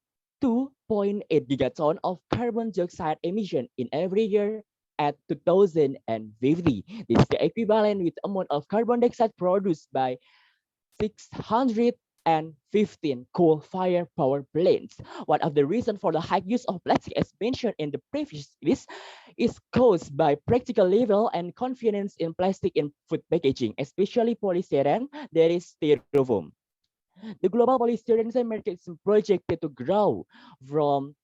2.8 gigaton of carbon dioxide emission in every year at 2050. This is the equivalent with amount of carbon dioxide produced by 615 coal-fired power plants. One of the reasons for the high use of plastic, as mentioned in the previous list, is caused by practical level and confidence in plastic in food packaging, especially polystyrene, that is styrofoam. The global polystyrene market is projected to grow from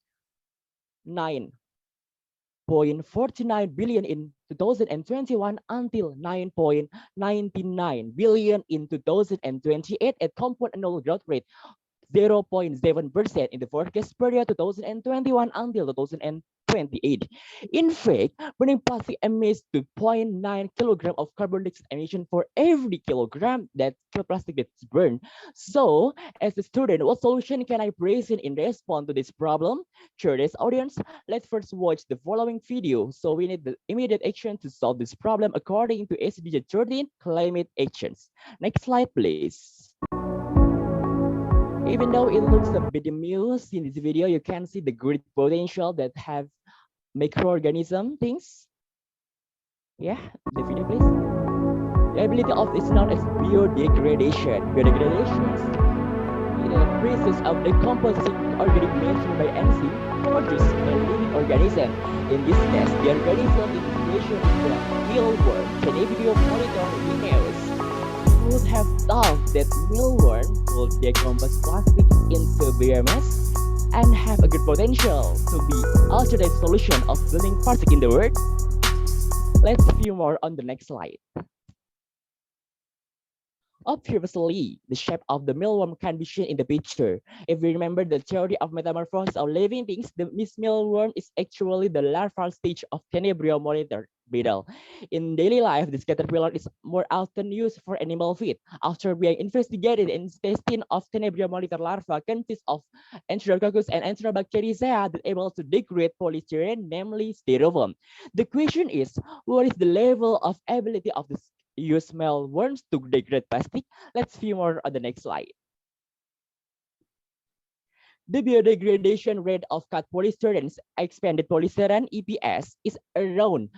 9.49 billion in 2021 until 9.99 billion in 2028 at compound annual growth rate 0.7% in the forecast period 2021 until 2028. In fact, burning plastic emits 2.9 kilogram of carbon dioxide emission for every kilogram that plastic gets burned. So, as a student, what solution can I present in response to this problem? Curious audience, let's first watch the following video. So we need the immediate action to solve this problem according to SDG 13 climate actions. Next slide, please. Even though it looks a bit amused in this video, you can see the great potential that have microorganism things. Yeah, the video please. The ability of is known as biodegradation. Biodegradation is the process of decomposing organic matter by enzyme produced by living organism. In this case, the organism in situation is the mealworm, Chenebrio monitor Linnaeus. Would have thought that mealworm will decompose plastic into biomass and have a good potential to be alternative solution of burning plastic in the world. Let's view more on the next slide. Obviously, the shape of the mealworm can be seen in the picture. If we remember the theory of metamorphosis of living things, this mealworm is actually the larval stage of Tenebrio monitor beetle. In daily life, this caterpillar is more often used for animal feed. After being investigated, in the intestine of Tenebrio monitor larva consists of Enterococcus and Enterobacteriaceae that able to degrade polystyrene, namely styrofoam. The question is, what is the level of ability of this use mealworms to degrade plastic? Let's view more on the next slide. The biodegradation rate of cut polystyrene, expanded polystyrene EPS, is around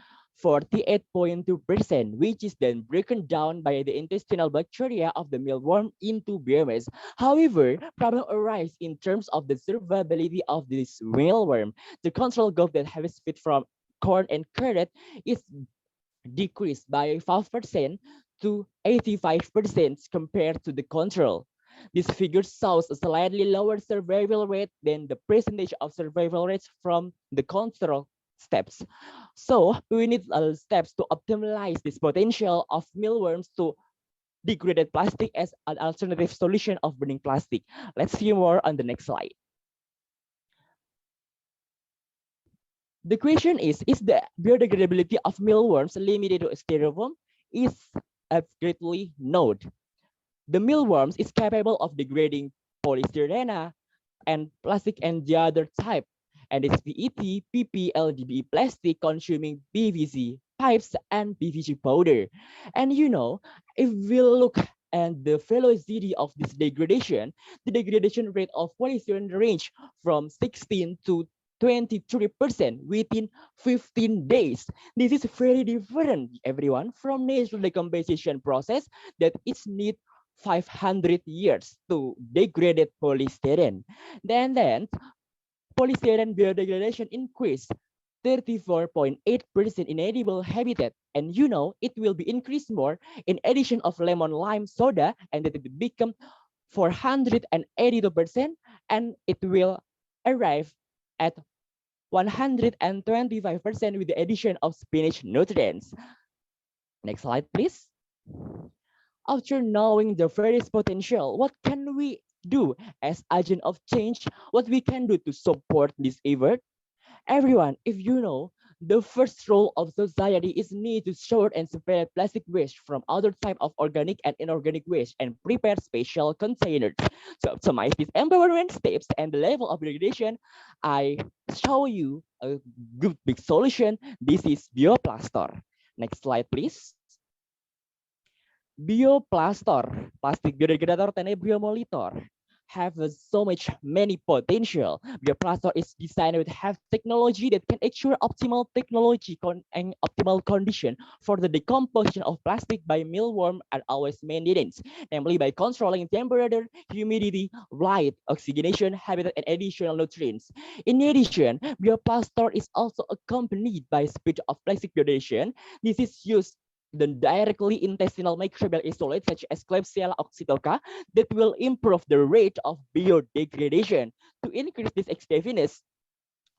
48.2%, which is then broken down by the intestinal bacteria of the mealworm into biomass. However, problems arise in terms of the survivability of this mealworm. The control group that has feed from corn and carrot is decreased by 5% to 85% compared to the control. This figure shows a slightly lower survival rate than the percentage of survival rates from the control steps. So we need steps to optimize this potential of mealworms to degraded plastic as an alternative solution of burning plastic. Let's see more on the next slide. The question is the biodegradability of mealworms limited to styrofoam? Is accurately known. The mealworms is capable of degrading polystyrene and plastic and the other type, and it's PET, PP, LDPE plastic consuming PVC pipes and PVC powder. And if we look at the velocity of this degradation, the degradation rate of polystyrene range from 16 to 23% within 15 days. This is very different, everyone, from natural decomposition process that is need 500 years to degrade polystyrene. Then polystyrene biodegradation increased 34.8% in edible habitat, and it will be increased more in addition of lemon lime soda, and it will become 482%, and it will arrive at 125% with the addition of spinach nutrients. Next slide, please. After knowing the various potential, what can we do as agent of change? What we can do to support this effort? Everyone, if you know, the first role of society is need to sort and separate plastic waste from other type of organic and inorganic waste and prepare special containers. To optimize these environment steps and the level of degradation, I show you a good big solution. This is bioplaster. Next slide, please. Bioplaster, plastic biodegradator tenebriomolitor, have so much many potential. Bioplaster is designed to have technology that can ensure optimal technology and optimal condition for the decomposition of plastic by mealworm and always maintenance, namely by controlling temperature, humidity, light, oxygenation, habitat, and additional nutrients. In addition, bioplaster is also accompanied by speed of plastic biodegradation. This is used the directly intestinal microbial isolate such as Klebsiella oxytoca that will improve the rate of biodegradation. To increase this effectiveness,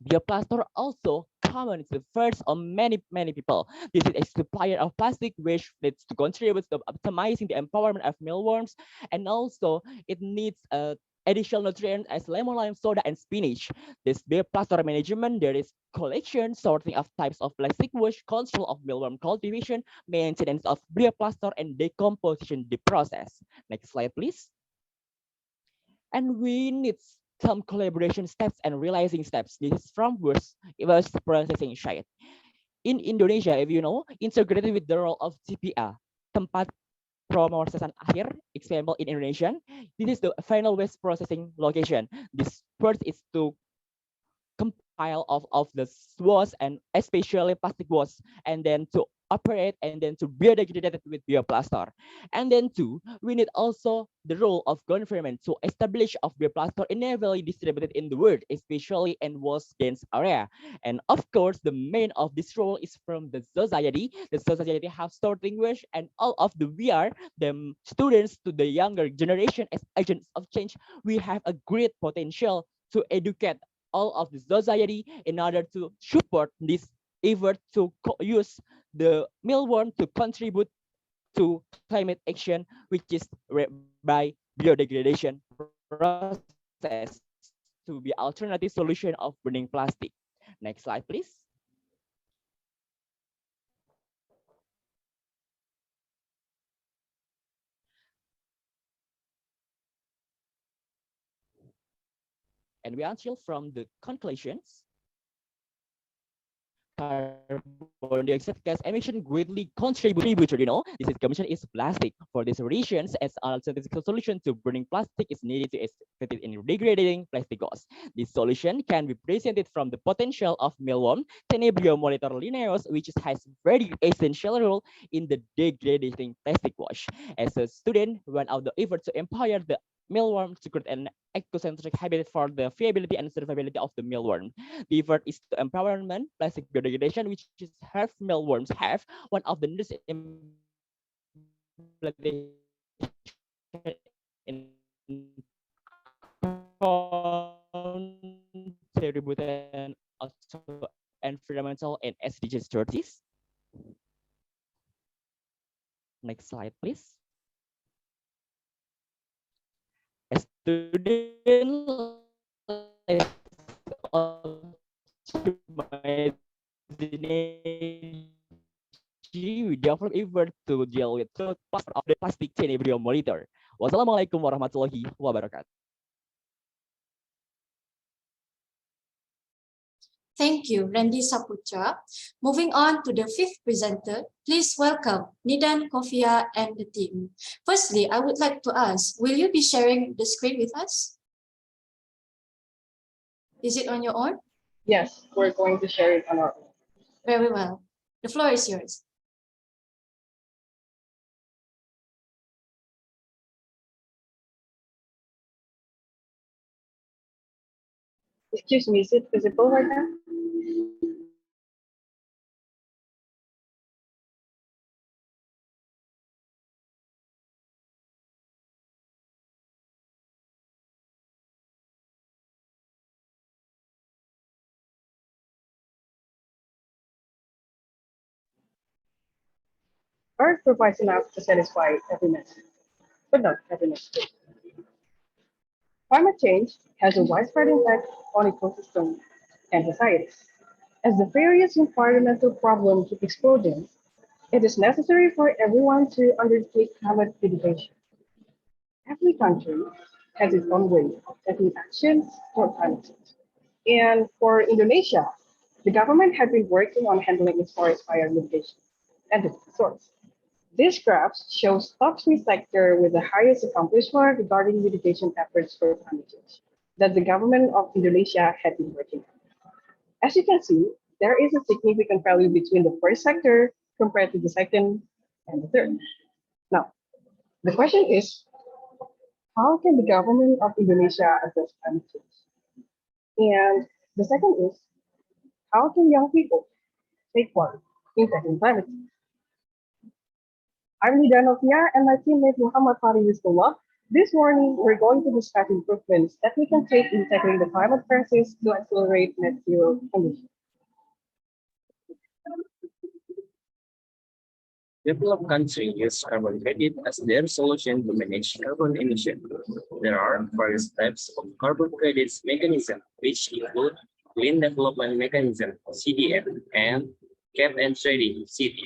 bioplaster also common the first of many people. This is a supplier of plastic waste that's to contribute to optimizing the empowerment of mealworms, and also it needs additional nutrients as lemon lime soda and spinach. This bioplaster management, there is collection, sorting of types of plastic waste, control of mealworm cultivation, maintenance of bioplaster, and decomposition the process. Next slide, please. And we need some collaboration steps and realizing steps. This is from waste processing site. In Indonesia, if you know, integrated with the role of TPA, tempat promorsesan akhir, example in Indonesian, this is the final waste processing location. This first is to compile of the waste and especially plastic waste, and then to operate and then to biodegrade it with bioplaster. And then two, we need also the role of government to establish of bioplaster evenly distributed in the world, especially in waste dense area. And of course, the main of this role is from the society. The society have starting waste, and all of the we are the students to the younger generation as agents of change. We have a great potential to educate all of the society in order to support this effort to use the mealworm to contribute to climate action, which is by biodegradation process to be alternative solution of burning plastic. Next slide, please. And we until from the conclusions. Carbon dioxide gas emission greatly contributed, this is commission is plastic. For these reasons, as alternative solution to burning plastic is needed to effective in degrading plastic gas. This solution can be presented from the potential of mealworm, Tenebrio monitor linearis, which has very essential role in the degrading plastic wash. As a student, one of the efforts to empower the mealworm to create an ecocentric habitat for the viability and survivability of the mealworm. The effort is to empowerment plastic biodegradation, which is have mealworms have one of the nearest contributing also environmental and SDGs 30s. Next slide, please. A student optimization technology, we develop effort to deal with the cost of the plastic chain embryo monitor. Wassalamualaikum warahmatullahi wabarakatuh. Thank you, Randy Saputra. Moving on to the fifth presenter, please welcome Nidan Kofia and the team. Firstly, I would like to ask, will you be sharing the screen with us? Is it on your own? Yes, we're going to share it on our own. Very well. The floor is yours. Excuse me, is it visible right now? Earth provides enough to satisfy every need, but not every need. Climate change has a widespread impact on ecosystems and societies. As the various environmental problems keep exploding, it is necessary for everyone to undertake climate mitigation. Every country has its own way of taking actions for climate change. And for Indonesia, the government has been working on handling its forest fire mitigation and its source. This graph shows top three sector with the highest accomplishment regarding mitigation efforts for climate change that the government of Indonesia had been working on. As you can see, there is a significant value between the first sector compared to the second and the third. Now, the question is, how can the government of Indonesia address climate change? And the second is, how can young people take part in tackling climate change? I'm Nida Novia and my teammate Muhammad Fari Yusufullah. This morning, we're going to discuss improvements that we can take in tackling the climate crisis to accelerate net zero emissions. Developed countries use carbon credit as their solution to manage carbon emission. There are various types of carbon credits mechanism, which include Clean Development Mechanism (CDM) and Cap and Trading (CD).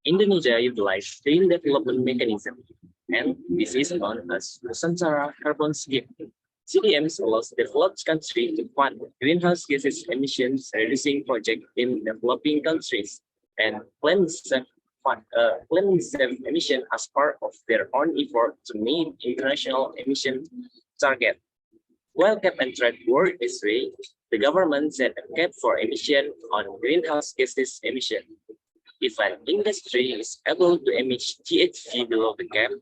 Indonesia utilizes Clean Development Mechanism, and this is known as Nusantara Carbon Scheme. CDMs allows developed countries to fund greenhouse gases emissions reducing projects in developing countries and plans emission as part of their own effort to meet international emission target. While cap and trade work this way, the government set a cap for emission on greenhouse gases emission. If an industry is able to emit GHG below the cap,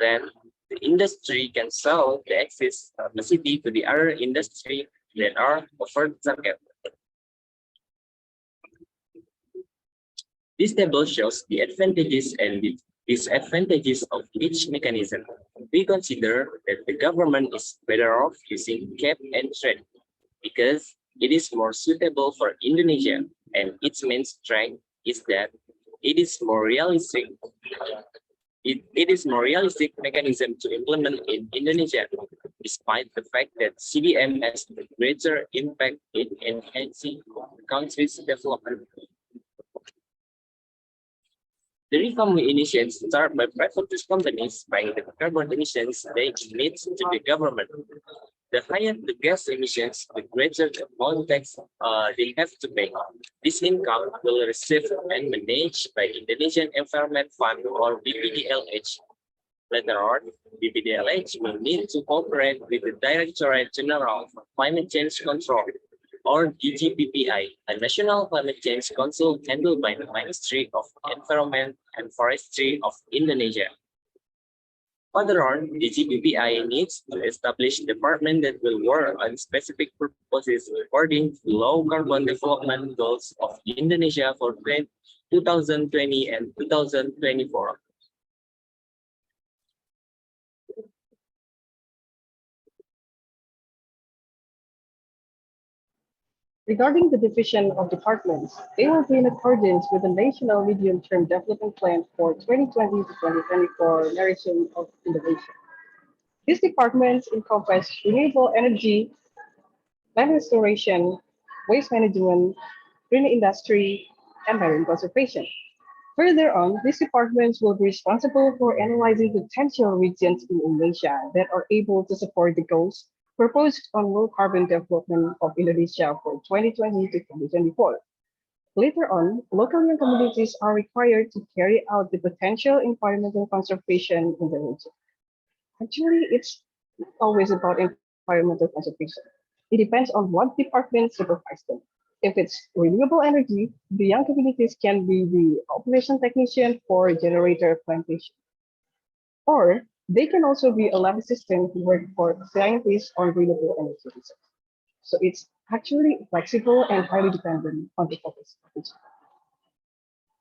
then the industry can sell the excess capacity to the other industry that are over the target. This table shows the advantages and the disadvantages of each mechanism. We consider that the government is better off using cap and trade because it is more suitable for Indonesia, and its main strength is that it is more realistic. It is more realistic mechanism to implement in Indonesia, despite the fact that CDM has a greater impact in enhancing the country's development. The reform we initiate start by private companies buying the carbon emissions they emit to the government. The higher the gas emissions, the greater the amount tax they have to pay. This income will receive and managed by Indonesian Environment Fund or BPDLH. Later on, BPDLH will need to cooperate with the Directorate General for Climate Change Control or DGPPI, a national climate change council handled by the Ministry of Environment and Forestry of Indonesia. Further on, DGPPI needs to establish a department that will work on specific purposes according to low carbon development goals of Indonesia for 2020 and 2024. Regarding the division of departments, they will be in accordance with the National Medium-Term Development Plan for 2020 to 2024 narration of Indonesia. These departments encompass renewable energy, land restoration, waste management, green industry, and marine conservation. Further on, these departments will be responsible for analyzing potential regions in Indonesia that are able to support the goals proposed on low carbon development of Indonesia for 2020 to 2024. Later on, local young communities are required to carry out the potential environmental conservation in the region. Actually, it's always about environmental conservation. It depends on what department supervises them. If it's renewable energy, the young communities can be the operation technician for generator plantation. Or they can also be a lab assistant who work for scientists on renewable energy research. So it's actually flexible and highly dependent on the focus of each.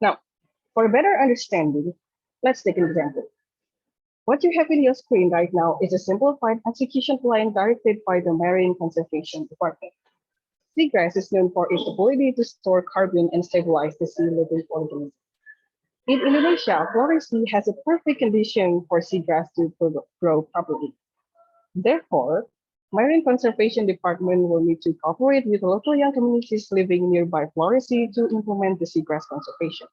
Now, for a better understanding, let's take an example. What you have in your screen right now is a simplified execution plan directed by the Marine Conservation Department. Seagrass is known for its ability to store carbon and stabilize the sea living organisms. In Indonesia, Flores Sea has a perfect condition for seagrass to grow properly. Therefore, Marine Conservation Department will need to cooperate with local young communities living nearby Flores Sea to implement the seagrass conservation.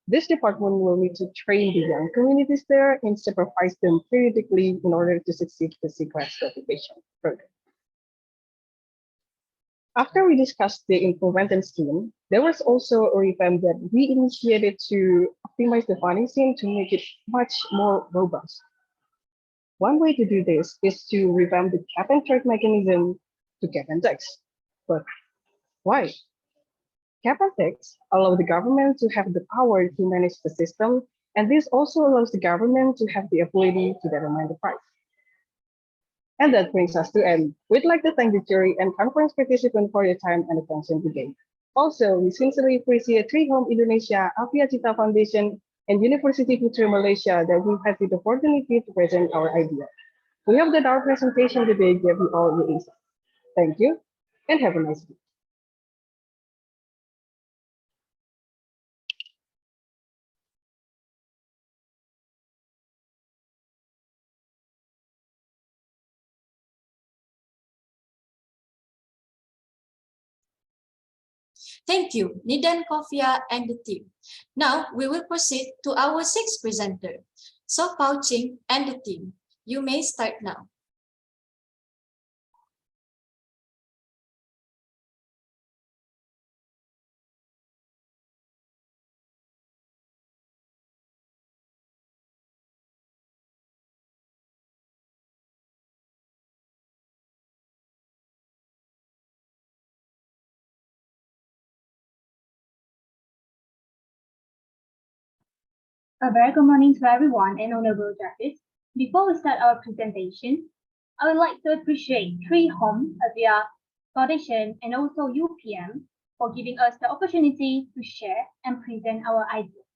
This department will need to train the young communities there and supervise them periodically in order to succeed the seagrass cultivation program. After we discussed the implementing scheme, there was also a revamp that we initiated to optimize the funding scheme to make it much more robust. One way to do this is to revamp the cap and trade mechanism to cap and tax. But why? Cap and tax allow the government to have the power to manage the system, and this also allows the government to have the ability to determine the price. And that brings us to end. We'd like to thank the jury and conference participants for your time and attention today. Also, we sincerely appreciate Treehome Indonesia, Avia Cita Foundation, and University Putra Malaysia that we had the opportunity to present our idea. We hope that our presentation today gave you all your insights. Thank you, and have a nice day. Thank you, Nidan, Kofia, and the team. Now we will proceed to our sixth presenter, So Pao Ching and the team. You may start now. A very good morning to everyone and honorable judges. Before we start our presentation, I would like to appreciate Treehome, Avia Foundation, and also UPM for giving us the opportunity to share and present our ideas.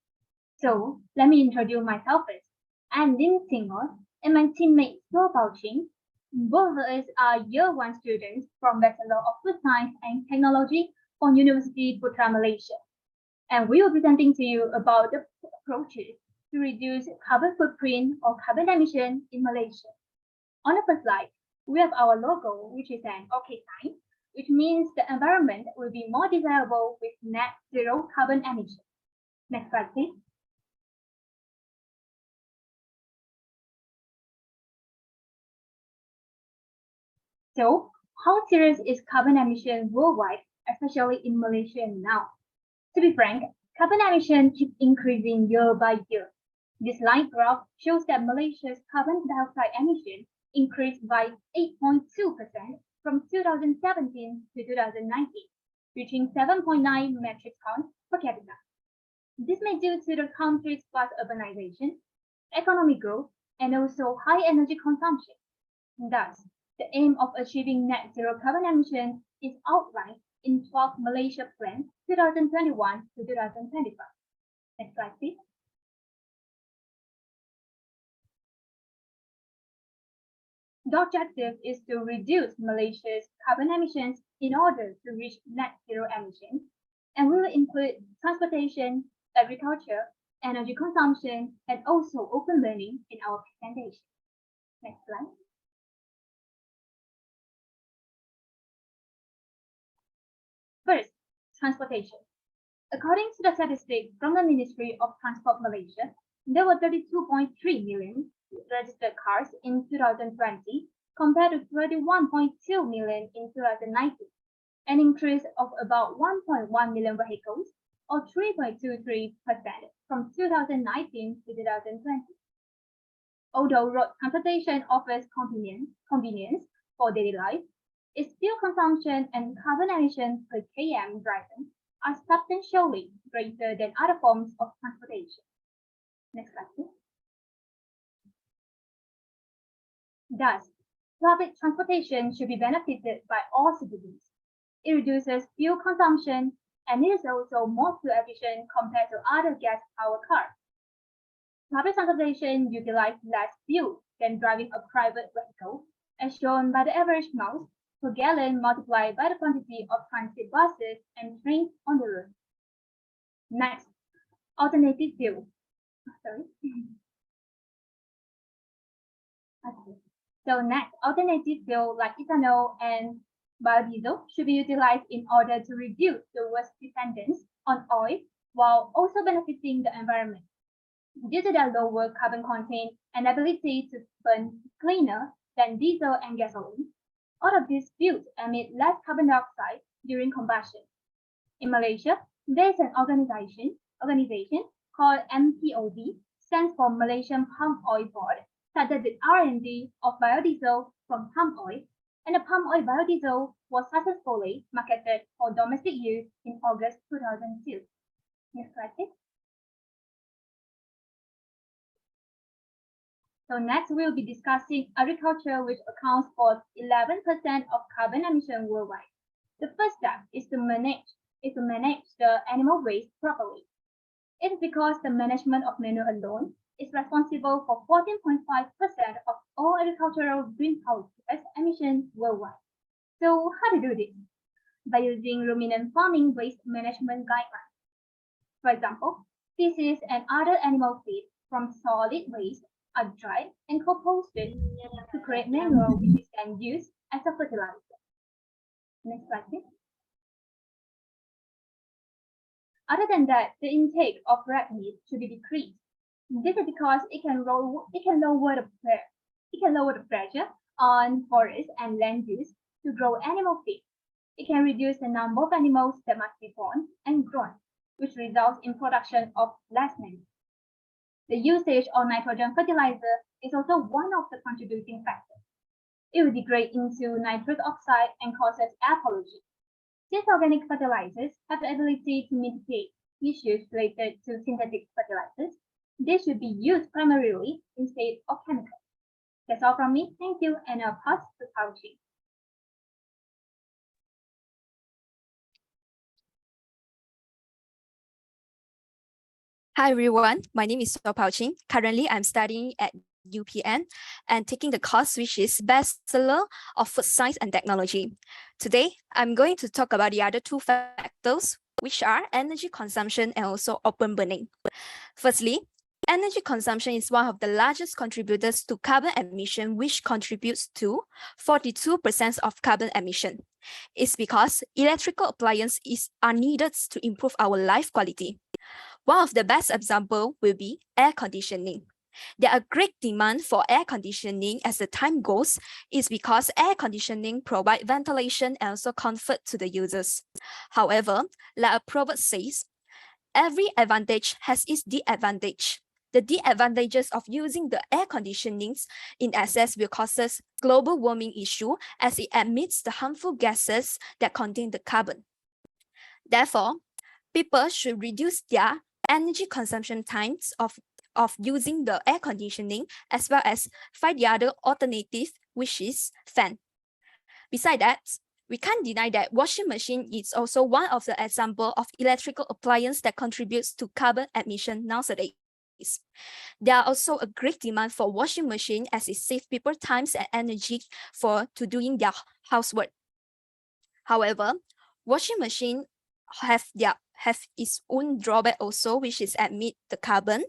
So let me introduce myself first. I'm Lim Singor and my teammate So Pao Ching. Both of us are Year 1 students from Bachelor of Food Science and Technology from University Putra Malaysia. And we will be presenting to you about the approaches to reduce carbon footprint or carbon emission in Malaysia. On the first slide, we have our logo, which is an OK sign, which means the environment will be more desirable with net zero carbon emission. Next slide, please. So, how serious is carbon emission worldwide, especially in Malaysia now? To be frank, carbon emission keeps increasing year by year. This line graph shows that Malaysia's carbon dioxide emission increased by 8.2% from 2017 to 2019, reaching 7.9 metric tons per capita. This may due to the country's fast urbanization, economic growth, and also high energy consumption. Thus, the aim of achieving net zero carbon emissions is outlined in 12 Malaysia Plan 2021 to 2025. Next slide, please. The objective is to reduce Malaysia's carbon emissions in order to reach net zero emissions, and we will include transportation, agriculture, energy consumption, and also open learning in our presentation. Next slide. First, transportation. According to the statistics from the Ministry of Transport Malaysia, there were 32.3 million registered cars in 2020 compared to 31.2 million in 2019, an increase of about 1.1 million vehicles or 3.23% from 2019 to 2020. Although road transportation offers convenience for daily life, its fuel consumption and carbon emissions per km driven are substantially greater than other forms of transportation. Next slide, please. Thus, public transportation should be benefited by all citizens. It reduces fuel consumption and it is also more fuel efficient compared to other gas-powered cars. Public transportation utilizes less fuel than driving a private vehicle, as shown by the average miles per gallon multiplied by the quantity of transit buses and trains on the road. Next, alternative fuel. Sorry. Okay. So next, alternative fuel like ethanol and biodiesel should be utilized in order to reduce the worst dependence on oil while also benefiting the environment. Due to their lower carbon content and ability to burn cleaner than diesel and gasoline, all of these fuels emit less carbon dioxide during combustion. In Malaysia, there is an organization called MPOB, stands for Malaysian Palm Oil Board, started the R&D of biodiesel from palm oil, and the palm oil biodiesel was successfully marketed for domestic use in August 2002. Next slide, please. So next we'll be discussing agriculture, which accounts for 11% of carbon emission worldwide. The first step is to manage the animal waste properly. It's because the management of manure alone is responsible for 14.5% of all agricultural greenhouse gas emissions worldwide. So how to do this? By using ruminant farming waste management guidelines. For example, feces and other animal feed from solid waste are dried and composted to create manure, which is then used as a fertilizer. Next slide, please. Other than that, the intake of red meat should be decreased. This is because it can lower the pressure on forest and land use to grow animal feed. It can reduce the number of animals that must be born and grown, which results in production of less manure. The usage of nitrogen fertilizer is also one of the contributing factors. It will degrade into nitrous oxide and causes air pollution. Since organic fertilizers have the ability to mitigate issues related to synthetic fertilizers, they should be used primarily instead of chemicals. That's all from me. Thank you, and I'll pass to Pauchi. Hi everyone, my name is Pao Ching. Currently, I'm studying at UPN and taking the course which is Bachelor of Food Science and Technology. Today, I'm going to talk about the other two factors, which are energy consumption and also open burning. Firstly, energy consumption is one of the largest contributors to carbon emission, which contributes to 42% of carbon emission. It's because electrical appliances are needed to improve our life quality. One of the best examples will be air conditioning. There are great demand for air conditioning as the time goes is because air conditioning provides ventilation and also comfort to the users. However, like a proverb says, every advantage has its disadvantage. The disadvantages of using the air conditionings in excess will cause us global warming issue as it emits the harmful gases that contain the carbon. Therefore, people should reduce their energy consumption times of using the air conditioning as well as find the other alternative, which is fan. Besides that, we can't deny that washing machine is also one of the examples of electrical appliance that contributes to carbon emission nowadays. There are also a great demand for washing machine as it saves people times and energy to doing their housework. However, washing machine have its own drawback also, which is emit the carbon.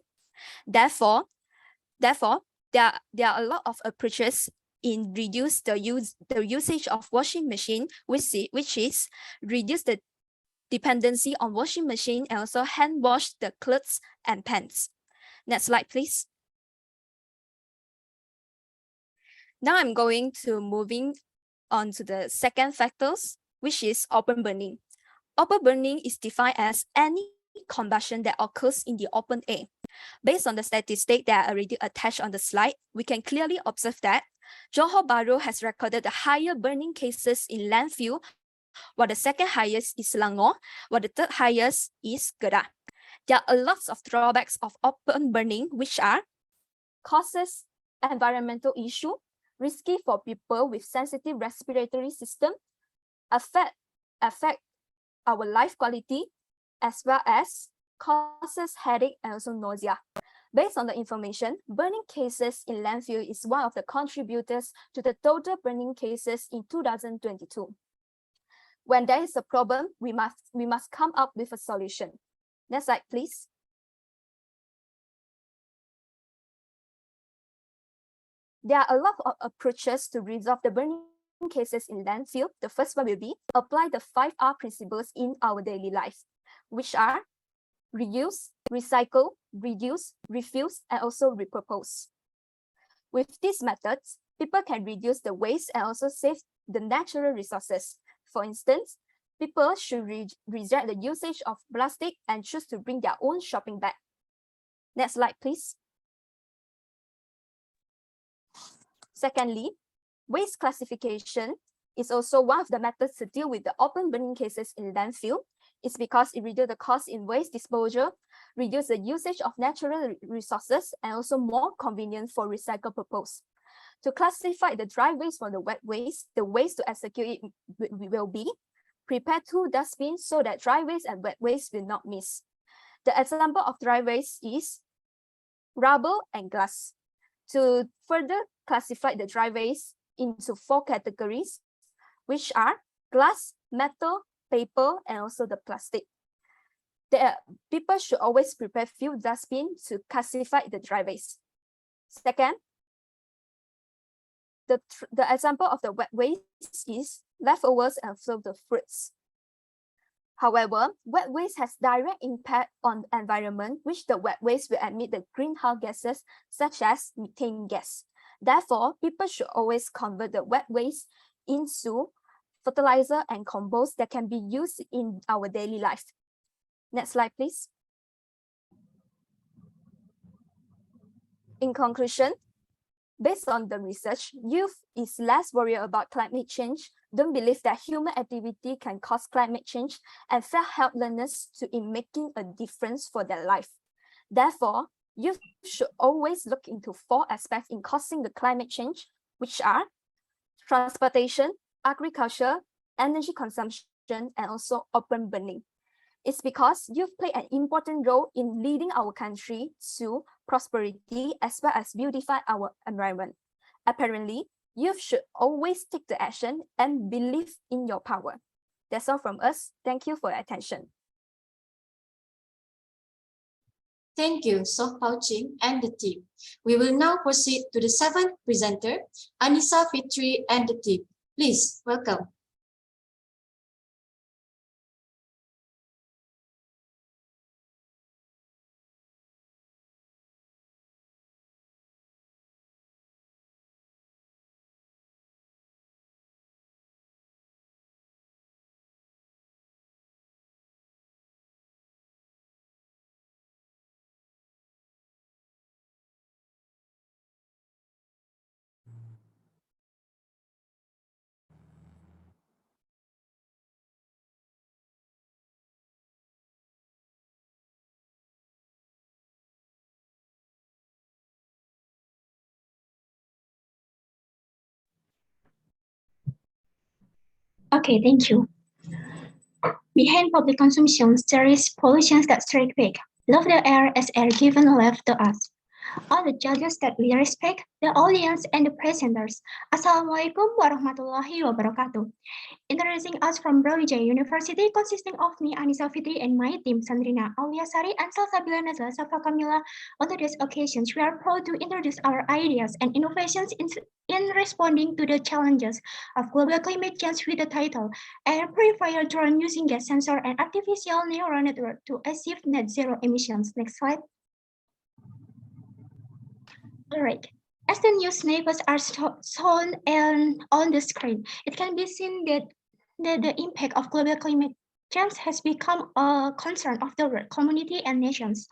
Therefore, there are a lot of approaches in reduce the usage of washing machine, which is reduce the dependency on washing machine and also hand wash the clothes and pants. Next slide, please. Now I'm going to moving on to the second factors, which is open burning. Open burning is defined as any combustion that occurs in the open air. Based on the statistic that are already attached on the slide, we can clearly observe that Johor Bahru has recorded the higher burning cases in landfill, while the second highest is Selangor, while the third highest is Kedah. There are a lot of drawbacks of open burning, which are causes environmental issue, risky for people with sensitive respiratory system, affect our life quality, as well as causes headache and also nausea. Based on the information, burning cases in landfill is one of the contributors to the total burning cases in 2022. When there is a problem, we must come up with a solution. Next slide, please. There are a lot of approaches to resolve the burning cases in landfill. The first one will be apply the 5R principles in our daily life, which are reuse, recycle, reduce, refuse, and also repurpose. With these methods, people can reduce the waste and also save the natural resources. For instance, people should reject the usage of plastic and choose to bring their own shopping bag. Next slide, please. Secondly, waste classification is also one of the methods to deal with the open burning cases in landfill. It's because it reduces the cost in waste disposal, reduce the usage of natural resources, and also more convenient for recycle purpose. To classify the dry waste from the wet waste, the ways to execute it will be prepare 2 dustbins so that dry waste and wet waste will not mix. The example of dry waste is rubber and glass. To further classify the dry waste into 4 categories, which are glass, metal, paper, and also the plastic. People should always prepare few dustbins to classify the dry waste. Second, the example of the wet waste is leftovers and frozen fruits. However, wet waste has direct impact on the environment, which the wet waste will emit the greenhouse gases such as methane gas. Therefore, people should always convert the wet waste into fertilizer and compost that can be used in our daily life. Next slide, please. In conclusion, based on the research, youth is less worried about climate change, don't believe that human activity can cause climate change, and feel helplessness in making a difference for their life. Therefore, youth should always look into 4 aspects in causing the climate change, which are transportation, agriculture, energy consumption, and also open burning. It's because youth play an important role in leading our country to prosperity as well as beautify our environment. Apparently, youth should always take the action and believe in your power. That's all from us. Thank you for your attention. Thank you, Soh Pao Ching and the team. We will now proceed to the 7th presenter, Anissa Fitri and the team. Please welcome. Okay, thank you. Behind public consumption, there is pollution that strikes back. Love the air as air given left to us. all the judges that we respect, the audience, and the presenters. Assalamualaikum warahmatullahi wabarakatuh. Introducing us from Brawijaya University, consisting of me, Anissa Fitri, and my team, Sandrina Auliasari and Salsabila Nazla Safa Kamila. On today's occasions, we are proud to introduce our ideas and innovations in responding to the challenges of global climate change with the title Air Purifier Drone Using Gas Sensor and Artificial Neural Network to Achieve Net Zero Emissions. Next slide. All right. As the news snippets are shown on the screen, it can be seen that the impact of global climate change has become a concern of the world community and nations.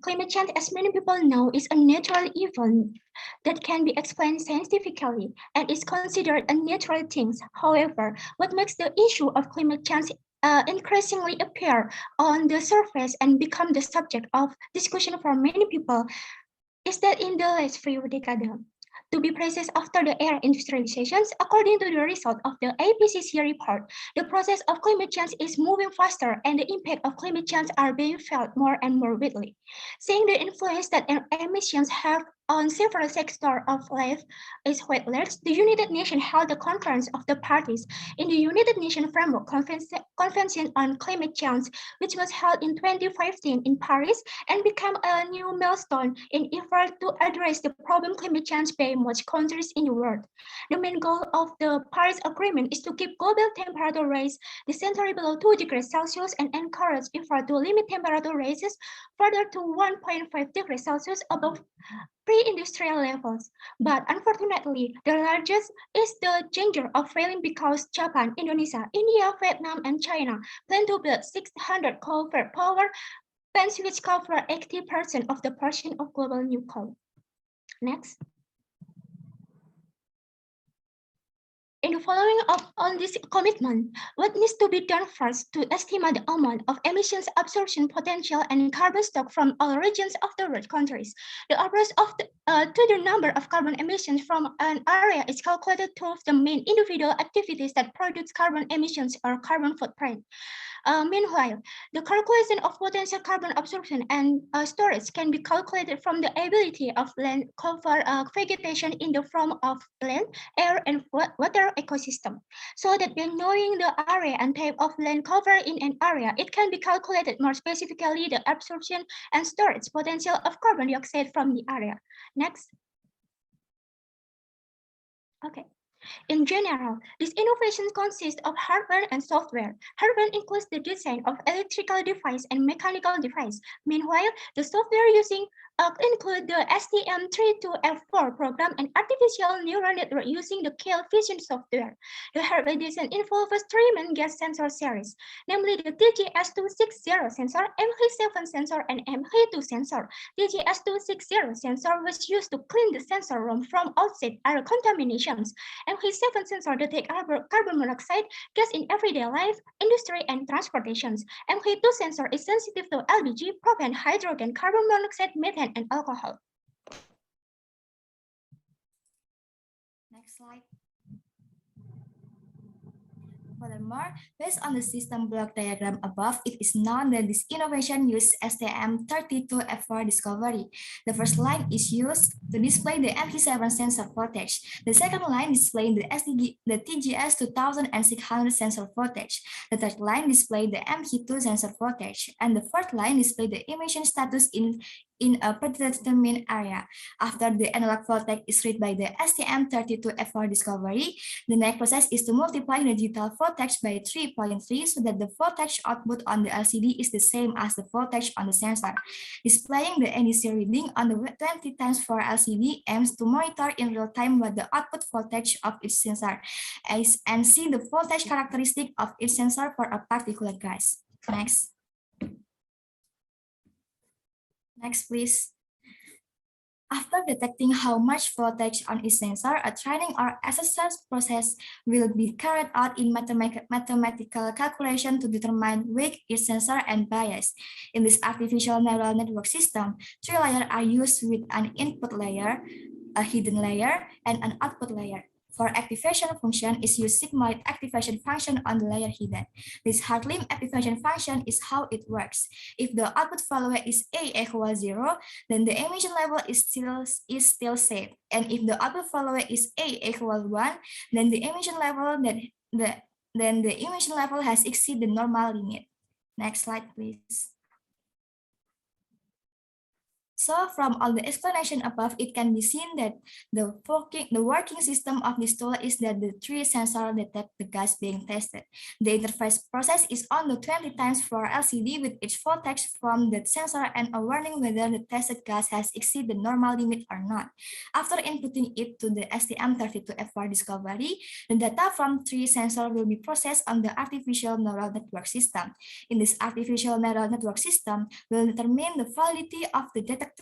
Climate change, as many people know, is a natural event that can be explained scientifically and is considered a natural thing. However, what makes the issue of climate change increasingly appear on the surface and become the subject of discussion for many people is that in the last few decades, to be precise, after the air industrializations, according to the result of the IPCC report, the process of climate change is moving faster and the impact of climate change are being felt more and more widely. Seeing the influence that emissions have on several sectors of life is quite large, the United Nations held a conference of the parties in the United Nations Framework Convention on Climate Change, which was held in 2015 in Paris and became a new milestone in effort to address the problem climate change by most countries in the world. The main goal of the Paris Agreement is to keep global temperature rise decently below 2 degrees Celsius and encourage effort to limit temperature rises further to 1.5 degrees Celsius above pre-industrial levels. But unfortunately, the largest is the danger of failing because Japan, Indonesia, India, Vietnam, and China plan to build 600 coal-fired power plants which cover 80% of the portion of global new coal. Next. In the following up on this commitment, what needs to be done first to estimate the amount of emissions absorption potential and carbon stock from all regions of the world countries. The approach to the number of carbon emissions from an area is calculated through the main individual activities that produce carbon emissions or carbon footprint. Meanwhile, the calculation of potential carbon absorption and storage can be calculated from the ability of land cover vegetation in the form of land, air, and water ecosystem. So that by knowing the area and type of land cover in an area, it can be calculated more specifically the absorption and storage potential of carbon dioxide from the area. Next. Okay. In general, this innovation consists of hardware and software. Hardware includes the design of electrical device and mechanical device. Meanwhile, the software using include the STM32F4 program and artificial neural network using the KL Vision software. The hardware design involves three main gas sensor series, namely the TGS260 sensor, MH7 sensor, and MH2 sensor. TGS260 sensor was used to clean the sensor room from outside air contaminations. MH7 sensor detects carbon monoxide gas in everyday life, industry, and transportations. MH2 sensor is sensitive to LPG, propane, hydrogen, carbon monoxide, methane, and alcohol. Next slide. Furthermore, based on the system block diagram above, it is known that this innovation used STM32F4 discovery. The first line is used to display the MH7 sensor voltage. The second line displays the TGS2600 sensor voltage. The third line displays the MH2 sensor voltage. And the fourth line displays the emission status in a predetermined area. After the analog voltage is read by the STM32F4 discovery, the next process is to multiply the digital voltage by 3.3 so that the voltage output on the LCD is the same as the voltage on the sensor. Displaying the NDC reading on the 20 times 4 LCD aims to monitor in real time what the output voltage of each sensor is and see the voltage characteristic of each sensor for a particular gas. Next. Next, please. After detecting how much voltage on each sensor, a training or assessment process will be carried out in mathematical calculation to determine weight each sensor and bias. In this artificial neural network system, 3 layers are used with an input layer, a hidden layer, and an output layer. For activation function is use sigmoid activation function on the layer hidden. This hard limb activation function is how it works. If the output value is A equals 0, then the emission level is still safe. And if the output value is A equals 1, then the emission level has exceeded the normal limit. Next slide, please. So from all the explanation above, it can be seen that the working system of this tool is that the three sensors detect the gas being tested. The interface process is on the 20 times for LCD with each full text from the sensor and a warning whether the tested gas has exceeded the normal limit or not. After inputting it to the STM32F4 discovery, the data from three sensors will be processed on the artificial neural network system. In this artificial neural network system, will determine the validity of the detected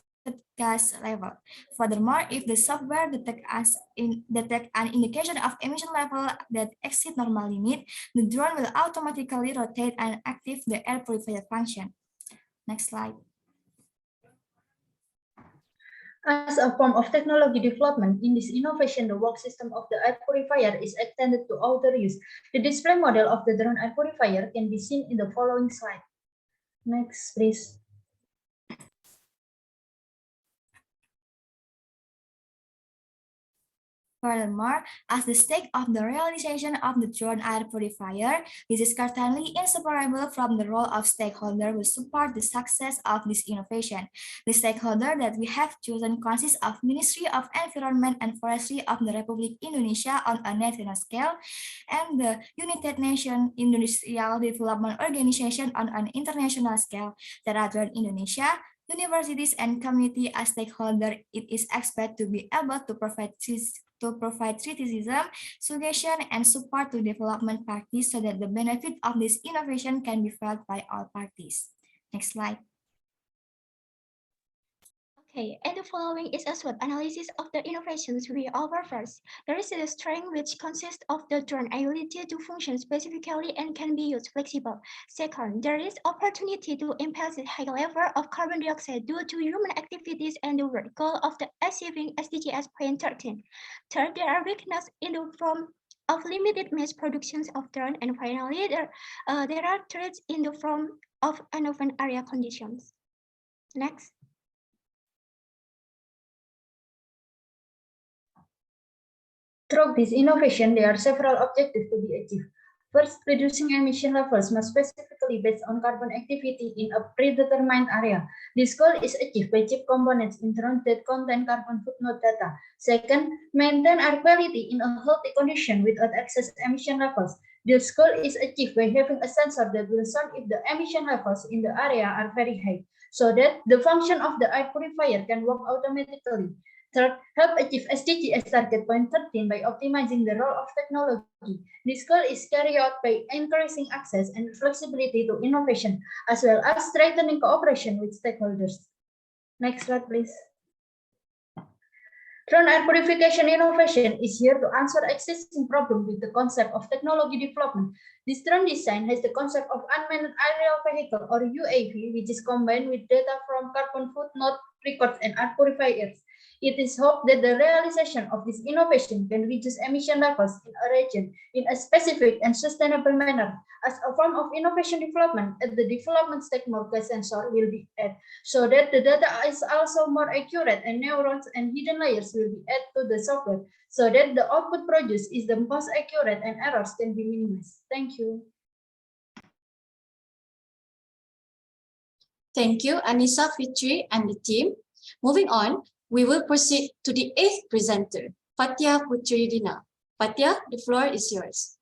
gas level. Furthermore, if the software detect an indication of emission level that exceed normal limit, the drone will automatically rotate and activate the air purifier function. Next slide. As a form of technology development, in this innovation, the work system of the air purifier is extended to outdoor use. The display model of the drone air purifier can be seen in the following slide. Next, please. Furthermore, as the stake of the realization of the drone air purifier, this is certainly inseparable from the role of stakeholder who support the success of this innovation. The stakeholder that we have chosen consists of Ministry of Environment and Forestry of the Republic Indonesia on a national scale, and the United Nations Industrial Development Organization on an international scale, that are Drone Indonesia, universities and community as stakeholder. It is expected to be able to provide criticism, suggestion, and support to development parties so that the benefit of this innovation can be felt by all parties. Next slide. Okay, and the following is a SWOT analysis of the innovations we offer first. There is a strength which consists of the drone ability to function specifically and can be used flexible. Second, there is opportunity to impact the high level of carbon dioxide due to human activities and the goal of the achieving SDGs Point 13. Third, there are weaknesses in the form of limited mass productions of drone, and finally, there are threats in the form of uneven area conditions. Next. Through this innovation, there are several objectives to be achieved. First, reducing emission levels must specifically based on carbon activity in a predetermined area. This goal is achieved by chip components in drones that contain carbon footnote data. Second, maintain air quality in a healthy condition without excess emission levels. This goal is achieved by having a sensor that will sound if the emission levels in the area are very high, so that the function of the air purifier can work automatically. Third, help achieve SDGs target point 13 by optimizing the role of technology. This goal is carried out by increasing access and flexibility to innovation, as well as strengthening cooperation with stakeholders. Next slide, please. Drone air purification innovation is here to answer existing problems with the concept of technology development. This drone design has the concept of unmanned aerial vehicle or UAV, which is combined with data from carbon footnote records and air purifiers. It is hoped that the realization of this innovation can reduce emission levels in a region in a specific and sustainable manner. As a form of innovation development, at the development stage, more gas sensor will be added, so that the data is also more accurate and neurons and hidden layers will be added to the software, so that the output produced is the most accurate and errors can be minimized. Thank you. Thank you, Anissa, Fitri, and the team. Moving on, we will proceed to the eighth presenter, Fatia Putridina. Fatia, the floor is yours.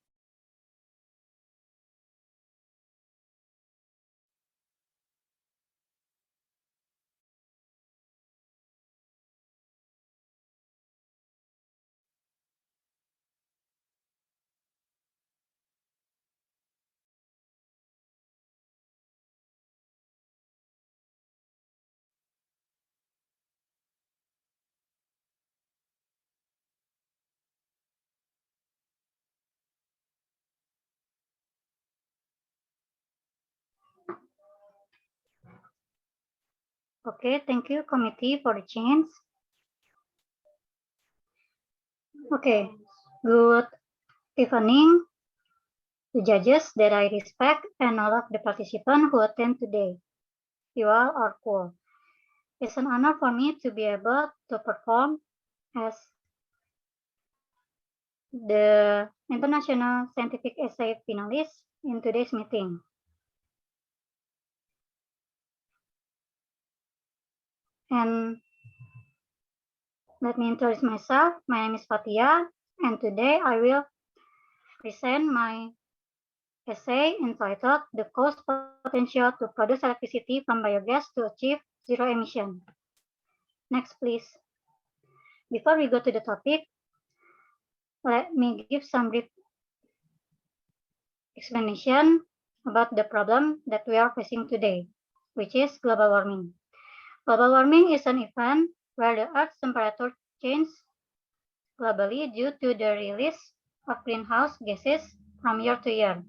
Okay, thank you, committee, for the chance. Okay, Good evening, the judges that I respect and all of the participants who attend today. You all are cool. It's an honor for me to be able to perform as the International Scientific Essay finalist in today's meeting. And let me introduce myself. My name is Fatia, and today I will present my essay entitled The Cost Potential to Produce Electricity from Biogas to Achieve Zero Emission. Next, please. Before we go to the topic, let me give some brief explanation about the problem that we are facing today, which is global warming. Global warming is an event where the Earth's temperature changes globally due to the release of greenhouse gases from year to year.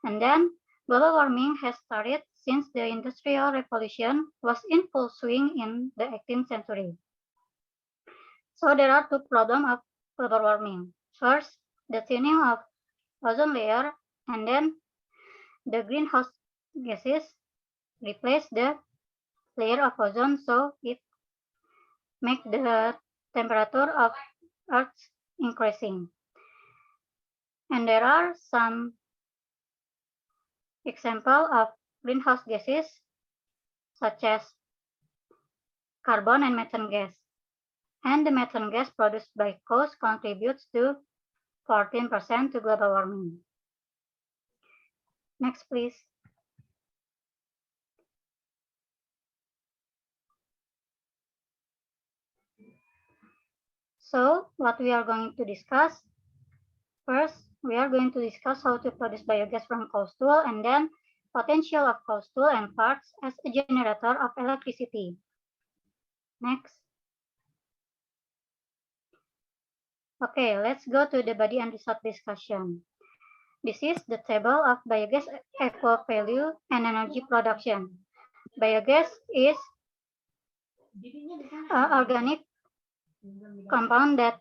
And then global warming has started since the Industrial Revolution was in full swing in the 18th century. So there are two problems of global warming. First, the thinning of ozone layer, and then the greenhouse gases replace the layer of ozone, so it makes the temperature of Earth increasing. And there are some examples of greenhouse gases such as carbon and methane gas. And the methane gas produced by coals contributes to 14% to global warming. Next, please. So, what we are going to discuss, first, we are going to discuss how to produce biogas from coal stool, and then potential of coal stool and parts as a generator of electricity. Next. Okay, let's go to the body and result discussion. This is the table of biogas eco value and energy production. Biogas is an organic compound that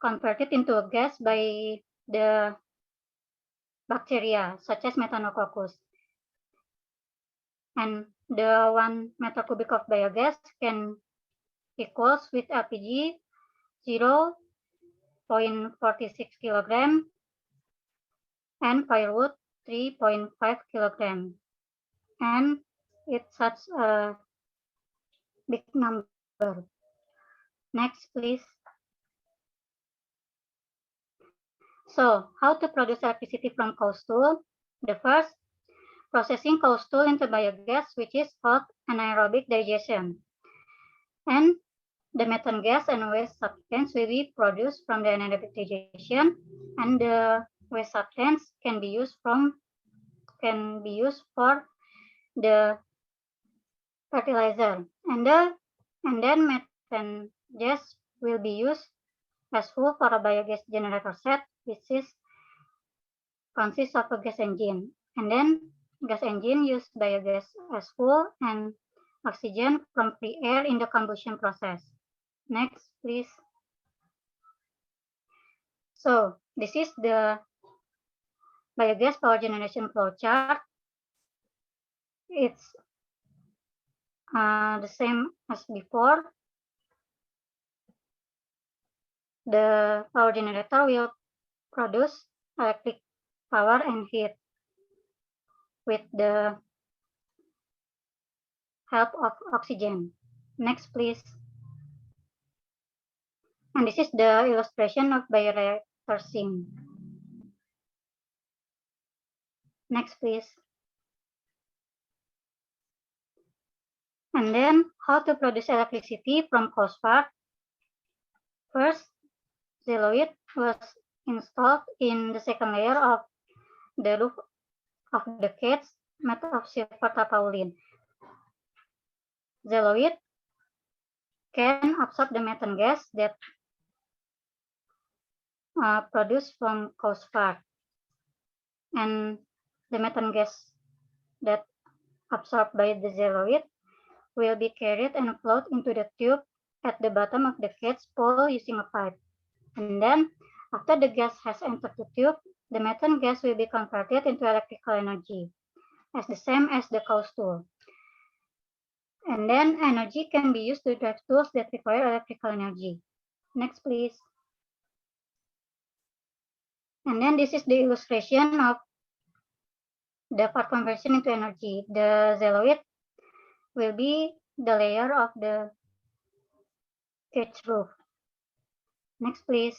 converted into a gas by the bacteria such as methanococcus. And the 1 meter cubic of biogas can equals with LPG 0.46 kilogram and firewood 3.5 kilogram. And it's such a big number. Next, please. So, how to produce electricity from coal stool? The first, processing coal stool into biogas, which is called anaerobic digestion. And the methane gas and waste substance will be produced from the anaerobic digestion, and the waste substance can be used for the fertilizer, and then methane gas will be used as fuel for a biogas generator set, which consists of a gas engine. And then gas engine use biogas as fuel and oxygen from free air in the combustion process. Next, please. So this is the biogas power generation flow chart. It's the same as before. The power generator will produce electric power and heat with the help of oxygen. Next, please. And this is the illustration of bioreactor scene. Next, please. And then how to produce electricity from coal-fired. First, zeolite was installed in the second layer of the roof of the cage made of silver tarpaulin. Zeolite can absorb the methane gas that produced from coal-fired. And the methane gas that absorbed by the xyloid will be carried and flowed into the tube at the bottom of the cage pole using a pipe. And then, after the gas has entered the tube, the methane gas will be converted into electrical energy, as the same as the cause tool. And then energy can be used to drive tools that require electrical energy. Next, please. And then this is the illustration of the part conversion into energy. The xyloid will be the layer of the cage roof. Next, please.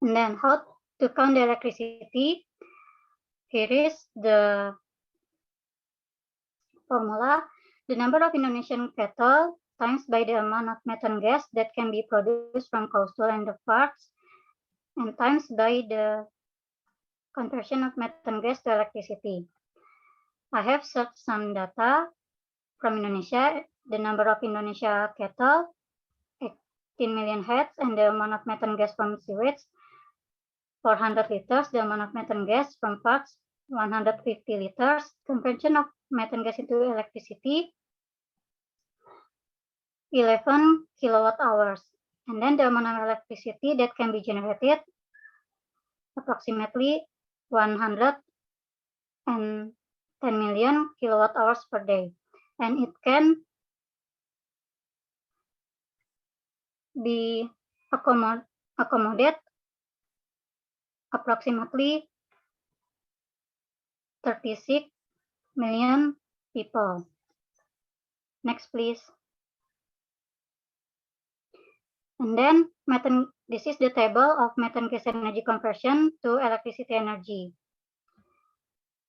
And then how to count the electricity. Here is the formula. The number of Indonesian cattle times by the amount of methane gas that can be produced from coastal and the parts, and times by the conversion of methane gas to electricity. I have searched some data from Indonesia. The number of Indonesia cattle, 18 million heads, and the amount of methane gas from sewage, 400 liters. The amount of methane gas from parts, 150 liters. Conversion of methane gas into electricity, 11 kilowatt hours. And then the amount of electricity that can be generated, approximately 110 million kilowatt hours per day. And it can be accommodate approximately 36 million people. Next, please. And then this is the table of methane gas energy conversion to electricity energy.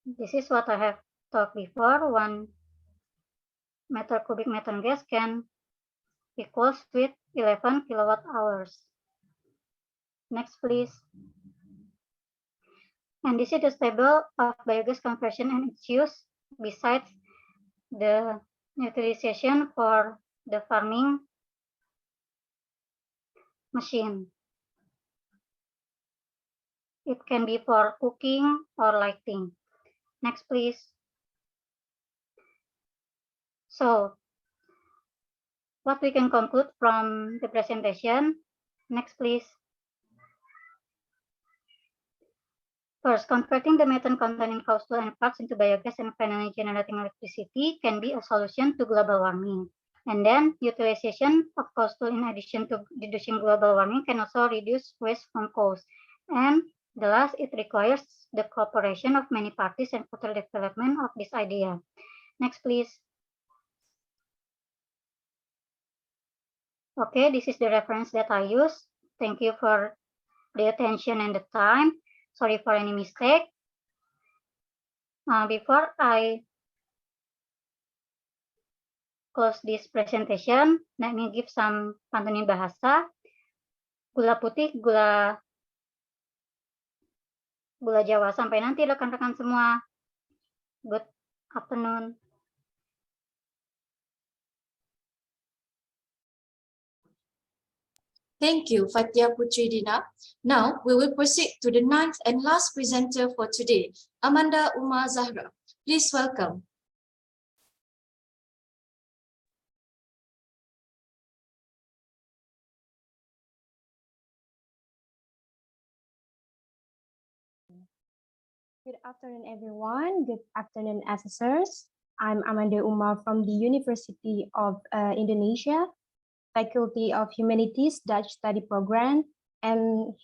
This is what I have talked before. 1 meter cubic methane gas can equals with 11 kilowatt hours. Next, please. And this is the table of biogas conversion and its use besides the utilization for the farming machine. It can be for cooking or lighting. Next, please. So, what we can conclude from the presentation. Next, please. First, converting the methane containing coastal and parts into biogas and finally generating electricity can be a solution to global warming. And then, utilization of coastal in addition to reducing global warming can also reduce waste from coast. And the last, it requires the cooperation of many parties and further development of this idea. Next, please. Okay, this is the reference that I use. Thank you for the attention and the time. Sorry for any mistake. Before I close this presentation, let me give some pantun bahasa. Gula putih, gula Jawa. Sampai nanti rekan-rekan semua. Good afternoon. Thank you, Fatia Putri Dina. Now, we will proceed to the ninth and last presenter for today, Amanda Uma Zahra. Please welcome. Good afternoon, everyone. Good afternoon, assessors. I'm Amanda Uma from the University of Indonesia, Faculty of Humanities Dutch Study Program. And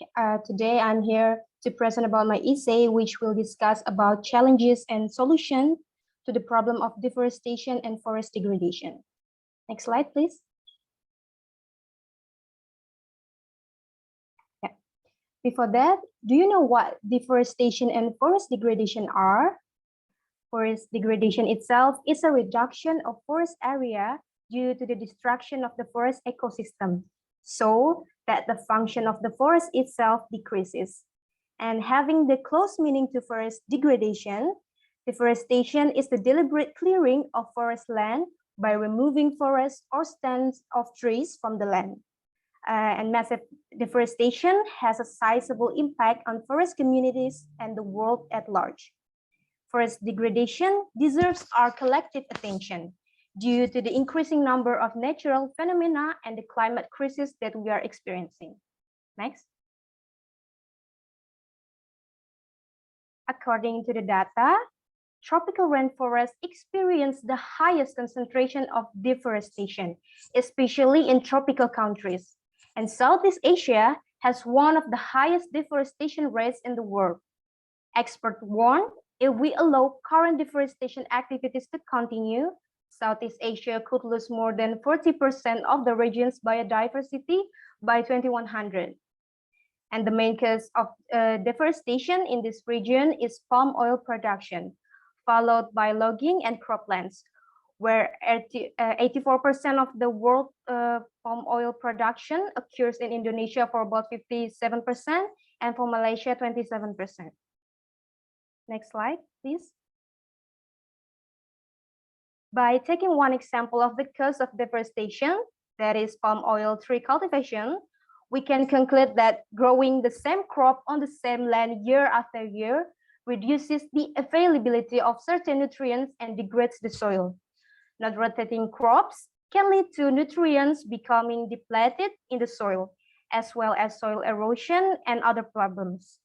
today I'm here to present about my essay, which will discuss about challenges and solutions to the problem of deforestation and forest degradation. Next slide, please. Yeah. Before that, do you know what deforestation and forest degradation are? Forest degradation itself is a reduction of forest area due to the destruction of the forest ecosystem, so that the function of the forest itself decreases. And having the close meaning to forest degradation, deforestation is the deliberate clearing of forest land by removing forests or stands of trees from the land. and massive deforestation has a sizable impact on forest communities and the world at large. Forest degradation deserves our collective attention due to the increasing number of natural phenomena and the climate crisis that we are experiencing. Next. According to the data, tropical rainforests experience the highest concentration of deforestation, especially in tropical countries. And Southeast Asia has one of the highest deforestation rates in the world. Experts warn if we allow current deforestation activities to continue, Southeast Asia could lose more than 40% of the region's biodiversity by 2100. And the main cause of deforestation in this region is palm oil production, followed by logging and croplands, where 84% of the world palm oil production occurs in Indonesia for about 57% and for Malaysia 27%. Next slide, please. By taking one example of the cause of deforestation, that is palm oil tree cultivation, we can conclude that growing the same crop on the same land year after year reduces the availability of certain nutrients and degrades the soil. Not rotating crops can lead to nutrients becoming depleted in the soil, as well as soil erosion and other problems.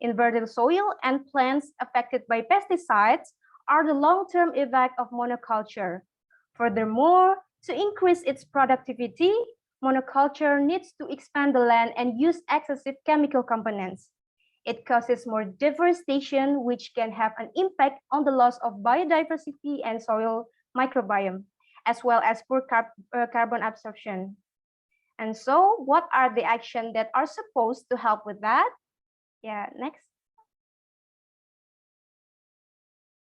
Infertile soil and plants affected by pesticides are the long-term effect of monoculture. Furthermore, to increase its productivity, monoculture needs to expand the land and use excessive chemical components. It causes more deforestation, which can have an impact on the loss of biodiversity and soil microbiome, as well as poor carbon absorption. And so, what are the actions that are supposed to help with that? Yeah, next.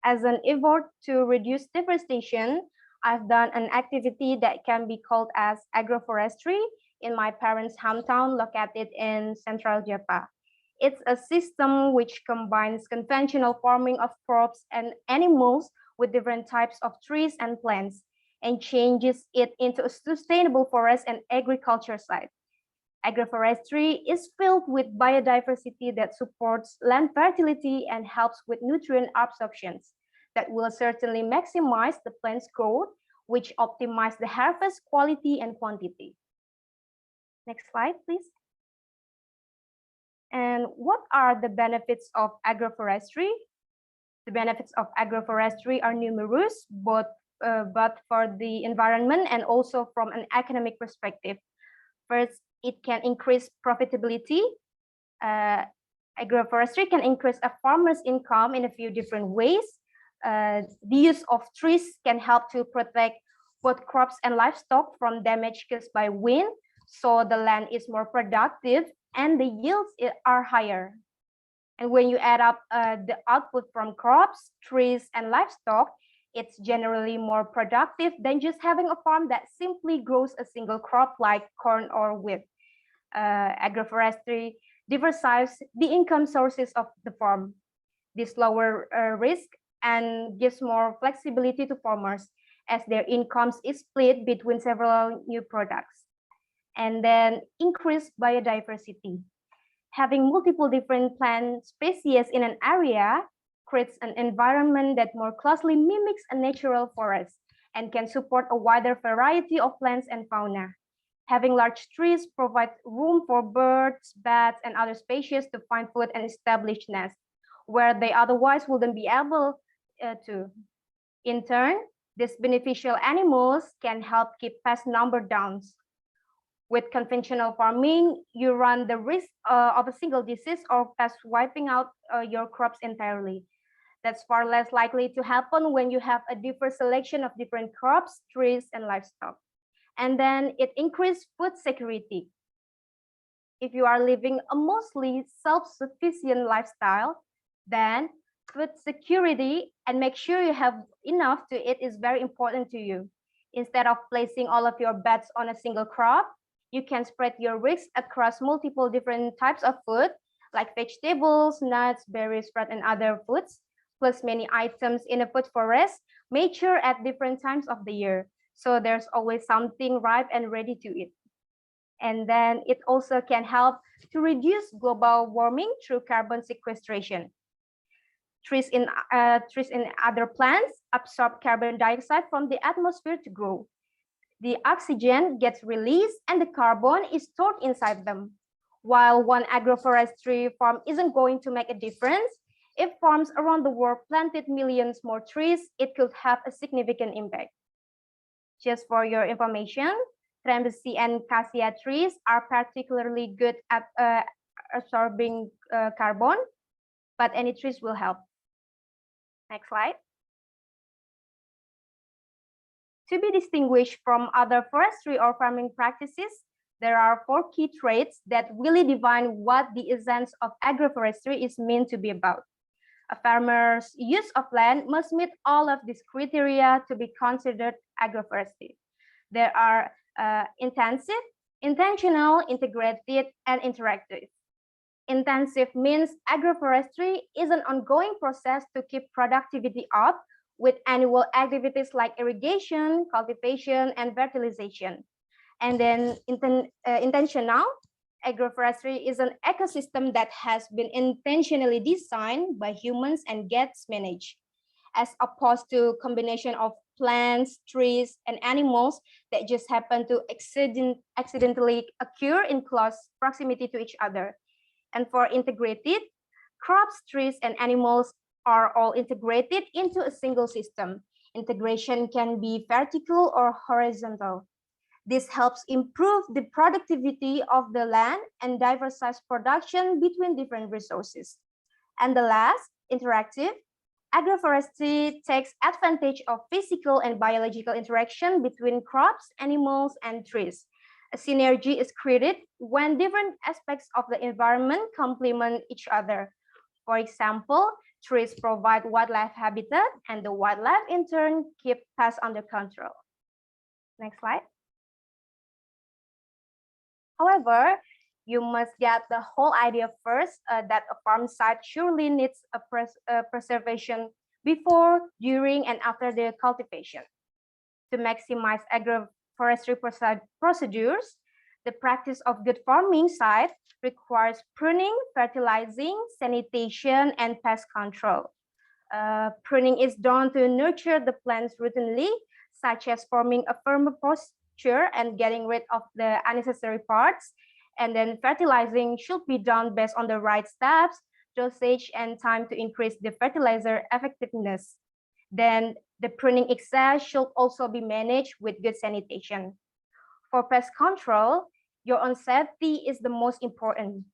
As an effort to reduce deforestation, I've done an activity that can be called as agroforestry in my parents' hometown located in central Java. It's a system which combines conventional farming of crops and animals with different types of trees and plants and changes it into a sustainable forest and agriculture site. Agroforestry is filled with biodiversity that supports land fertility and helps with nutrient absorptions that will certainly maximize the plant's growth, which optimize the harvest quality and quantity. Next slide, please. And what are the benefits of agroforestry? The benefits of agroforestry are numerous, both for the environment and also from an economic perspective. First, it can increase profitability. Agroforestry can increase a farmer's income in a few different ways. The use of trees can help to protect both crops and livestock from damage caused by wind, so the land is more productive and the yields are higher. And when you add up the output from crops, trees, and livestock, it's generally more productive than just having a farm that simply grows a single crop like corn or wheat. Agroforestry diversifies the income sources of the farm. This lower risk and gives more flexibility to farmers as their incomes is split between several new products. And then increase biodiversity. Having multiple different plant species in an area creates an environment that more closely mimics a natural forest and can support a wider variety of plants and fauna. Having large trees provides room for birds, bats, and other species to find food and establish nests, where they otherwise wouldn't be able to. In turn, these beneficial animals can help keep pest number down. With conventional farming, you run the risk of a single disease or pest wiping out your crops entirely. That's far less likely to happen when you have a diverse selection of different crops, trees, and livestock. And then it increases food security. If you are living a mostly self-sufficient lifestyle, then food security and make sure you have enough to eat is very important to you. Instead of placing all of your bets on a single crop, you can spread your risks across multiple different types of food, like vegetables, nuts, berries, fruit, and other foods, plus many items in a food forest, mature at different times of the year. So there's always something ripe and ready to eat. And then it also can help to reduce global warming through carbon sequestration. Trees in other plants absorb carbon dioxide from the atmosphere to grow. The oxygen gets released and the carbon is stored inside them. While one agroforestry farm isn't going to make a difference, if farms around the world planted millions more trees, it could have a significant impact. Just for your information, Trembesi and cassia trees are particularly good at absorbing carbon, but any trees will help. Next slide. To be distinguished from other forestry or farming practices, there are 4 key traits that really define what the essence of agroforestry is meant to be about. A farmer's use of land must meet all of these criteria to be considered agroforestry. There are intensive, intentional, integrated, and interactive. Intensive means agroforestry is an ongoing process to keep productivity up with annual activities like irrigation, cultivation, and fertilization. And then intentional, agroforestry is an ecosystem that has been intentionally designed by humans and gets managed, as opposed to combination of plants, trees, and animals that just happen to accidentally occur in close proximity to each other. And for integrated, crops, trees, and animals are all integrated into a single system. Integration can be vertical or horizontal. This helps improve the productivity of the land and diversifies production between different resources. And the last, interactive, agroforestry takes advantage of physical and biological interaction between crops, animals, and trees. A synergy is created when different aspects of the environment complement each other. For example, trees provide wildlife habitat, and the wildlife in turn keep pests under control. Next slide. However, you must get the whole idea first that a farm site surely needs a preservation before, during, and after the cultivation. To maximize agroforestry procedures, the practice of good farming site requires pruning, fertilizing, sanitation, and pest control. Pruning is done to nurture the plants routinely, such as forming a firmer posture and getting rid of the unnecessary parts. And then fertilizing should be done based on the right steps, dosage, and time to increase the fertilizer effectiveness. Then the pruning excess should also be managed with good sanitation. For pest control, your own safety is the most important.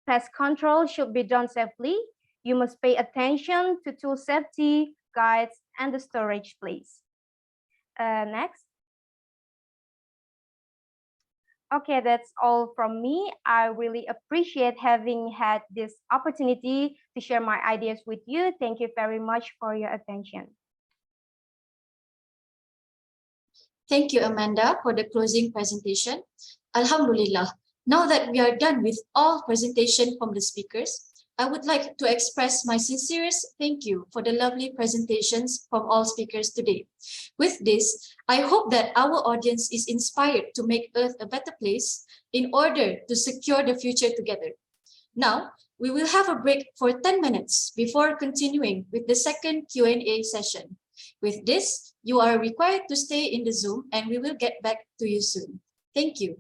Pest control should be done safely. You must pay attention to tool safety, guides, and the storage place. Next. Okay, that's all from me. I really appreciate having had this opportunity to share my ideas with you. Thank you very much for your attention. Thank you, Amanda, for the closing presentation. Alhamdulillah, now that we are done with all presentation from the speakers, I would like to express my sincerest thank you for the lovely presentations from all speakers today. With this, I hope that our audience is inspired to make Earth a better place in order to secure the future together. Now, we will have a break for 10 minutes before continuing with the second Q&A session. With this, you are required to stay in the Zoom and we will get back to you soon. Thank you.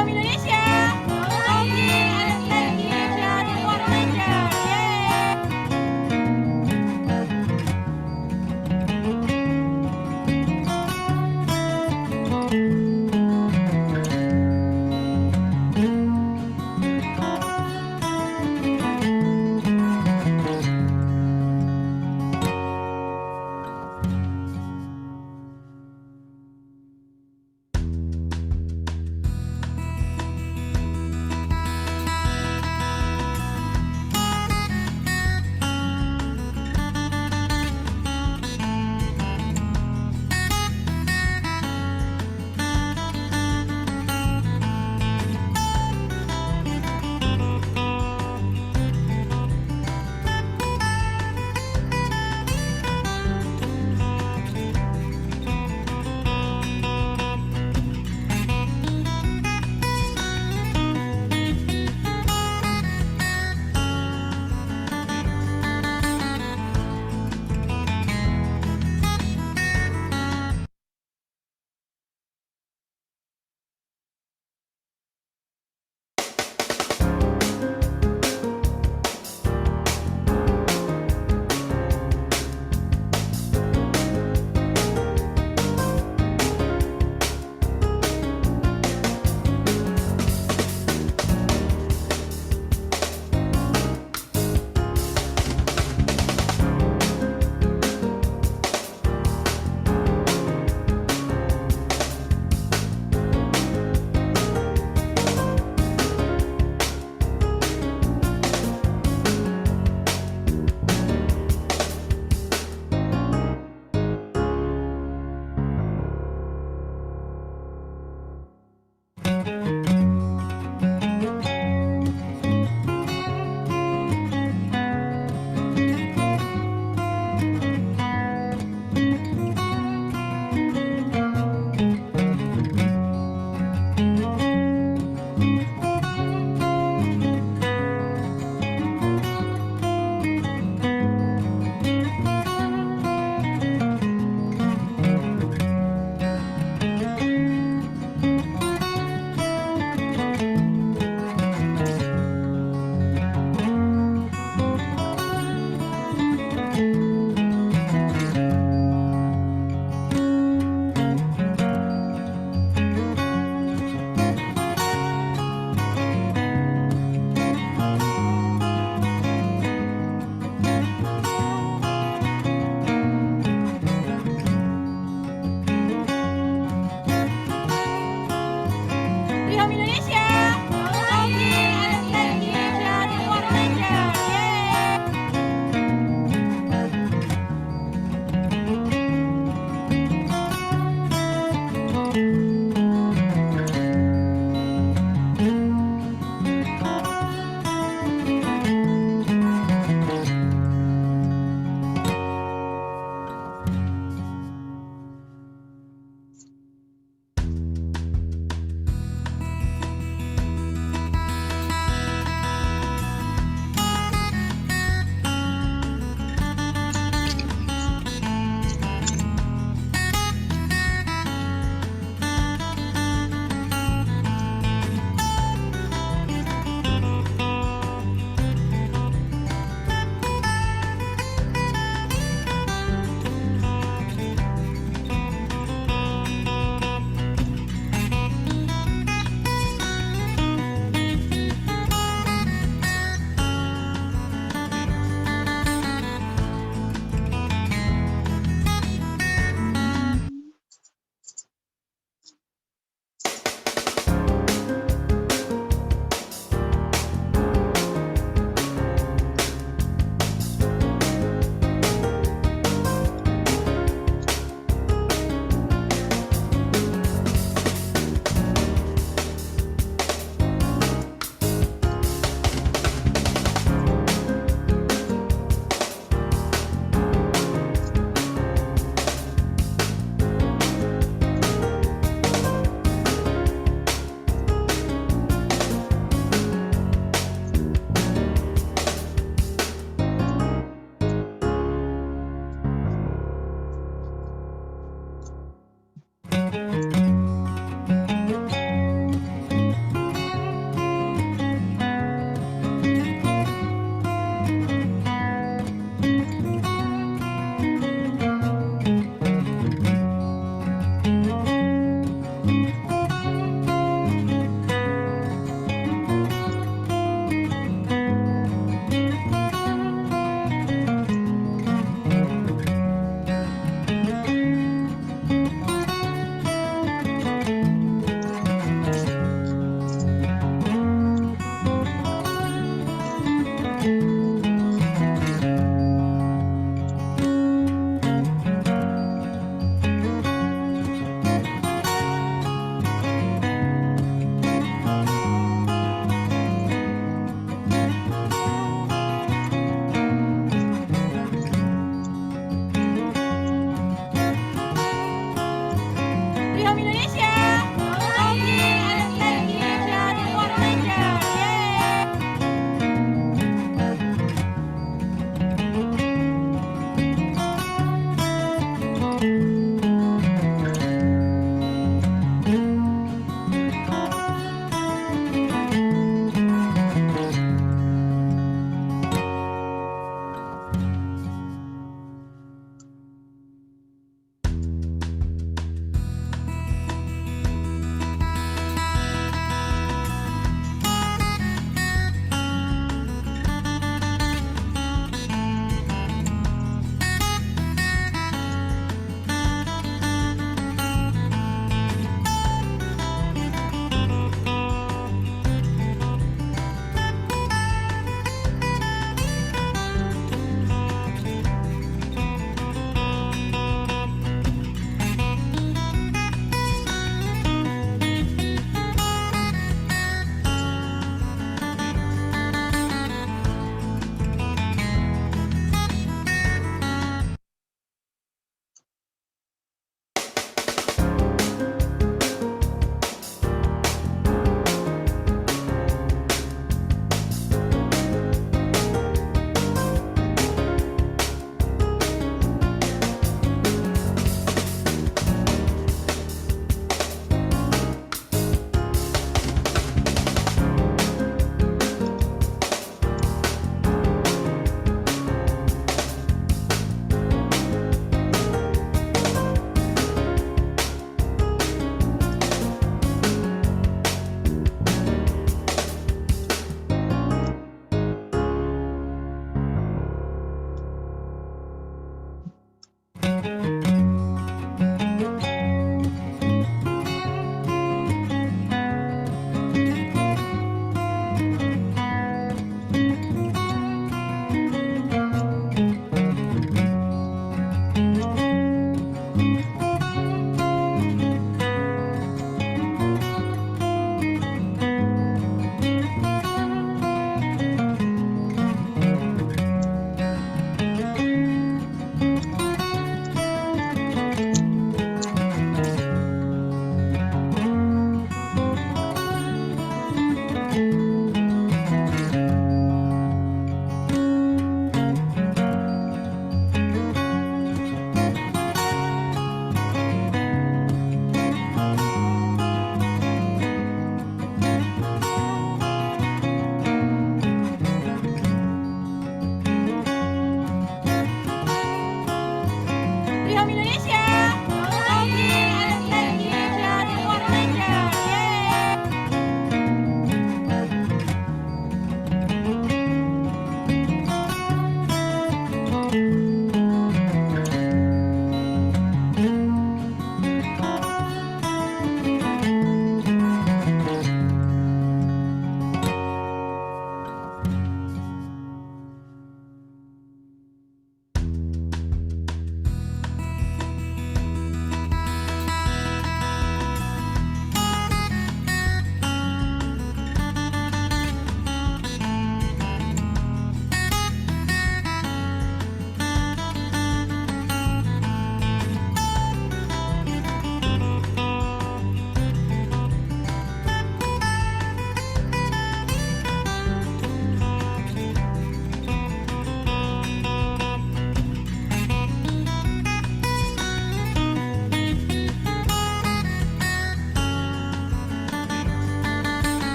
Treehome Indonesia! Talking and education in one region! Yay!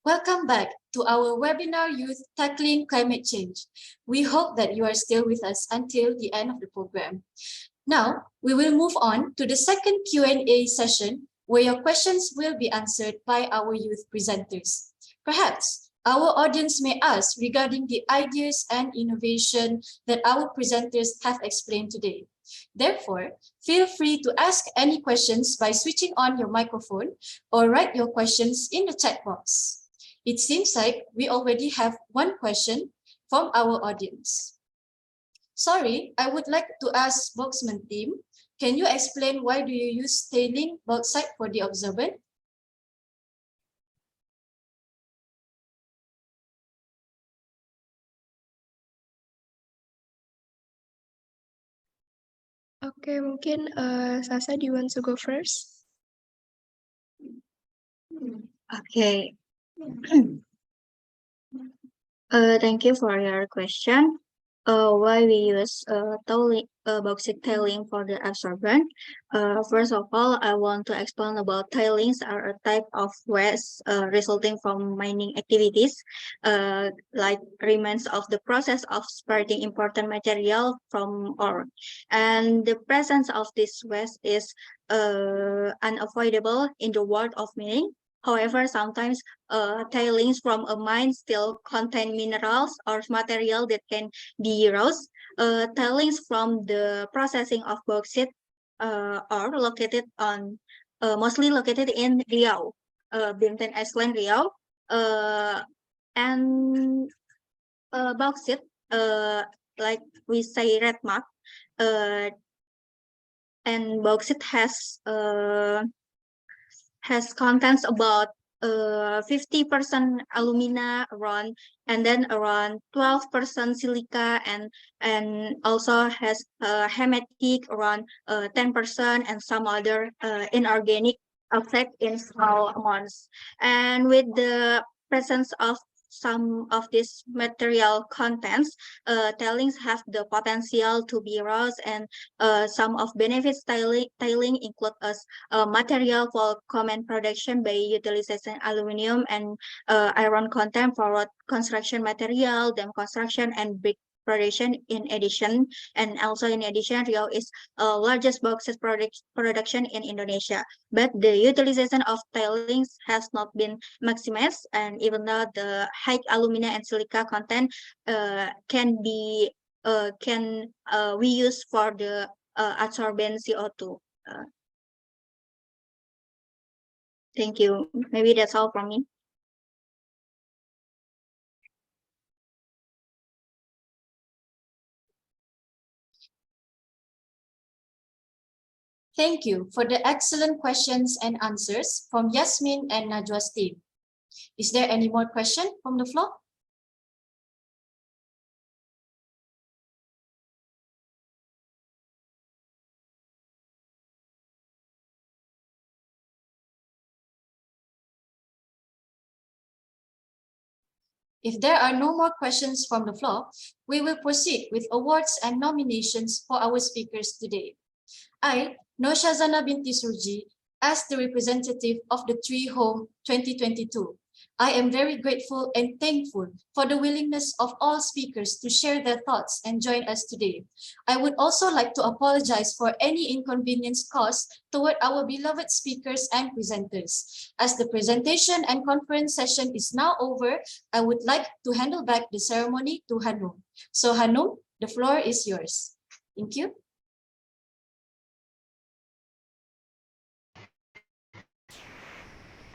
Welcome back to our webinar Youth Tackling Climate Change. We hope that you are still with us until the end of the program. Now, we will move on to the second Q&A session where your questions will be answered by our youth presenters. Perhaps our audience may ask regarding the ideas and innovation that our presenters have explained today. Therefore, feel free to ask any questions by switching on your microphone or write your questions in the chat box. It seems like we already have one question from our audience. Sorry, I would like to ask Boxman team, can you explain why do you use tailing bauxite for the absorbent? Okay, mungkin Sasa, do you want to go first? Okay. Thank you for your question. Why we use bauxite tailing for the absorbent? First of all, I want to explain about tailings are a type of waste resulting from mining activities, like remains of the process of separating important material from ore. And the presence of this waste is unavoidable in the world of mining. However, sometimes tailings from a mine still contain minerals or material that can be used. Tailings from the processing of bauxite are located on mostly located in Riau, Bintan Island, Riau, and bauxite, like we say red mark, and bauxite has contents about 50% alumina around, and then around 12% silica, and also has hematite around 10%, and some other inorganic effect in small amounts. And with the presence of some of these material contents, tailings have the potential to be rose, and some of benefits tailing include as material for common production by utilizing aluminum and iron content for road construction material, dam construction, and brick production in addition. And also in addition, Riau is largest bauxite production in Indonesia. But the utilization of tailings has not been maximized, and even though the high alumina and silica content can be we use for the absorbent CO2. Thank you. Maybe that's all from me. Thank you for the excellent questions and answers from Yasmin and Najwa's team. Is there any more question from the floor? If there are no more questions from the floor, we will proceed with awards and nominations for our speakers today. I, Noshazana binti Surji, as the representative of the Treehome 2022, I am very grateful and thankful for the willingness of all speakers to share their thoughts and join us today. I would also like to apologize for any inconvenience caused toward our beloved speakers and presenters. As the presentation and conference session is now over, I would like to handle back the ceremony to Hanum. So Hanum, the floor is yours. Thank you.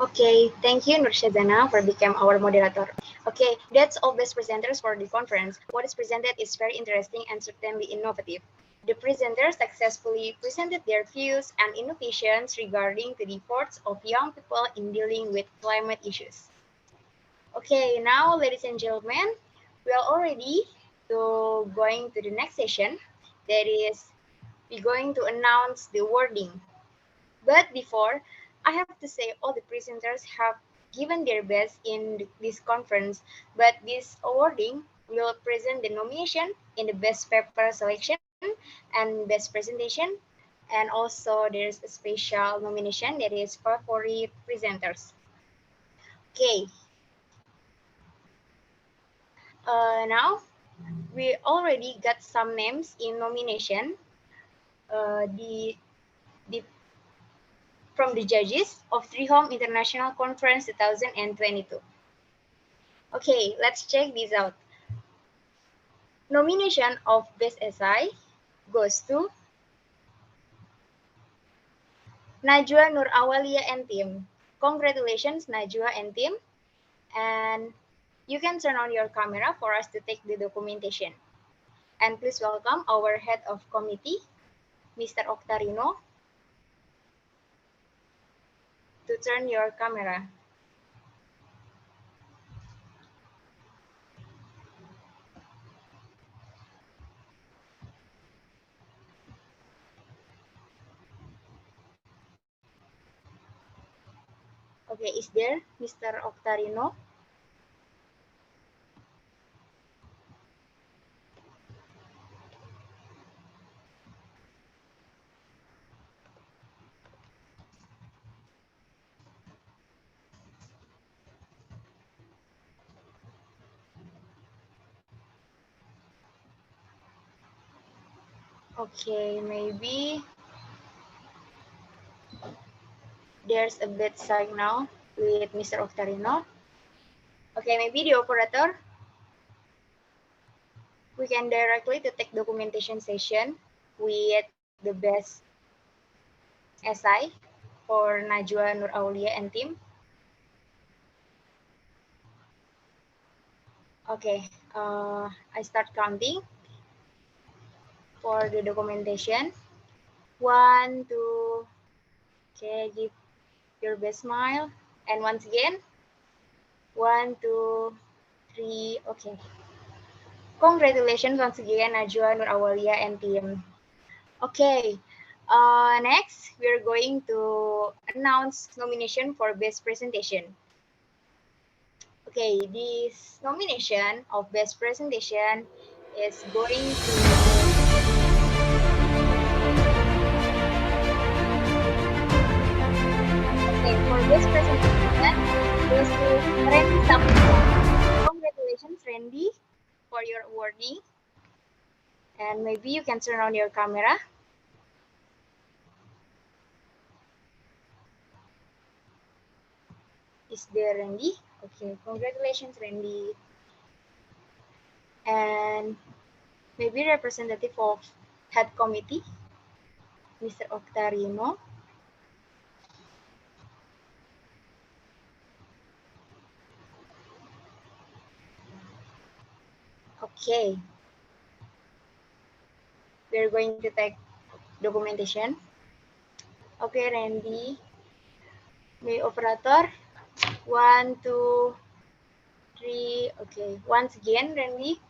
Okay, thank you Nurshazana for becoming our moderator. Okay, that's all best presenters for the conference. What is presented is very interesting and certainly innovative. The presenters successfully presented their views and innovations regarding the efforts of young people in dealing with climate issues. Okay, now ladies and gentlemen, we are already going to the next session. That is, we're going to announce the wording. But before, I have to say all the presenters have given their best in this conference, but this awarding will present the nomination in the best paper selection and best presentation, and also there's a special nomination that is favorite presenters. Okay, Now, we already got some names in nomination. The from the judges of Treehome International Conference 2022. Okay, let's check this out. Nomination of Best SI goes to Najwa Nur Awalia and team. Congratulations, Najwa and team. And you can turn on your camera for us to take the documentation. And please welcome our head of committee, Mr. Octarino, to turn your camera. Okay, is there Mr. Octarino? Okay, maybe there's a bad signal with Mr. Octarino. Okay, maybe the operator, we can directly to take documentation session with the best SI for Najwa Nur Aulia and team. Okay, I start counting for the documentation. 1, 2, okay, give your best smile. And once again, 1, 2, 3, okay. Congratulations once again, Najwa Nur Awalia and team. Okay, next we're going to announce nomination for best presentation. Okay, this nomination of best presentation is going to for best presentation goes to Randy Saputra. Congratulations, Randy, for your awarding. And maybe you can turn on your camera. Is there Randy? Okay, congratulations, Randy. And maybe representative of head committee, Mr. Octarino. Okay, we're going to take documentation. Okay, Randy. May operator. 1, 2, 3. Okay, once again, Randy.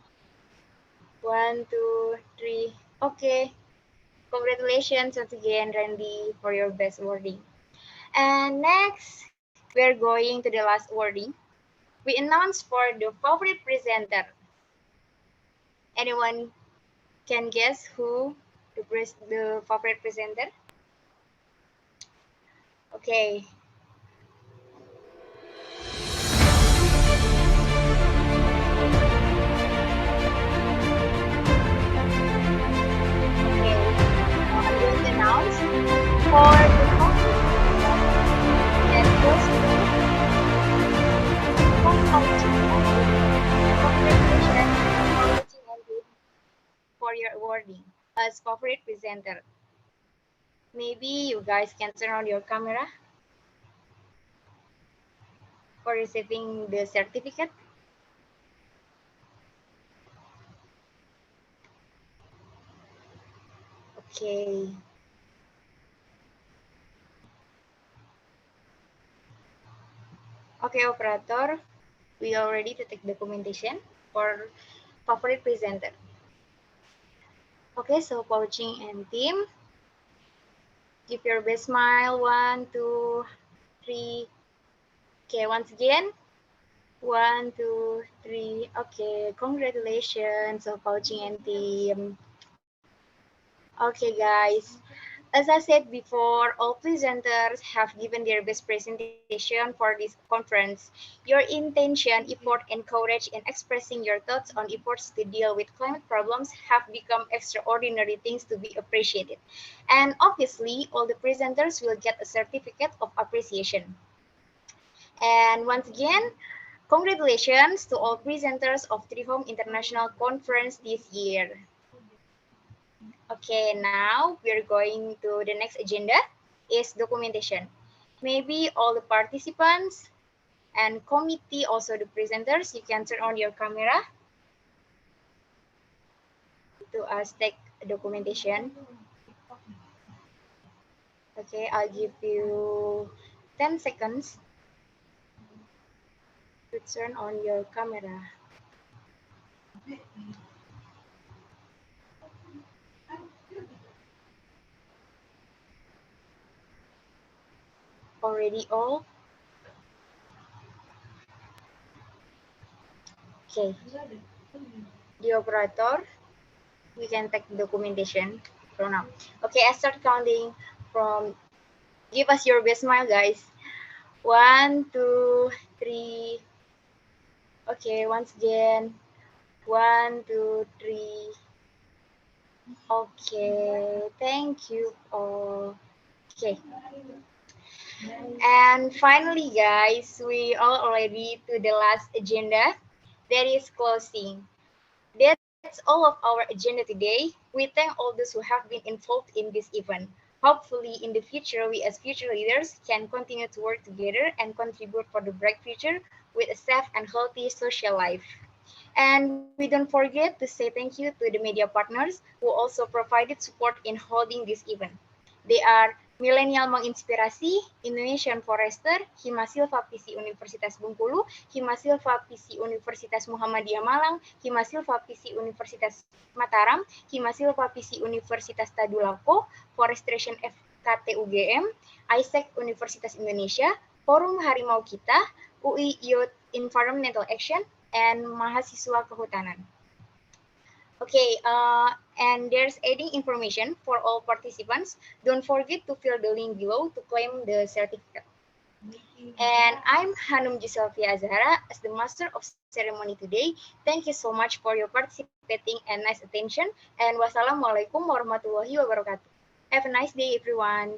1, 2, 3. Okay. Congratulations once again, Randy, for your best awarding. And next, we're going to the last awarding. We announce for the favorite presenter. Anyone can guess who the favorite presenter? Okay. I'm going to announce for the favorite that goes to congratulations for your awarding as favorite presenter. Maybe you guys can turn on your camera for receiving the certificate. Okay. Okay, operator, we are ready to take documentation for favorite presenter. Okay, so coaching and team, give your best smile. 1, 2, 3. Okay, once again. 1, 2, 3. Okay, congratulations, so coaching and team. Okay, guys. As I said before, all presenters have given their best presentation for this conference. Your intention, effort, and courage in expressing your thoughts on efforts to deal with climate problems have become extraordinary things to be appreciated. And obviously, all the presenters will get a certificate of appreciation. And once again, congratulations to all presenters of Treehome International Conference this year. Okay, now we're going to the next agenda is documentation. Maybe all the participants and committee, also the presenters, you can turn on your camera to us take documentation. Okay, I'll give you 10 seconds to turn on your camera. Already all? Okay. The operator, we can take the documentation from now. Okay, I start counting from, give us your best smile, guys. 1, 2, 3. Okay, once again. 1, 2, 3. Okay, thank you all. Okay. And finally, guys, we are already to the last agenda. That is closing. That's all of our agenda today. We thank all those who have been involved in this event. Hopefully, in the future, we as future leaders can continue to work together and contribute for the bright future with a safe and healthy social life. And we don't forget to say thank you to the media partners who also provided support in holding this event. They are Milenial Menginspirasi, Indonesian Forester, Himasilva PC Universitas Bengkulu, Himasilva PC Universitas Muhammadiyah Malang, Himasilva PC Universitas Mataram, Himasilva PC Universitas Tadulako, Forestation FKT UGM, ISEC Universitas Indonesia, Forum Harimau Kita, UI Youth Environmental Action, and Mahasiswa Kehutanan. Okay, and there's adding information for all participants. Don't forget to fill the link below to claim the certificate. And I'm Hanum Giselvia Azhara as the Master of Ceremony today. Thank you so much for your participating and nice attention. And wassalamualaikum warahmatullahi wabarakatuh. Have a nice day, everyone.